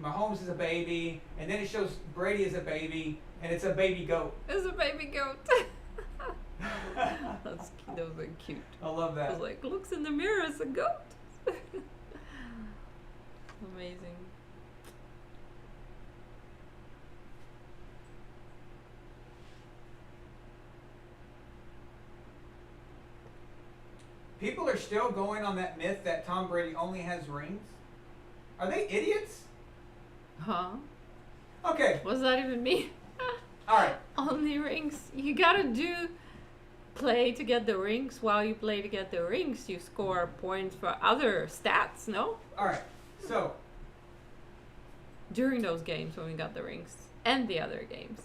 Mahomes is a baby, and then it shows Brady is a baby, and it's a baby goat. It's a baby goat. Those are cute. I love that. I was like, looks in the mirror, it's a goat. Amazing. People are still going on that myth that Tom Brady only has rings. Are they idiots? Huh? Okay. What does that even mean? All right. Only rings. You gotta play to get the rings. While you play to get the rings, you score points for other stats, no? All right. So during those games when we got the rings and the other games.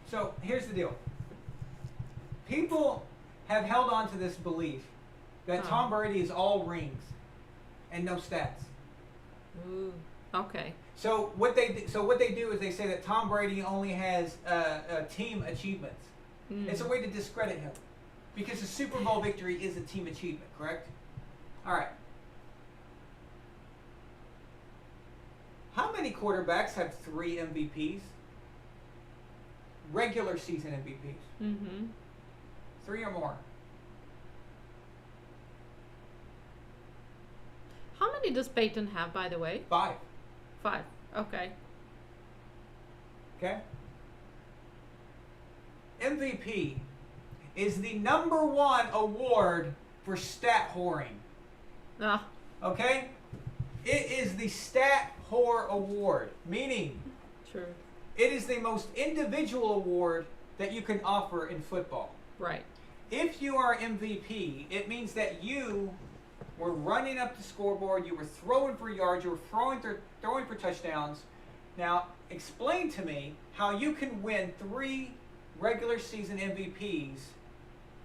So here's the deal. People have held on to this belief that Tom Brady is all rings and no stats. Ooh. Okay. So what they do is they say that Tom Brady only has team achievements. It's a way to discredit him, because a Super Bowl victory is a team achievement, correct? All right. How many quarterbacks have 3 MVPs? Regular season MVPs. Mm-hmm. 3 or more. How many does Peyton have, by the way? 5. 5. Okay. Okay? MVP is the #1 award for stat whoring. Ah. Okay? It is the stat whore award, meaning True. it is the most individual award that you can offer in football. Right. If you are MVP, it means that you were running up the scoreboard, you were throwing for yards, you were throwing for touchdowns. Now, explain to me how you can win 3 regular season MVPs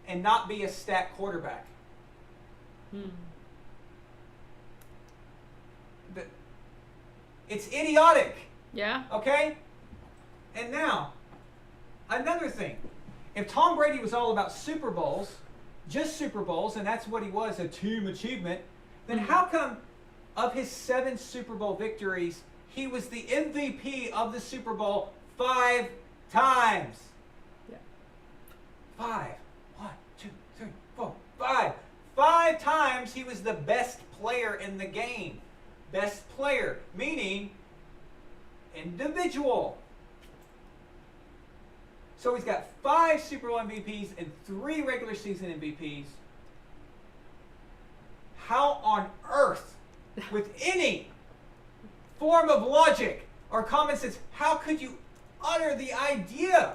and not be a stat quarterback. it's idiotic. Yeah. Okay? And now, another thing. If Tom Brady was all about Super Bowls, just Super Bowls, and that's what he was, a team achievement, then how come of his 7 Super Bowl victories, he was the MVP of the Super Bowl 5 times? Yeah. 5. 1, 2, 3, 4, 5. 5 times he was the best player in the game. Best player, meaning individual. So he's got 5 Super Bowl MVPs and 3 regular season MVPs. How on earth, with any form of logic or common sense, how could you utter the idea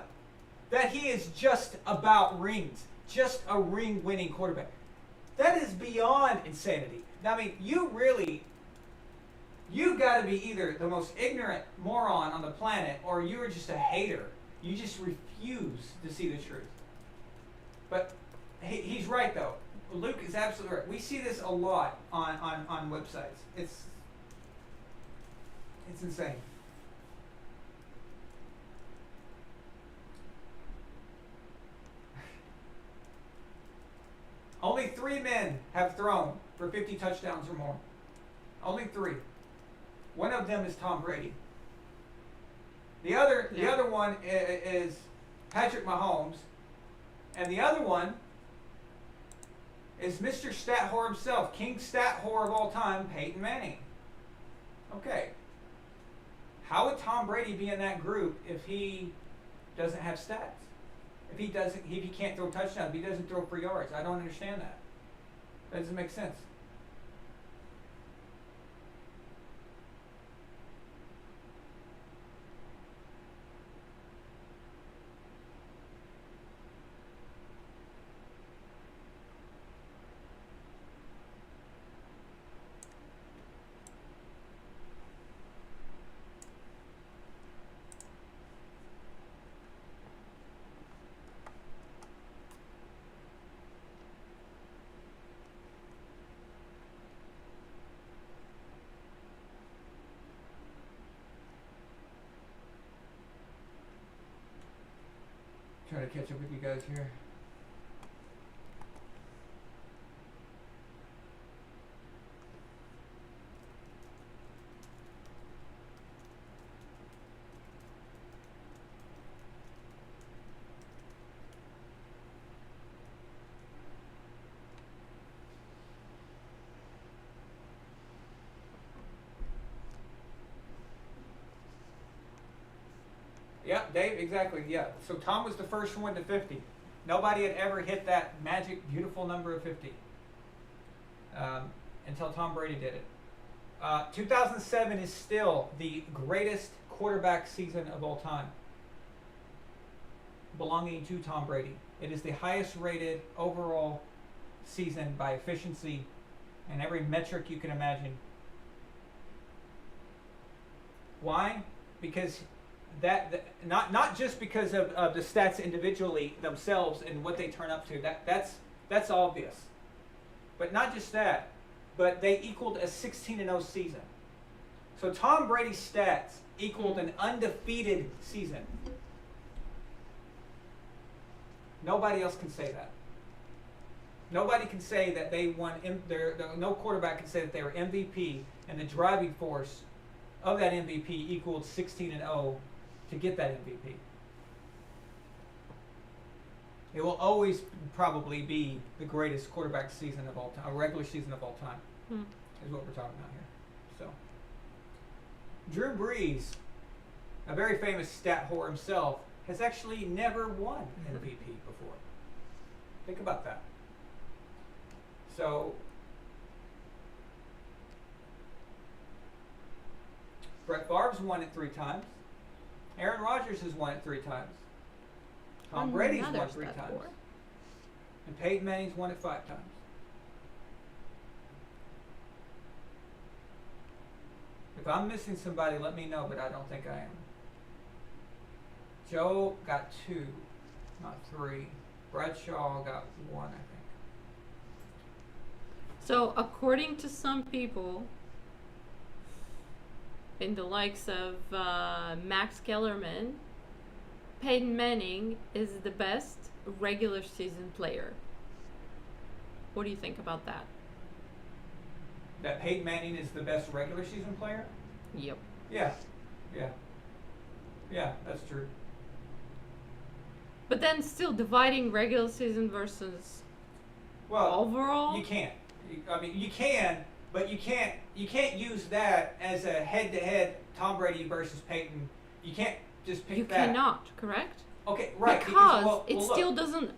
that he is just about rings, just a ring-winning quarterback? That is beyond insanity. Now, I mean, you've got to be either the most ignorant moron on the planet or you are just a hater. You just refuse to see the truth. But he's right, though. Luke is absolutely right. We see this a lot on websites. It's insane. Only 3 men have thrown for 50 touchdowns or more. Only 3. One of them is Tom Brady. The other one is Patrick Mahomes, and the other one is Mr. Stat Whore himself, King Stat Whore of all time, Peyton Manning. Okay. How would Tom Brady be in that group if he doesn't have stats? If he can't throw touchdowns, if he doesn't throw for yards? I don't understand that. That doesn't make sense. Try to catch up with you guys here. Yeah, Dave, exactly, yeah. So Tom was the first one to 50. Nobody had ever hit that magic, beautiful number of 50 until Tom Brady did it. 2007 is still the greatest quarterback season of all time, belonging to Tom Brady. It is the highest rated overall season by efficiency and every metric you can imagine. Why? Because not just because of the stats individually themselves and what they turn up to. That's obvious. But not just that, but they equaled a 16-0 season. So Tom Brady's stats equaled an undefeated season. Nobody else can say that. Nobody can say that they won. No quarterback can say that they were MVP and the driving force of that MVP equaled 16-0 to get that MVP. It will always probably be the greatest quarterback season of all time, a regular season of all time, is what we're talking about here. So, Drew Brees, a very famous stat whore himself, has actually never won MVP before. Think about that. So, Brett Favre's won it 3 times. Aaron Rodgers has won it 3 times. Tom Brady's won 3 times. And Peyton Manning's won it 5 times. If I'm missing somebody, let me know, but I don't think I am. Joe got 2, not 3. Bradshaw got 1, I think. So, according to some people, in the likes of Max Kellerman, Peyton Manning is the best regular season player. What do you think about that? That Peyton Manning is the best regular season player? Yep. Yeah. Yeah. Yeah, that's true. But then still dividing regular season versus overall? You can't. I mean, you can, but you can't use that as a head-to-head Tom Brady versus Peyton. You can't just pick you that. You cannot, correct? Okay, right. Because it still doesn't.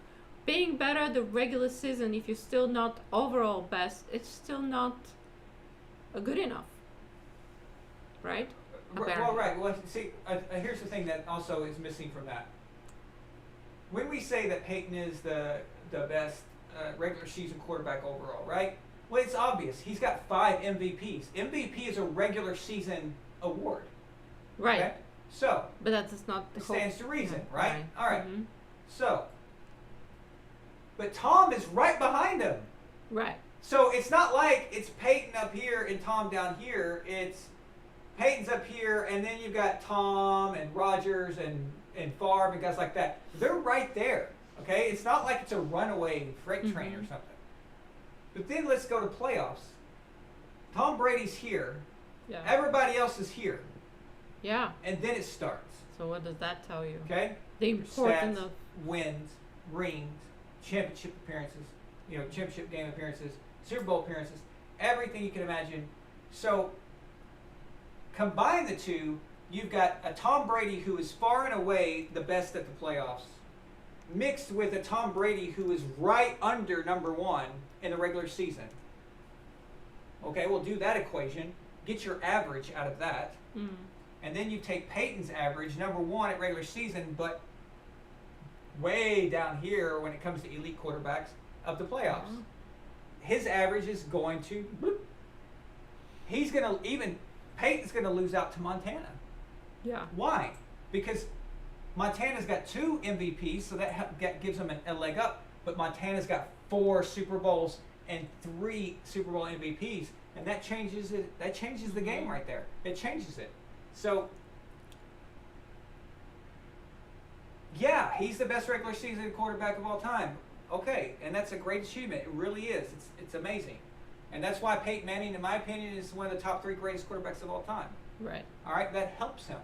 Being better at the regular season, if you're still not overall best, it's still not good enough, right? Well, right. Well, see, here's the thing that also is missing from that. When we say that Peyton is the best regular season quarterback overall, right? Well, it's obvious. He's got 5 MVPs. MVP is a regular season award. Right. Okay? So. But that's not the stands to reason, yeah, right? All right. Mm-hmm. So. But Tom is right behind him. Right. So it's not like it's Peyton up here and Tom down here. It's Peyton's up here, and then you've got Tom and Rodgers and Favre and guys like that. They're right there. Okay? It's not like it's a runaway freight train or something. But then let's go to playoffs. Tom Brady's here. Yeah. Everybody else is here. Yeah. And then it starts. So what does that tell you? Okay? The importance Stats, of wins, rings, championship appearances, championship game appearances, Super Bowl appearances, everything you can imagine. So combine the two, you've got a Tom Brady who is far and away the best at the playoffs, mixed with a Tom Brady who is right under number 1 in the regular season. Okay, we'll do that equation. Get your average out of that. Mm. And then you take Peyton's average, number 1 at regular season, but way down here when it comes to elite quarterbacks of the playoffs. Yeah. His average is going to bloop. He's going to Peyton's going to lose out to Montana. Yeah. Why? Because Montana's got 2 MVPs, so that gives them a leg up, but Montana's got 4 Super Bowls and 3 Super Bowl MVPs, and that changes it. That changes the game right there. It changes it. So yeah, he's the best regular season quarterback of all time. Okay, and that's a great achievement. It really is. It's amazing. And that's why Peyton Manning, in my opinion, is one of the top 3 greatest quarterbacks of all time. Right. All right, that helps him.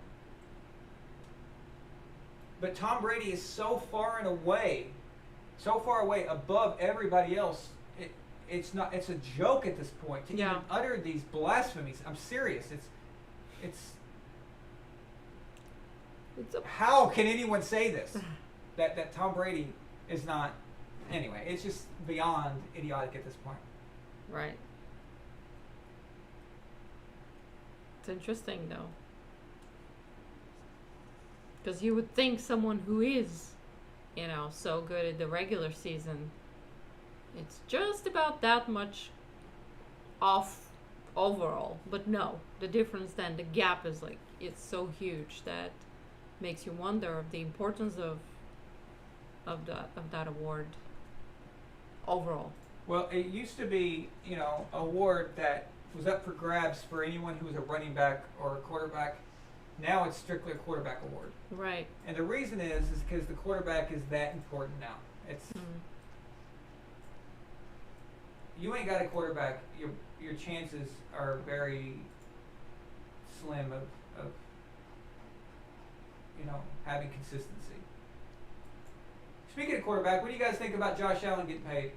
But Tom Brady is so far away above everybody else. It's a joke at this point to even utter these blasphemies. I'm serious. How can anyone say this? that Tom Brady is not. Anyway, it's just beyond idiotic at this point. Right. It's interesting though, because you would think someone who is, so good at the regular season, it's just about that much off overall. But no, the difference then, the gap is it's so huge that makes you wonder of the importance of that award overall. Well, it used to be, an award that was up for grabs for anyone who was a running back or a quarterback. Now it's strictly a quarterback award. Right. And the reason is because the quarterback is that important now. It's you ain't got a quarterback, your chances are very slim of having consistency. Speaking of quarterback, what do you guys think about Josh Allen getting paid?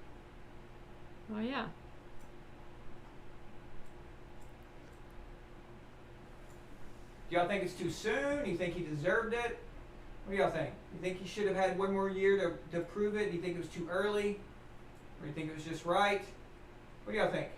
Oh yeah. Do y'all think it's too soon? Do you think he deserved it? What do y'all think? You think he should have had one more year to prove it? Do you think it was too early? Or do you think it was just right? What do y'all think?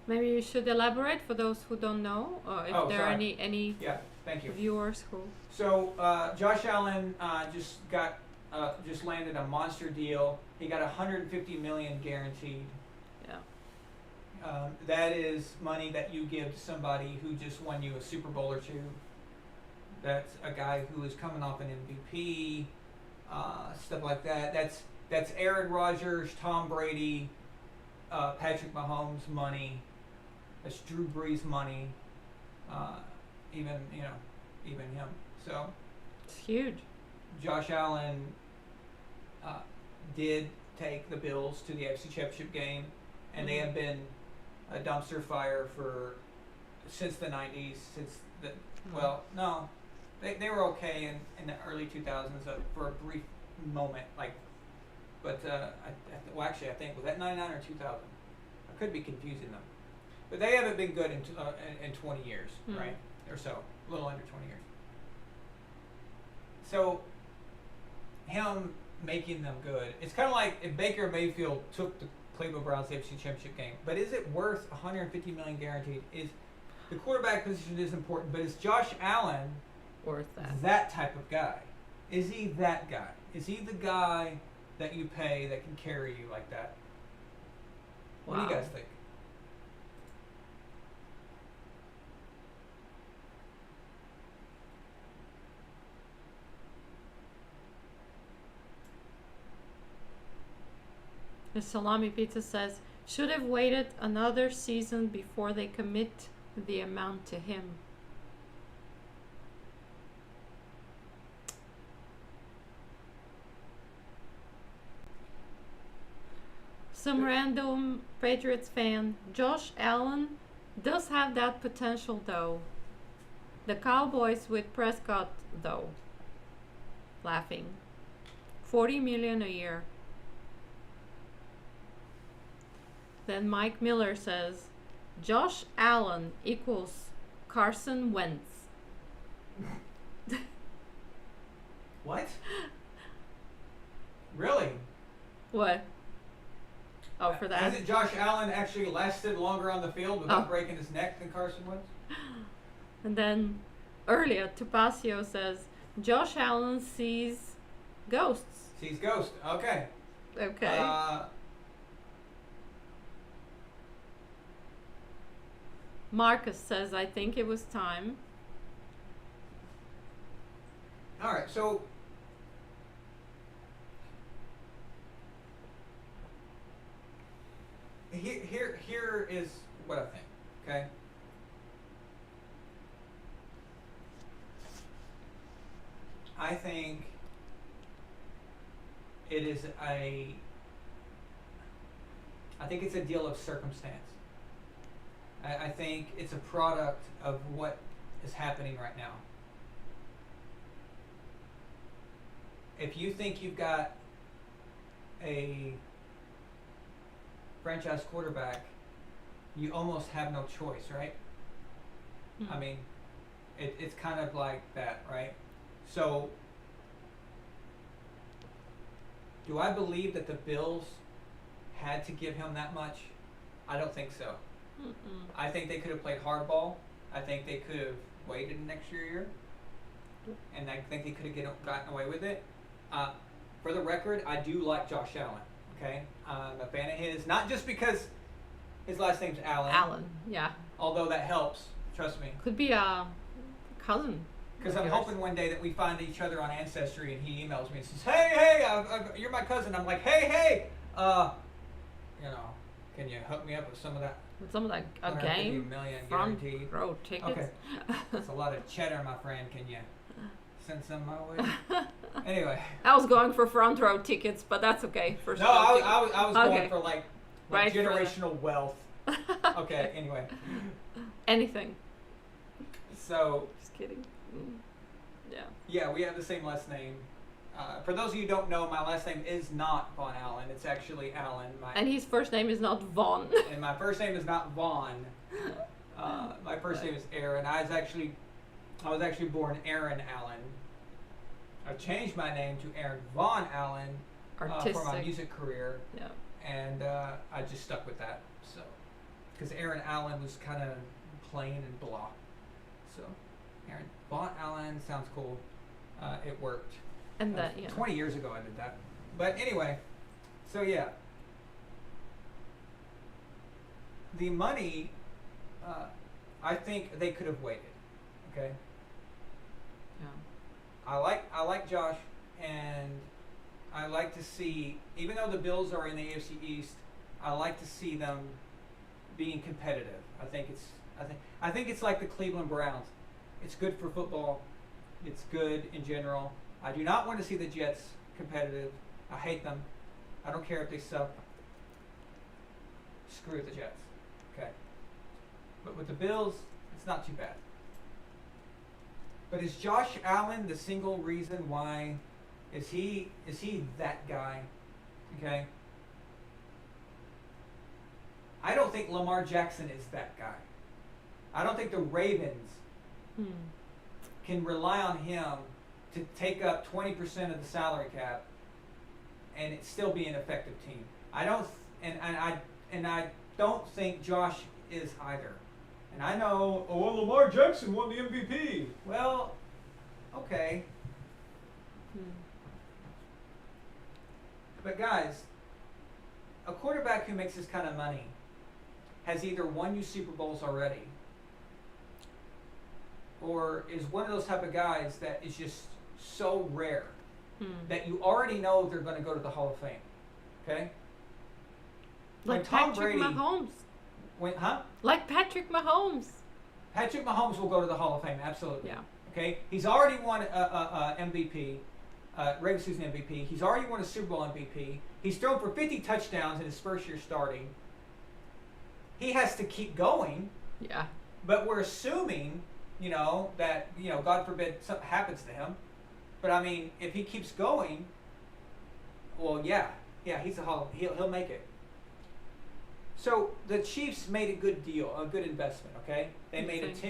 Maybe you should elaborate for those who don't know, or if there are any thank you. viewers who. So Josh Allen just landed a monster deal. He got $150 million guaranteed. Yeah. That is money that you give to somebody who just won you a Super Bowl or 2. That's a guy who is coming off an MVP, stuff like that. That's Aaron Rodgers, Tom Brady, Patrick Mahomes money. That's Drew Brees money. Even even him. So It's huge. Josh Allen did take the Bills to the AFC Championship game, and they have been a dumpster fire since the 90s. They were okay in the early 2000s for a brief moment, but I think was that 99 or 2000? I could be confusing them, but they haven't been good in 20 years, right, or so, a little under 20 years. So him making them good, it's kind of like if Baker Mayfield took the Cleveland Browns AFC Championship game. But is it worth $150 million guaranteed? Is the quarterback position is important, but is Josh Allen Worth that. that type of guy? Is he that guy? Is he the guy that you pay that can carry you like that? What do you guys think? The Salami Pizza says, should have waited another season before they commit the amount to him. Some random Patriots fan, Josh Allen does have that potential though. The Cowboys with Prescott though. Laughing. $40 million a year. Then Mike Miller says, Josh Allen equals Carson Wentz. What? Really? What? Oh, for that? Hasn't Josh Allen actually lasted longer on the field without breaking his neck than Carson Wentz? And then earlier, Tupaccio says, Josh Allen sees ghosts. Sees ghosts. Okay. Okay. Marcus says, I think it was time. All right, so here is what I think, okay? I think it's a deal of circumstance. I think it's a product of what is happening right now. If you think you've got a franchise quarterback, you almost have no choice, right? Mm-hmm. I mean, it's kind of like that, right? So, do I believe that the Bills had to give him that much? I don't think so. Mm-mm. I think they could have played hardball. I think they could have waited an extra year. And I think they could have gotten away with it. For the record, I do like Josh Allen. Okay, I'm a fan of his, not just because his last name's Allen. Allen, yeah. Although that helps, trust me. Could be a cousin. Because I'm hoping one day that we find each other on Ancestry, and he emails me and says, "Hey, you're my cousin." I'm like, "Hey, can you hook me up with some of that?" With some of that a $150 game. million Front guaranteed. row tickets. Okay, that's a lot of cheddar, my friend. Can you send some my way? Anyway. I was going for front row tickets, but that's okay. First No, row I was tickets. going for like Right for generational wealth. Okay, anyway. Anything. So. Just kidding. Yeah. Yeah, we have the same last name. For those of you who don't know, my last name is not Von Allen. It's actually Allen. And his first name is not Von. And my first name is not Vaughn. My first name is Aaron. I was actually born Aaron Allen. I changed my name to Aaron Von Allen for my music career. Yeah. And I just stuck with that. So, because Aaron Allen was kind of plain and blah. So, Aaron Von Allen sounds cool. It worked. And 20 years ago I did that. But anyway, so yeah. The money, I think they could have waited. Okay? Yeah. I like Josh, and I like to see, even though the Bills are in the AFC East, I like to see them being competitive. I think it's like the Cleveland Browns. It's good for football. It's good in general. I do not want to see the Jets competitive. I hate them. I don't care if they suck. Screw the Jets. Okay. But with the Bills, it's not too bad. But is Josh Allen the single reason why? Is he that guy? Okay. I don't think Lamar Jackson is that guy. I don't think the Ravens can rely on him to take up 20% of the salary cap and it still be an effective team. I don't think Josh is either. And I know, oh, well, Lamar Jackson won the MVP. Well, okay. But guys, a quarterback who makes this kind of money has either won you Super Bowls already, or is one of those type of guys that is just so rare that you already know they're going to go to the Hall of Fame. Okay? Like Patrick Mahomes. Like Patrick Mahomes. Patrick Mahomes will go to the Hall of Fame, absolutely. Yeah. Okay? He's already won a MVP, regular season MVP. He's already won a Super Bowl MVP. He's thrown for 50 touchdowns in his first year starting. He has to keep going. Yeah. But we're assuming, that, God forbid something happens to him. But I mean, if he keeps going, well, yeah, he's he'll make it. So the Chiefs made a good deal, a good investment. Okay, they made it's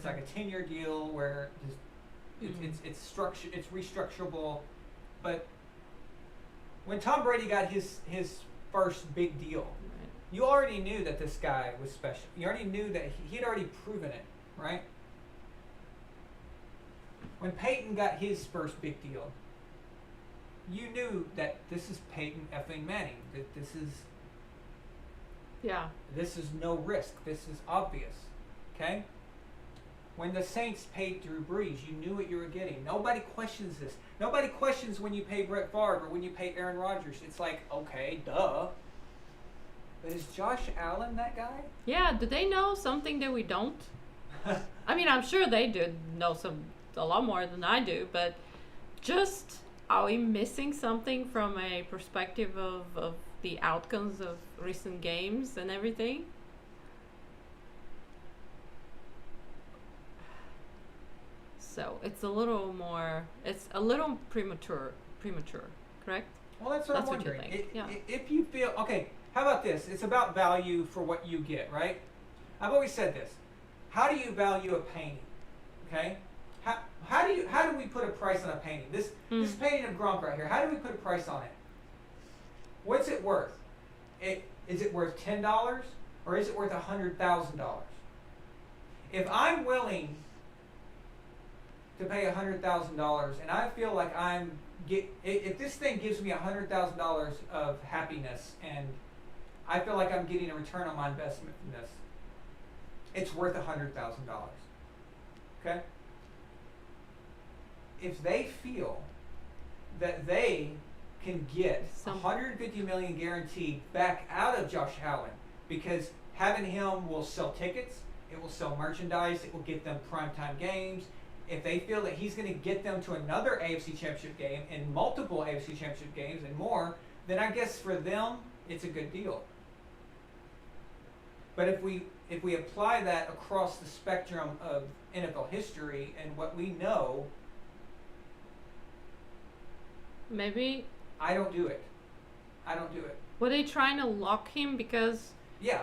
like a 10-year deal where it's structured, it's restructurable. But when Tom Brady got his first big deal, you already knew that this guy was special. You already knew that he had already proven it, right? When Peyton got his first big deal, you knew that this is Peyton effing Manning. That this is no risk. This is obvious. Okay? When the Saints paid Drew Brees, you knew what you were getting. Nobody questions this. Nobody questions when you pay Brett Favre or when you pay Aaron Rodgers. It's like, okay, duh. But is Josh Allen that guy? Yeah, do they know something that we don't? I mean, I'm sure they do know a lot more than I do, but just, are we missing something from a perspective of the outcomes of recent games and everything? So it's a little premature, correct? Well, that's what I'm wondering. What you think. If you feel, okay, how about this? It's about value for what you get, right? I've always said this. How do you value a painting? Okay? How do we put a price on a painting? This painting of Gronk right here, how do we put a price on it? What's it worth? Is it worth $10 or is it worth $100,000? If I'm willing to pay $100,000 and I feel like if this thing gives me $100,000 of happiness and I feel like I'm getting a return on my investment from this, it's worth $100,000. Okay? If they feel that they can get $150 million guaranteed back out of Josh Allen because having him will sell tickets, it will sell merchandise, it will get them primetime games. If they feel that he's going to get them to another AFC Championship game and multiple AFC Championship games and more, then I guess for them it's a good deal. But if we apply that across the spectrum of NFL history and what we know, maybe I don't do it. Were they trying to lock him because they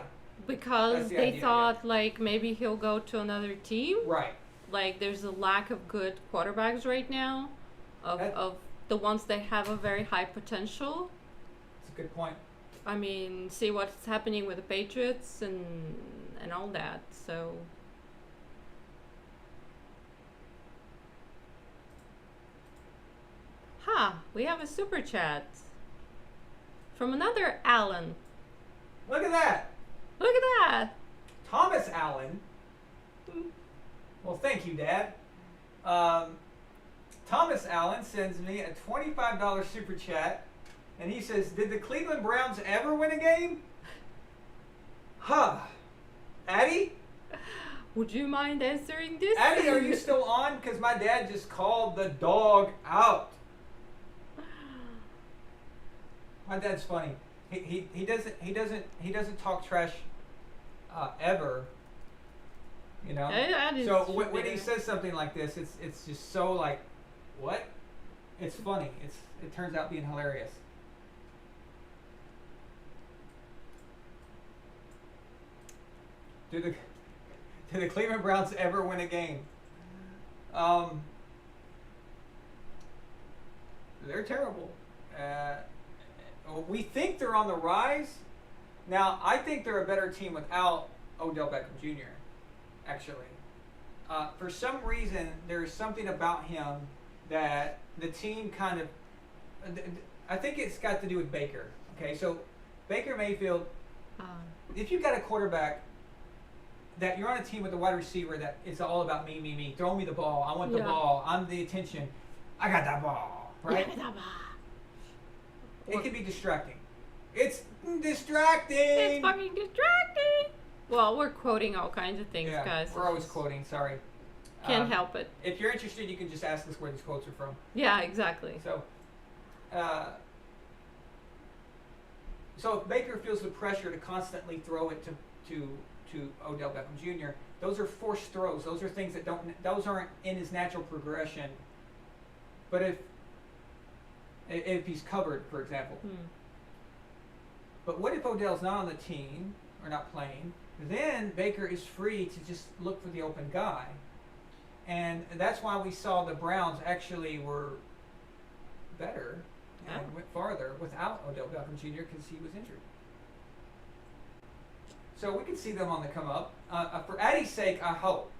idea, thought like maybe he'll go to another team? Right. Like there's a lack of good quarterbacks right now, of the ones that have a very high potential. That's a good point. I mean, see what's happening with the Patriots and all that. So we have a super chat from another Allen. Look at that. Look at that. Thomas Allen. Well, thank you, Dad. Thomas Allen sends me a $25 super chat, and he says, "Did the Cleveland Browns ever win a game?" Huh. Addie? Would you mind answering this? Addie, are you still on? Because my dad just called the dog out. My dad's funny. He doesn't talk trash ever. You know. That is So true. when he says something like this, it's just so like, what? It's funny. It turns out being hilarious. Do the Cleveland Browns ever win a game? They're terrible. We think they're on the rise. Now, I think they're a better team without Odell Beckham Jr., actually. For some reason, there's something about him that the team kind of... I think it's got to do with Baker. Okay, so Baker Mayfield, if you've got a quarterback that you're on a team with a wide receiver that it's all about me, throw me the ball, I want the ball, I'm the attention, I got that ball, right? It can be distracting. It's distracting! It's fucking distracting! Well, we're quoting all kinds of things, guys. We're always quoting, sorry. Can't help it. If you're interested, you can just ask us where these quotes are from. Yeah, exactly. So if Baker feels the pressure to constantly throw it to Odell Beckham Jr., those are forced throws. Those are things those aren't in his natural progression. But if he's covered, for example. But what if Odell's not on the team or not playing? Then Baker is free to just look for the open guy. And that's why we saw the Browns actually were better and went farther without Odell Beckham Jr. because he was injured. So we could see them on the come up. For Addie's sake, I hope.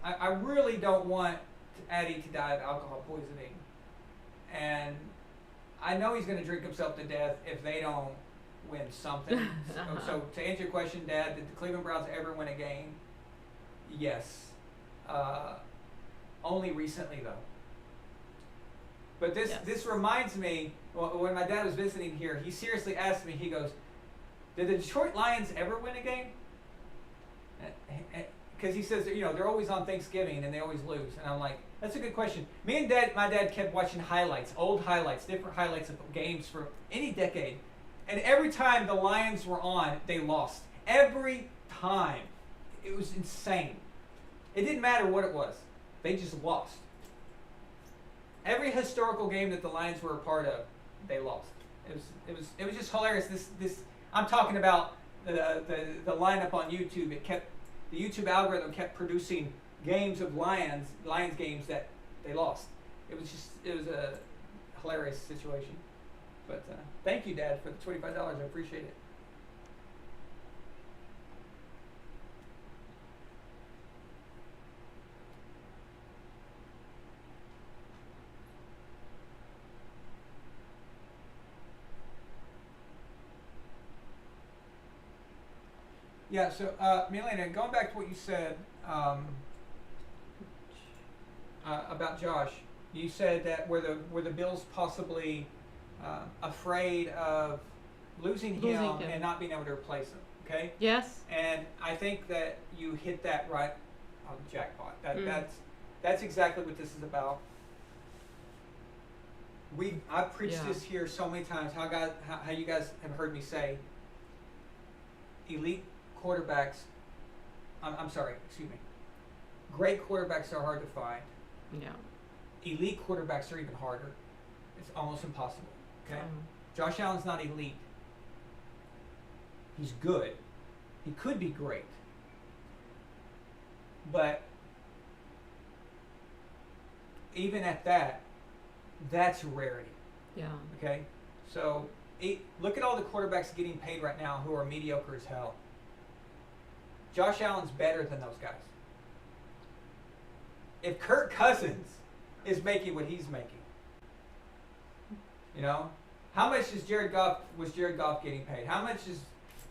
I really don't want Addie to die of alcohol poisoning. And I know he's going to drink himself to death if they don't win something. So to answer your question, Dad, did the Cleveland Browns ever win a game? Yes. Only recently, though. But this reminds me, when my dad was visiting here, he seriously asked me, he goes, did the Detroit Lions ever win a game? Because he says, they're always on Thanksgiving and they always lose. And I'm like, that's a good question. Me and my dad kept watching highlights, old highlights, different highlights of games for any decade. And every time the Lions were on, they lost. Every time. It was insane. It didn't matter what it was. They just lost. Every historical game that the Lions were a part of, they lost. It was just hilarious. This I'm talking about the lineup on YouTube. The YouTube algorithm kept producing games of Lions games that they lost. It was a hilarious situation. But thank you, Dad, for the $25. I appreciate it. Yeah, so Milena, going back to what you said about Josh, you said that were the Bills possibly afraid of losing him and not being able to replace him? Okay. Yes. And I think that you hit that right on the jackpot. That's exactly what this is about. I've preached this here so many times. How you guys have heard me say, elite quarterbacks, great quarterbacks are hard to find. Yeah. Elite quarterbacks are even harder. It's almost impossible. Okay? Josh Allen's not elite. He's good. He could be great. But even at that, that's a rarity. Yeah. Okay? So look at all the quarterbacks getting paid right now who are mediocre as hell. Josh Allen's better than those guys. If Kirk Cousins is making what he's making, how much was Jared Goff getting paid? How much has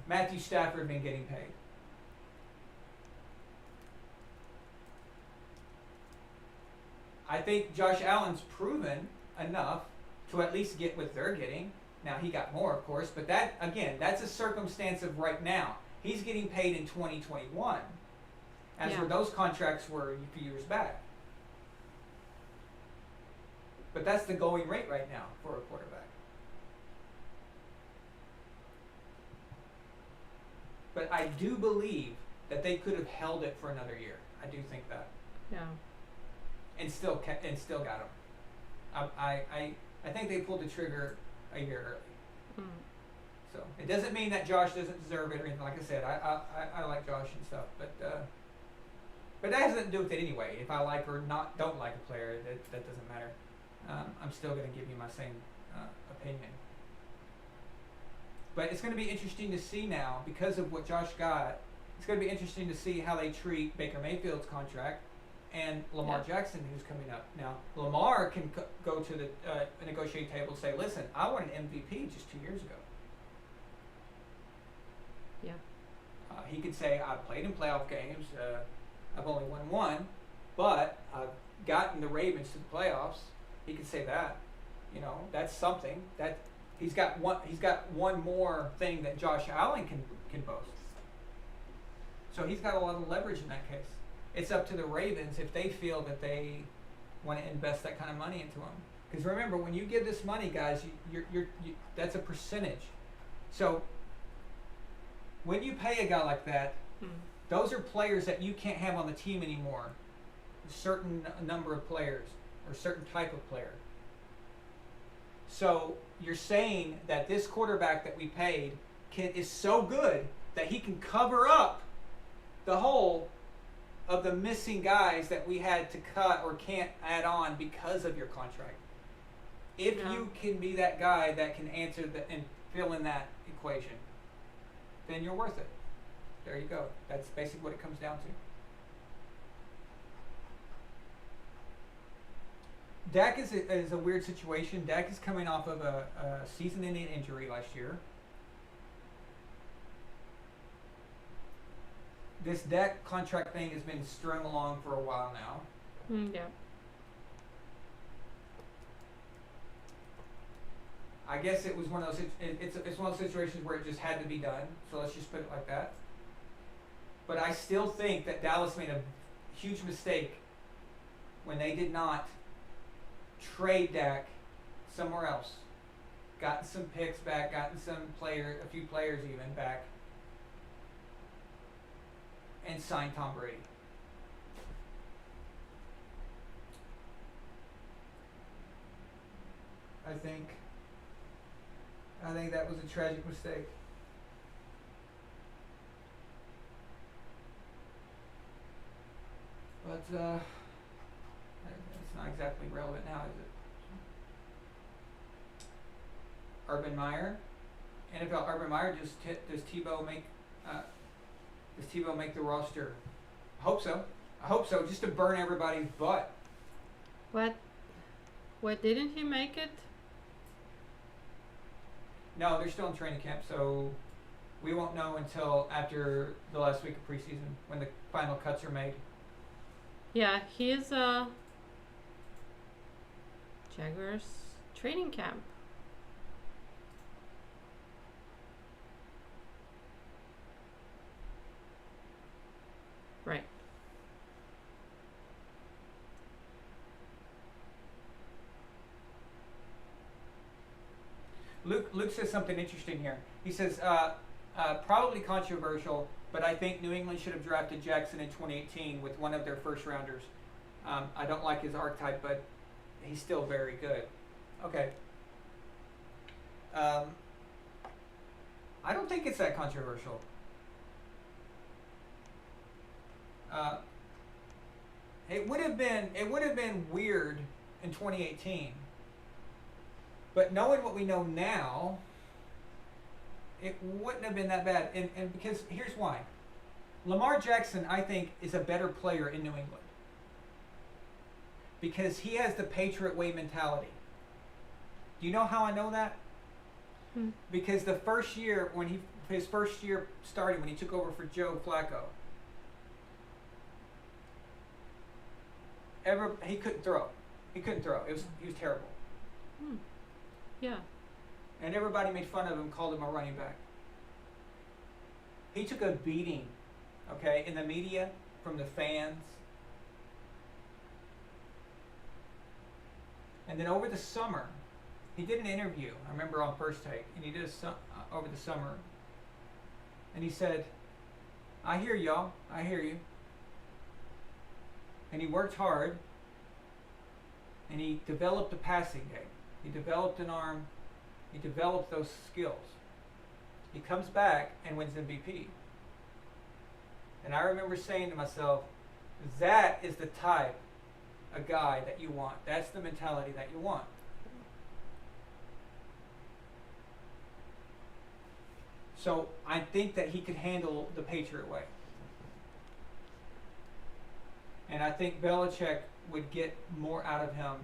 Matthew Stafford been getting paid? I think Josh Allen's proven enough to at least get what they're getting. Now, he got more, of course, but that, again, that's a circumstance of right now. He's getting paid in 2021, as where those contracts were a few years back. But that's the going rate right now for a quarterback. But I do believe that they could have held it for another year. I do think that. Yeah. And still got him. I think they pulled the trigger a year early. So it doesn't mean that Josh doesn't deserve it or anything. Like I said, I like Josh and stuff, but that has nothing to do with it anyway. If I like or don't like a player, that doesn't matter. I'm still going to give you my same opinion. But it's going to be interesting to see now, because of what Josh got, it's going to be interesting to see how they treat Baker Mayfield's contract and Lamar Jackson, who's coming up. Now, Lamar can go to the negotiating table and say, listen, I won an MVP just 2 years ago. Yeah. He could say, I've played in playoff games. I've only won one, but I've gotten the Ravens to the playoffs. He could say that. You know, that's something. That he's got one more thing that Josh Allen can boast. So he's got a lot of leverage in that case. It's up to the Ravens if they feel that they want to invest that kind of money into him. Because remember, when you give this money, guys, you that's a percentage. So when you pay a guy like that, those are players that you can't have on the team anymore. A certain number of players or a certain type of player. So you're saying that this quarterback that we paid is so good that he can cover up the hole of the missing guys that we had to cut or can't add on because of your contract. If you can be that guy that can answer and fill in that equation, then you're worth it. There you go. That's basically what it comes down to. Dak is a weird situation. Dak is coming off of a season-ending injury last year. This Dak contract thing has been strung along for a while now. Yeah. I guess it was one of those. It's one of those situations where it just had to be done. So let's just put it like that. But I still think that Dallas made a huge mistake when they did not trade Dak somewhere else. Gotten some picks back. Gotten a few players even back. And signed Tom Brady. I think that was a tragic mistake. But it's not exactly relevant now, is it? Urban Meyer, NFL Urban Meyer. Does Tebow make the roster? I hope so. Just to burn everybody's butt. What didn't he make it? No, they're still in training camp, so we won't know until after the last week of preseason when the final cuts are made. Yeah, he is a Jaguars training camp. Right. Luke says something interesting here. He says, probably controversial, but I think New England should have drafted Jackson in 2018 with one of their first rounders. I don't like his archetype, but he's still very good. Okay. I don't think it's that controversial. It would have been weird in 2018. But knowing what we know now, it wouldn't have been that bad. And because here's why. Lamar Jackson, I think, is a better player in New England. Because he has the Patriot way mentality. Do you know how I know that? Because the first year, his first year starting, when he took over for Joe Flacco, he couldn't throw. He couldn't throw. He was terrible. Yeah. And everybody made fun of him, called him a running back. He took a beating, okay, in the media, from the fans. And then over the summer, he did an interview, I remember on First Take, and he did over the summer. And he said, I hear y'all, I hear you. And he worked hard, and he developed a passing game. He developed an arm. He developed those skills. He comes back and wins MVP. And I remember saying to myself, that is the type of guy that you want. That's the mentality that you want. So I think that he could handle the Patriot way. And I think Belichick would get more out of him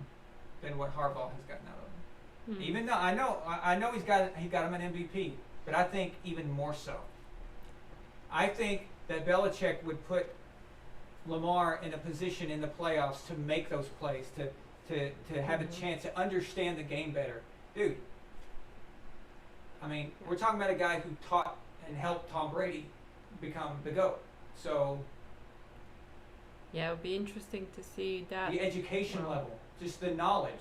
than what Harbaugh has gotten out of him. Even though I know he got him an MVP, but I think even more so. I think that Belichick would put Lamar in a position in the playoffs to make those plays, to have a chance to understand the game better. Dude, I mean, we're talking about a guy who taught and helped Tom Brady become the GOAT. So yeah, it would be interesting to see that. The education level, just the knowledge.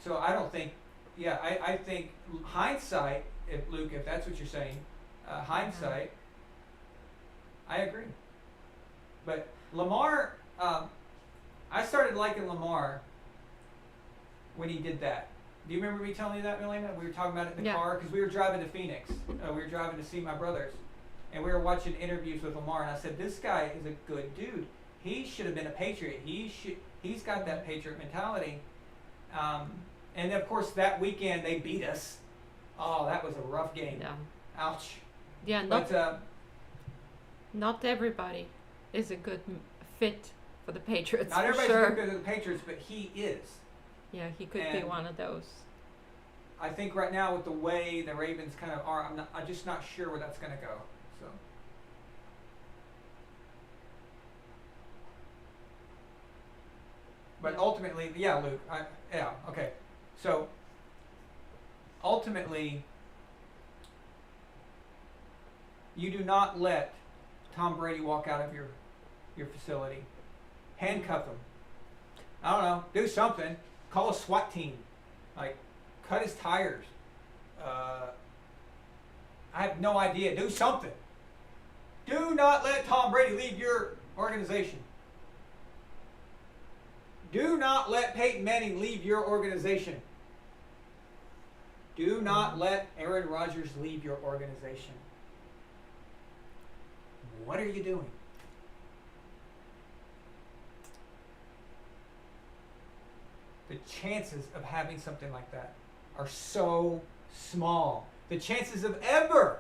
So I don't think, I think hindsight, if that's what you're saying, hindsight, I agree. But Lamar, I started liking Lamar when he did that. Do you remember me telling you that, Milena? We were talking about it in the car because we were driving to Phoenix. We were driving to see my brothers. And we were watching interviews with Lamar, and I said, this guy is a good dude. He should have been a Patriot. He's got that Patriot mentality. And of course, that weekend they beat us. Oh, that was a rough game. Yeah. Ouch. Yeah, not everybody is a good fit for the Patriots. Not everybody's sure. good for the Patriots, but he is. Yeah, he could be one of those. I think right now with the way the Ravens kind of are, I'm just not sure where that's going to go. So. But ultimately, Luke. Okay. So ultimately, you do not let Tom Brady walk out of your facility. Handcuff him. I don't know. Do something. Call a SWAT team. Like, cut his tires. I have no idea. Do something. Do not let Tom Brady leave your organization. Do not let Peyton Manning leave your organization. Do not let Aaron Rodgers leave your organization. What are you doing? The chances of having something like that are so small. The chances of ever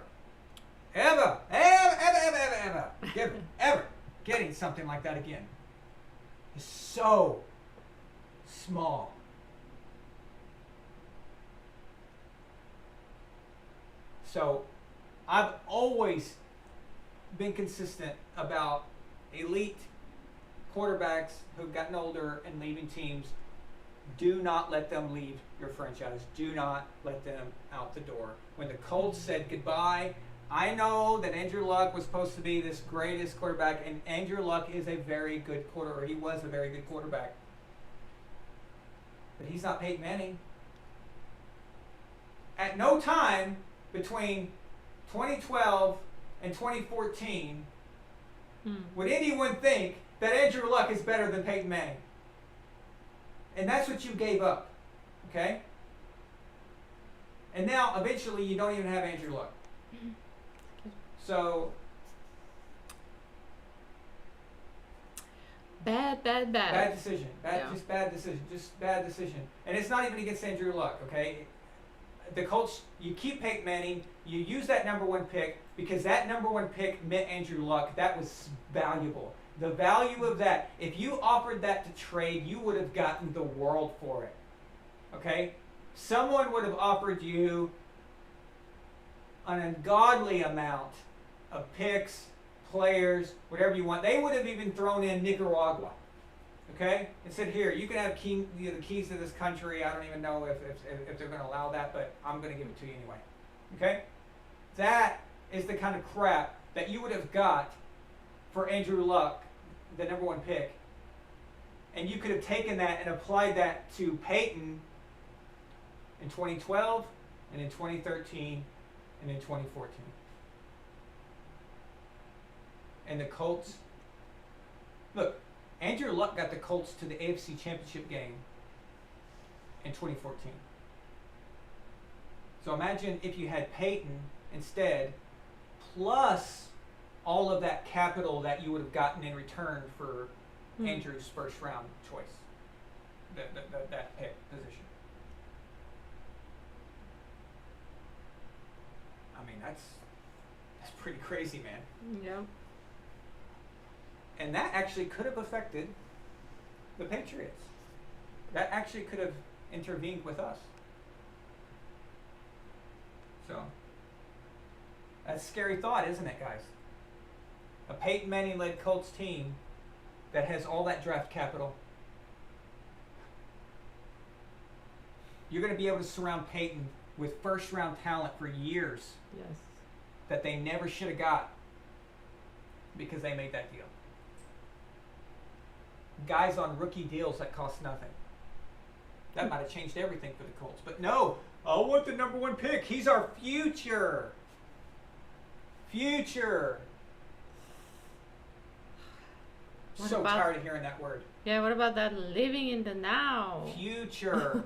getting something like that again is so small. So I've always been consistent about elite quarterbacks who've gotten older and leaving teams. Do not let them leave your franchise. Do not let them out the door. When the Colts said goodbye, I know that Andrew Luck was supposed to be this greatest quarterback, and Andrew Luck is a very good quarterback. He was a very good quarterback. But he's not Peyton Manning. At no time between 2012 and 2014 would anyone think that Andrew Luck is better than Peyton Manning. And that's what you gave up, okay? And now, eventually, you don't even have Andrew Luck. So, Bad decision. Just bad decision. And it's not even against Andrew Luck, okay? The Colts, you keep Peyton Manning, you use that number one pick because that number one pick meant Andrew Luck. That was valuable. The value of that, if you offered that to trade, you would have gotten the world for it. Okay? Someone would have offered you an ungodly amount of picks, players, whatever you want. They would have even thrown in Nicaragua. Okay? And said, here, you can have the keys to this country. I don't even know if they're going to allow that, but I'm going to give it to you anyway. Okay? That is the kind of crap that you would have got for Andrew Luck, the number 1 pick. And you could have taken that and applied that to Peyton in 2012 and in 2013 and in 2014. And the Colts, look, Andrew Luck got the Colts to the AFC Championship game in 2014. So imagine if you had Peyton instead, plus all of that capital that you would have gotten in return for Andrew's first round choice, that pick position. I mean, that's pretty crazy, man. Yeah. And that actually could have affected the Patriots. That actually could have intervened with us. So, that's a scary thought, isn't it, guys? A Peyton Manning-led Colts team that has all that draft capital. You're going to be able to surround Peyton with first-round talent for years. Yes. That they never should have got because they made that deal. Guys on rookie deals that cost nothing. That might have changed everything for the Colts. But no, I want the number 1 pick. He's our future. Future. So tired of hearing that word. Yeah, what about that living in the now? Future.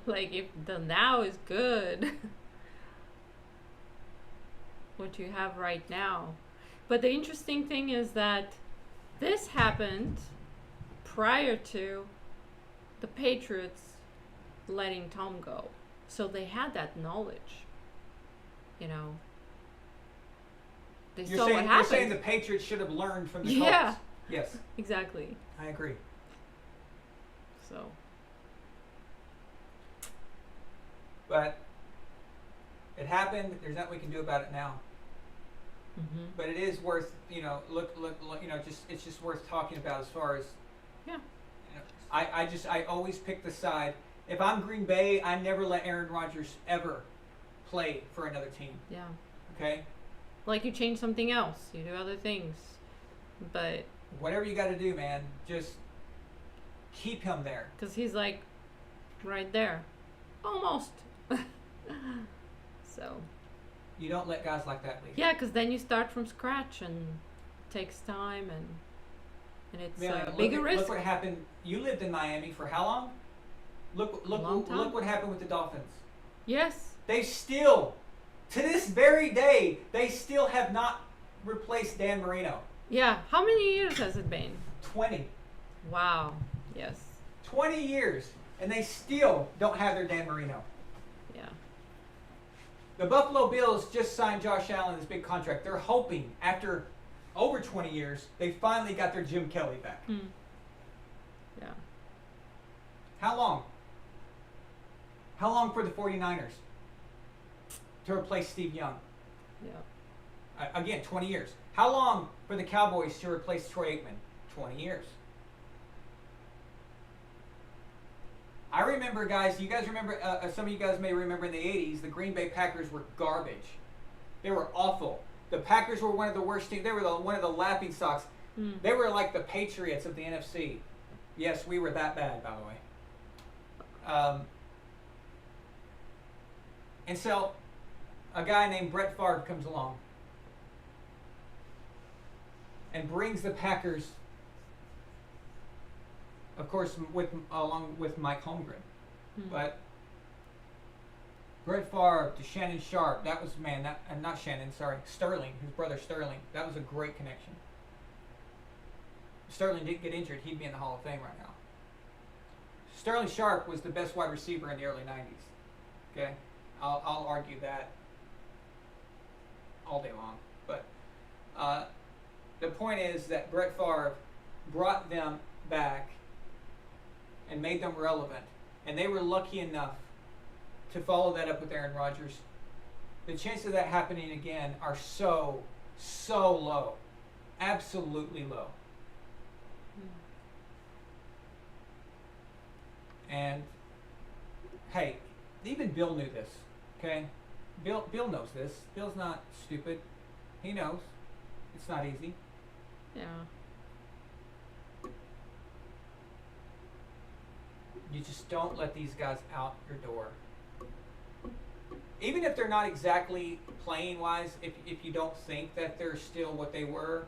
Like, if the now is good, what you have right now. But the interesting thing is that this happened prior to the Patriots letting Tom go. So they had that knowledge. You know. They saw what happened. You're saying the Patriots should have learned from the Colts? Yeah. Yes. Exactly. I agree. So. But it happened. There's nothing we can do about it now. Mm-hmm. But it is worth, look, it's just worth talking about as far as. Yeah. I always pick the side. If I'm Green Bay, I never let Aaron Rodgers ever play for another team. Yeah. Okay. Like, you change something else, you do other things, but whatever you got to do, man, just keep him there. Because he's like right there, almost. So. You don't let guys like that leave. Yeah, because then you start from scratch and it takes time and it's a bigger risk. Look what happened. You lived in Miami for how long? Look what happened with the Dolphins. Yes. They still, to this very day, they still have not replaced Dan Marino. Yeah. How many years has it been? 20. Wow. Yes. 20 years, and they still don't have their Dan Marino. Yeah. The Buffalo Bills just signed Josh Allen this big contract. They're hoping after over 20 years, they finally got their Jim Kelly back. Yeah. How long? How long for the 49ers to replace Steve Young? Yeah. Again, 20 years. How long for the Cowboys to replace Troy Aikman? 20 years. I remember, guys, you guys remember, some of you guys may remember in the 80s, the Green Bay Packers were garbage. They were awful. The Packers were one of the worst teams. They were one of the laughing stocks. They were like the Patriots of the NFC. Yes, we were that bad, by the way. And so, a guy named Brett Favre comes along and brings the Packers, of course, along with Mike Holmgren. But Brett Favre to Shannon Sharp, that was, not Shannon, sorry, Sterling, his brother Sterling. That was a great connection. If Sterling didn't get injured, he'd be in the Hall of Fame right now. Sterling Sharp was the best wide receiver in the early 90s. Okay? I'll argue that all day long. But the point is that Brett Favre brought them back and made them relevant. And they were lucky enough to follow that up with Aaron Rodgers. The chances of that happening again are so low. Absolutely low. And hey, even Bill knew this. Okay, Bill knows this. Bill's not stupid. He knows it's not easy. Yeah. You just don't let these guys out your door. Even if they're not exactly playing wise, if you don't think that they're still what they were,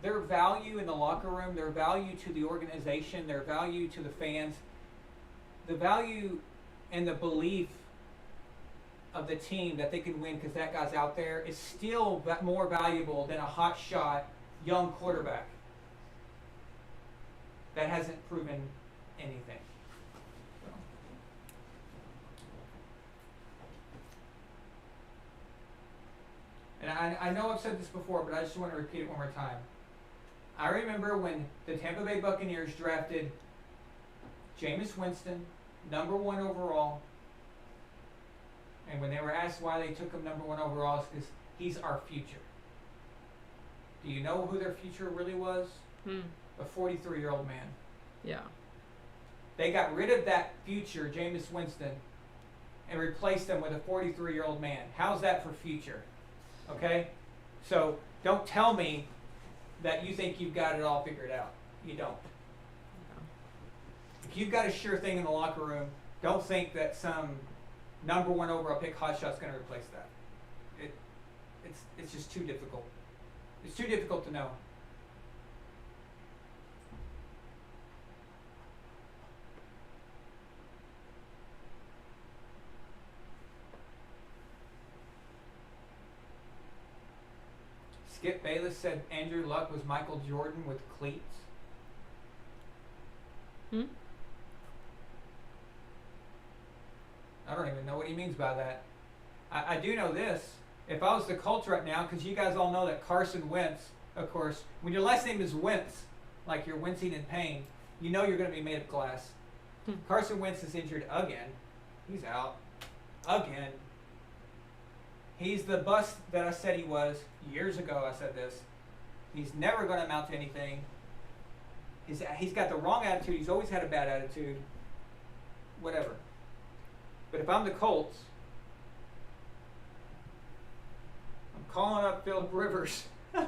their value in the locker room, their value to the organization, their value to the fans, the value and the belief of the team that they can win because that guy's out there is still more valuable than a hot shot young quarterback that hasn't proven anything. And I know I've said this before, but I just want to repeat it one more time. I remember when the Tampa Bay Buccaneers drafted Jameis Winston, #1 overall, and when they were asked why they took him #1 overall, it's because he's our future. Do you know who their future really was? A 43-year-old man. Yeah. They got rid of that future, Jameis Winston, and replaced him with a 43-year-old man. How's that for future? Okay? So don't tell me that you think you've got it all figured out. You don't. If you've got a sure thing in the locker room, don't think that some #1 overall pick hotshot's going to replace that. It's just too difficult. It's too difficult to know. Skip Bayless said Andrew Luck was Michael Jordan with cleats. I don't even know what he means by that. I do know this. If I was the Colts right now, because you guys all know that Carson Wentz, of course, when your last name is Wentz, like you're wincing in pain, you know you're going to be made of glass. Carson Wentz is injured again. He's out. Again. He's the bust that I said he was years ago. I said this. He's never going to amount to anything. He's got the wrong attitude. He's always had a bad attitude. Whatever. But if I'm the Colts, I'm calling up Philip Rivers. I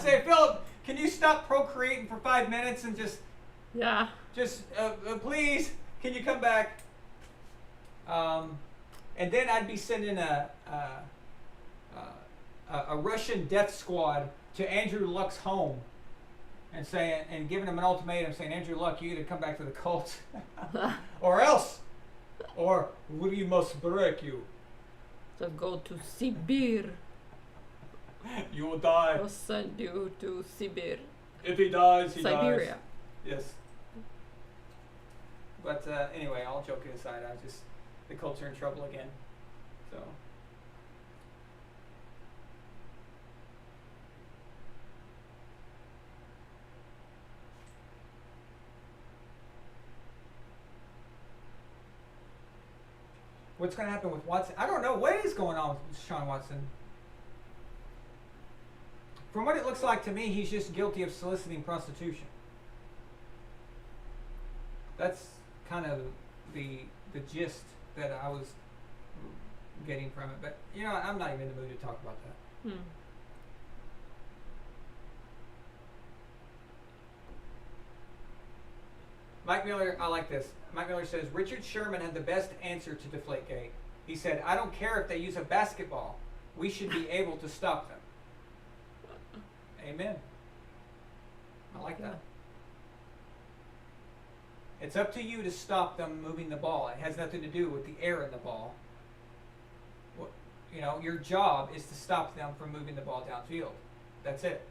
say, Philip, can you stop procreating for 5 minutes and just please, can you come back? And then I'd be sending a Russian death squad to Andrew Luck's home and saying, and giving him an ultimatum, saying, Andrew Luck, you either come back to the Colts or else, or we must break you. So go to Sibir. You will die. I'll send you to Sibir. If he dies, he Siberia. dies. Yes. But anyway, all joking aside, the Colts are in trouble again. So. What's going to happen with Watson? I don't know. What is going on with Sean Watson? From what it looks like to me, he's just guilty of soliciting prostitution. That's kind of the gist that I was getting from it. But, you know, I'm not even in the mood to talk about that. Mike Miller, I like this. Mike Miller says, Richard Sherman had the best answer to Deflategate. He said, I don't care if they use a basketball. We should be able to stop them. Amen. I like that. It's up to you to stop them moving the ball. It has nothing to do with the air in the ball. You know, your job is to stop them from moving the ball downfield. That's it.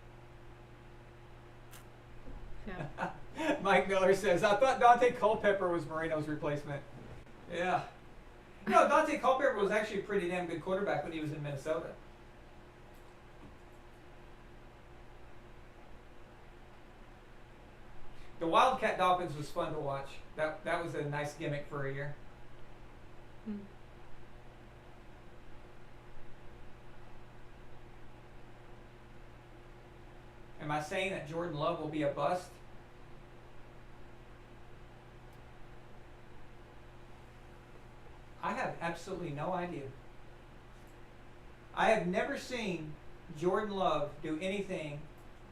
Yeah. Mike Miller says, I thought Dante Culpepper was Moreno's replacement. Yeah. You know, Dante Culpepper was actually a pretty damn good quarterback when he was in Minnesota. The Wildcat Dolphins was fun to watch. That was a nice gimmick for a year. Am I saying that Jordan Love will be a bust? absolutely no idea. I have never seen Jordan Love do anything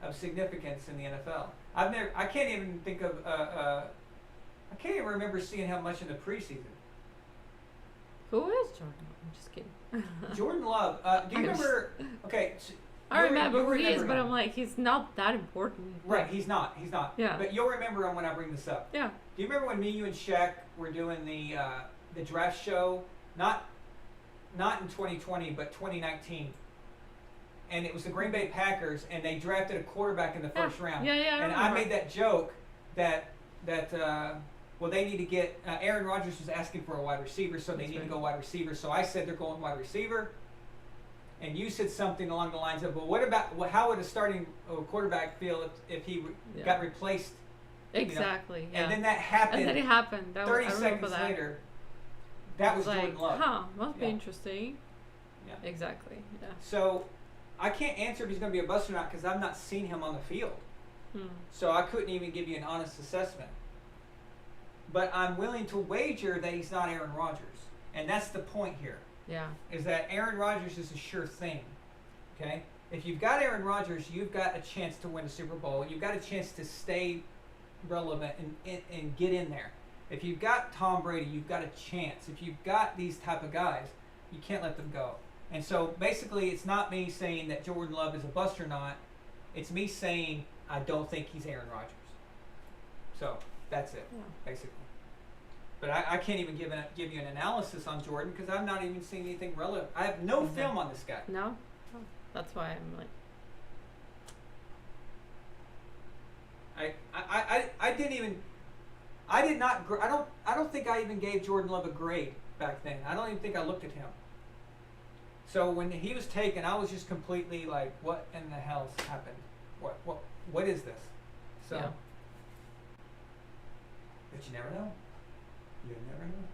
of significance in the NFL. I can't even think of, I can't even remember seeing how much in the preseason. Who is Jordan? I'm just kidding. Jordan Love, do you remember, okay. So I remember who he is, but him. I'm like, he's not that important. Right, he's not. Yeah. But you'll remember him when I bring this up. Yeah. Do you remember when me, you, and Shaq were doing the draft show? Not in 2020, but 2019. And it was the Green Bay Packers, and they drafted a quarterback in the first round. Yeah, yeah. And I made that joke that well, they need to get Aaron Rodgers was asking for a wide receiver, so they need to go wide receiver. So I said they're going wide receiver. And you said something along the lines of, well, what about how would a starting quarterback feel if he got replaced? Exactly. Yeah. And then that happened. And then it happened. 30 seconds later, that was like, Jordan Love. Huh, must be interesting. Yeah. Exactly. Yeah. So I can't answer if he's going to be a bust or not because I've not seen him on the field. So I couldn't even give you an honest assessment. But I'm willing to wager that he's not Aaron Rodgers. And that's the point here. Yeah. Is that Aaron Rodgers is a sure thing. Okay? If you've got Aaron Rodgers, you've got a chance to win a Super Bowl. You've got a chance to stay relevant and get in there. If you've got Tom Brady, you've got a chance. If you've got these type of guys, you can't let them go. And so basically it's not me saying that Jordan Love is a bust or not. It's me saying I don't think he's Aaron Rodgers. So that's it, basically. But I can't even give you an analysis on Jordan because I've not even seen anything relevant. I have no film on this guy. No? Oh, that's why I'm like... I don't think I even gave Jordan Love a grade back then. I don't even think I looked at him. So when he was taken, I was just completely like, what in the hell's happened? What is this? So, but you never know. You never know.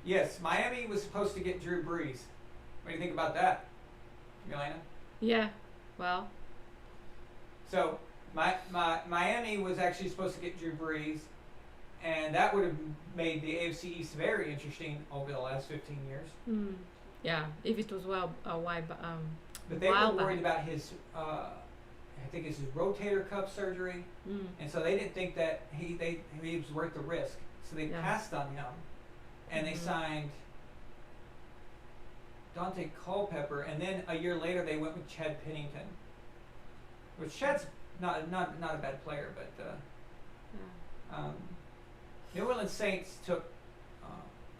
Yes, Miami was supposed to get Drew Brees. What do you think about that, Yelena? Yeah, well. So, Miami was actually supposed to get Drew Brees, and that would have made the AFC East very interesting over the last 15 years. Yeah, if it was but they were worried about his, I think it's his rotator cuff surgery, and so they didn't think that he was worth the risk, so they passed on him, and they signed Dante Culpepper, and then a year later they went with Chad Pennington, which Chad's not a bad player, but New Orleans Saints took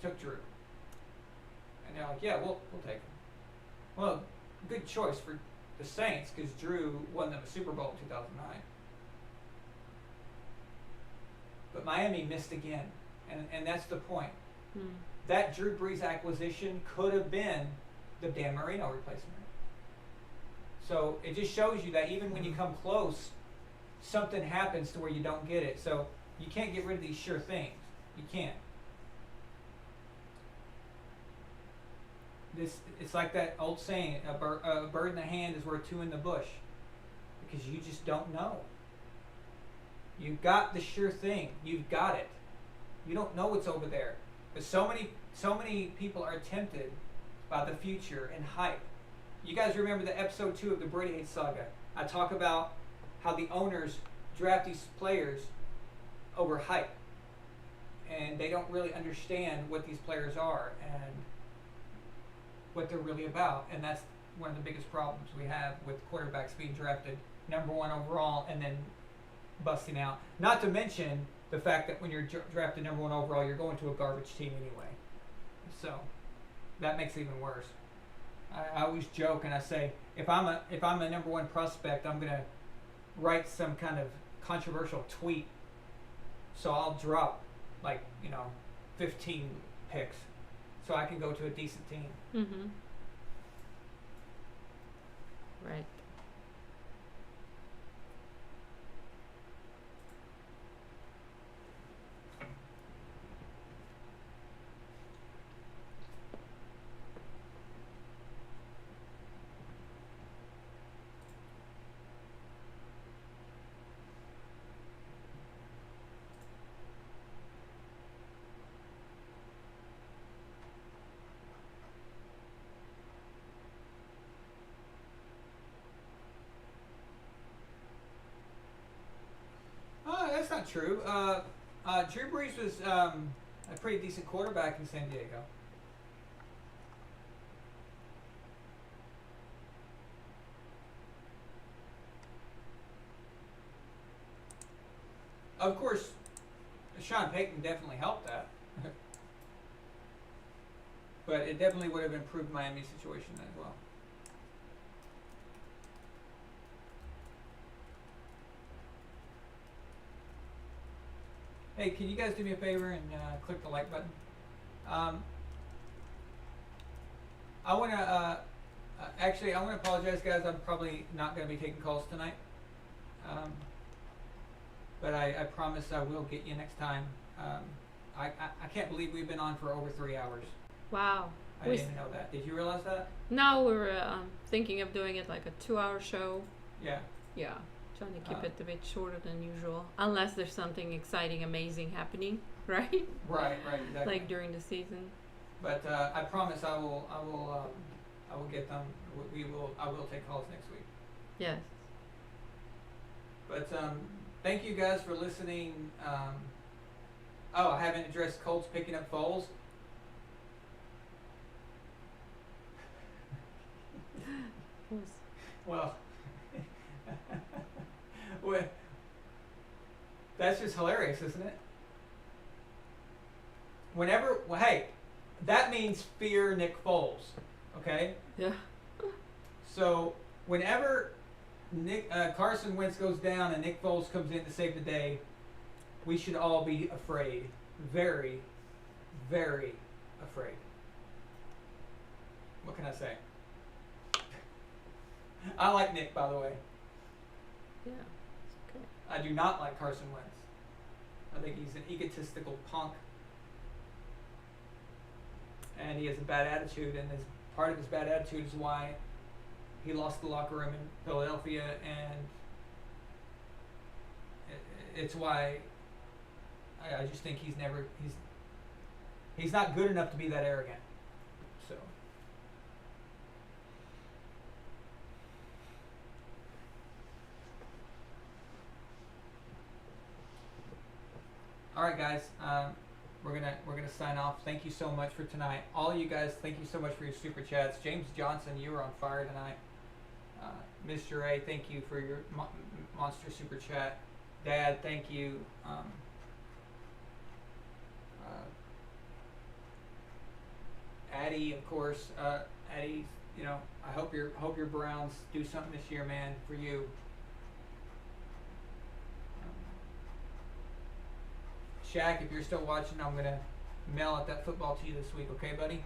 Drew, and they're like, yeah, we'll take him. Well, good choice for the Saints because Drew won them a Super Bowl in 2009. But Miami missed again, and that's the point. That Drew Brees acquisition could have been the Dan Marino replacement. So it just shows you that even when you come close, something happens to where you don't get it. So you can't get rid of these sure things. You can't. It's like that old saying, a bird in the hand is worth two in the bush. Because you just don't know. You've got the sure thing. You've got it. You don't know what's over there. But so many people are tempted by the future and hype. You guys remember the episode 2 of the Brady saga. I talk about how the owners draft these players over hype. And they don't really understand what these players are and what they're really about. And that's one of the biggest problems we have with quarterbacks being drafted #1 overall and then busting out. Not to mention the fact that when you're drafted #1 overall, you're going to a garbage team anyway. So that makes it even worse. I always joke and I say, if I'm a #1 prospect, I'm gonna write some kind of controversial tweet. So I'll drop 15 picks, so I can go to a decent team. Right. not true. Drew Brees was a pretty decent quarterback in San Diego. Of course, Sean Payton definitely helped that. But it definitely would have improved Miami's situation as well. Hey, can you guys do me a favor and click the like button? I want to actually, I want to apologize, guys. I'm probably not going to be taking calls tonight. But I promise I will get you next time. I can't believe we've been on for over 3 hours. Wow. I didn't know that. Did you realize that? No, we were thinking of doing it like a 2-hour show. Yeah. Yeah. Trying to keep it a bit shorter than usual. Unless there's something exciting, amazing happening, right? Right, exactly. Like during the season. But I promise I will get them. I will take calls next week. Yes. But thank you guys for listening. I haven't addressed Colts picking up Foles. Well, that's just hilarious, isn't it? Hey, that means fear Nick Foles, okay? Yeah. So whenever Carson Wentz goes down and Nick Foles comes in to save the day, we should all be afraid. Very, very afraid. What can I say? I like Nick, by the way. Yeah. It's okay. I do not like Carson Wentz. I think he's an egotistical punk. And he has a bad attitude, and part of his bad attitude is why he lost the locker room in Philadelphia, and it's why I just think he's not good enough to be that arrogant. So. All right, guys. We're gonna sign off. Thank you so much for tonight. All you guys, thank you so much for your super chats. James Johnson, you were on fire tonight. Mr. A, thank you for your monster super chat. Dad, thank you. Addie, of course. Addie, I hope your Browns do something this year, man, for you. Shaq, if you're still watching, I'm going to mail out that football to you this week, okay, buddy?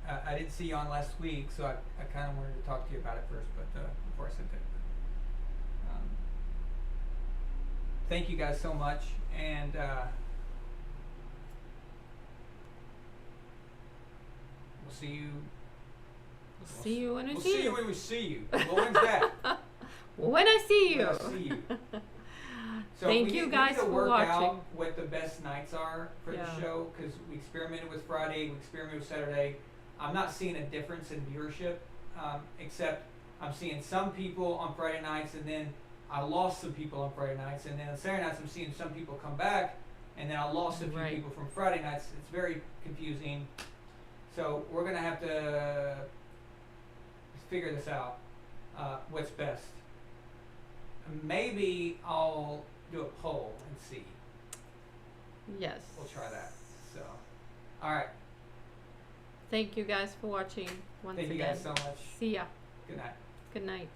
I didn't see you on last week, so I kind of wanted to talk to you about it first, but before I sent it. Thank you guys so much, and we'll see you. We'll see you when we we'll see see you when we see you. Well, when's that? When I see you. When I see you. So Thank you guys for watching. We need to work out what the best nights are for the Yeah. show, because we experimented with Friday, we experimented with Saturday. I'm not seeing a difference in viewership, except I'm seeing some people on Friday nights, and then I lost some people on Friday nights, and then on Saturday nights I'm seeing some people come back, and then I lost a few Right. people from Friday nights. It's very confusing. So we're going to have to figure this out, what's best. Maybe I'll do a poll and see. Yes. We'll try that. So, all right. Thank you guys for watching once Thank again. you guys so much. See ya. Good night. Good night.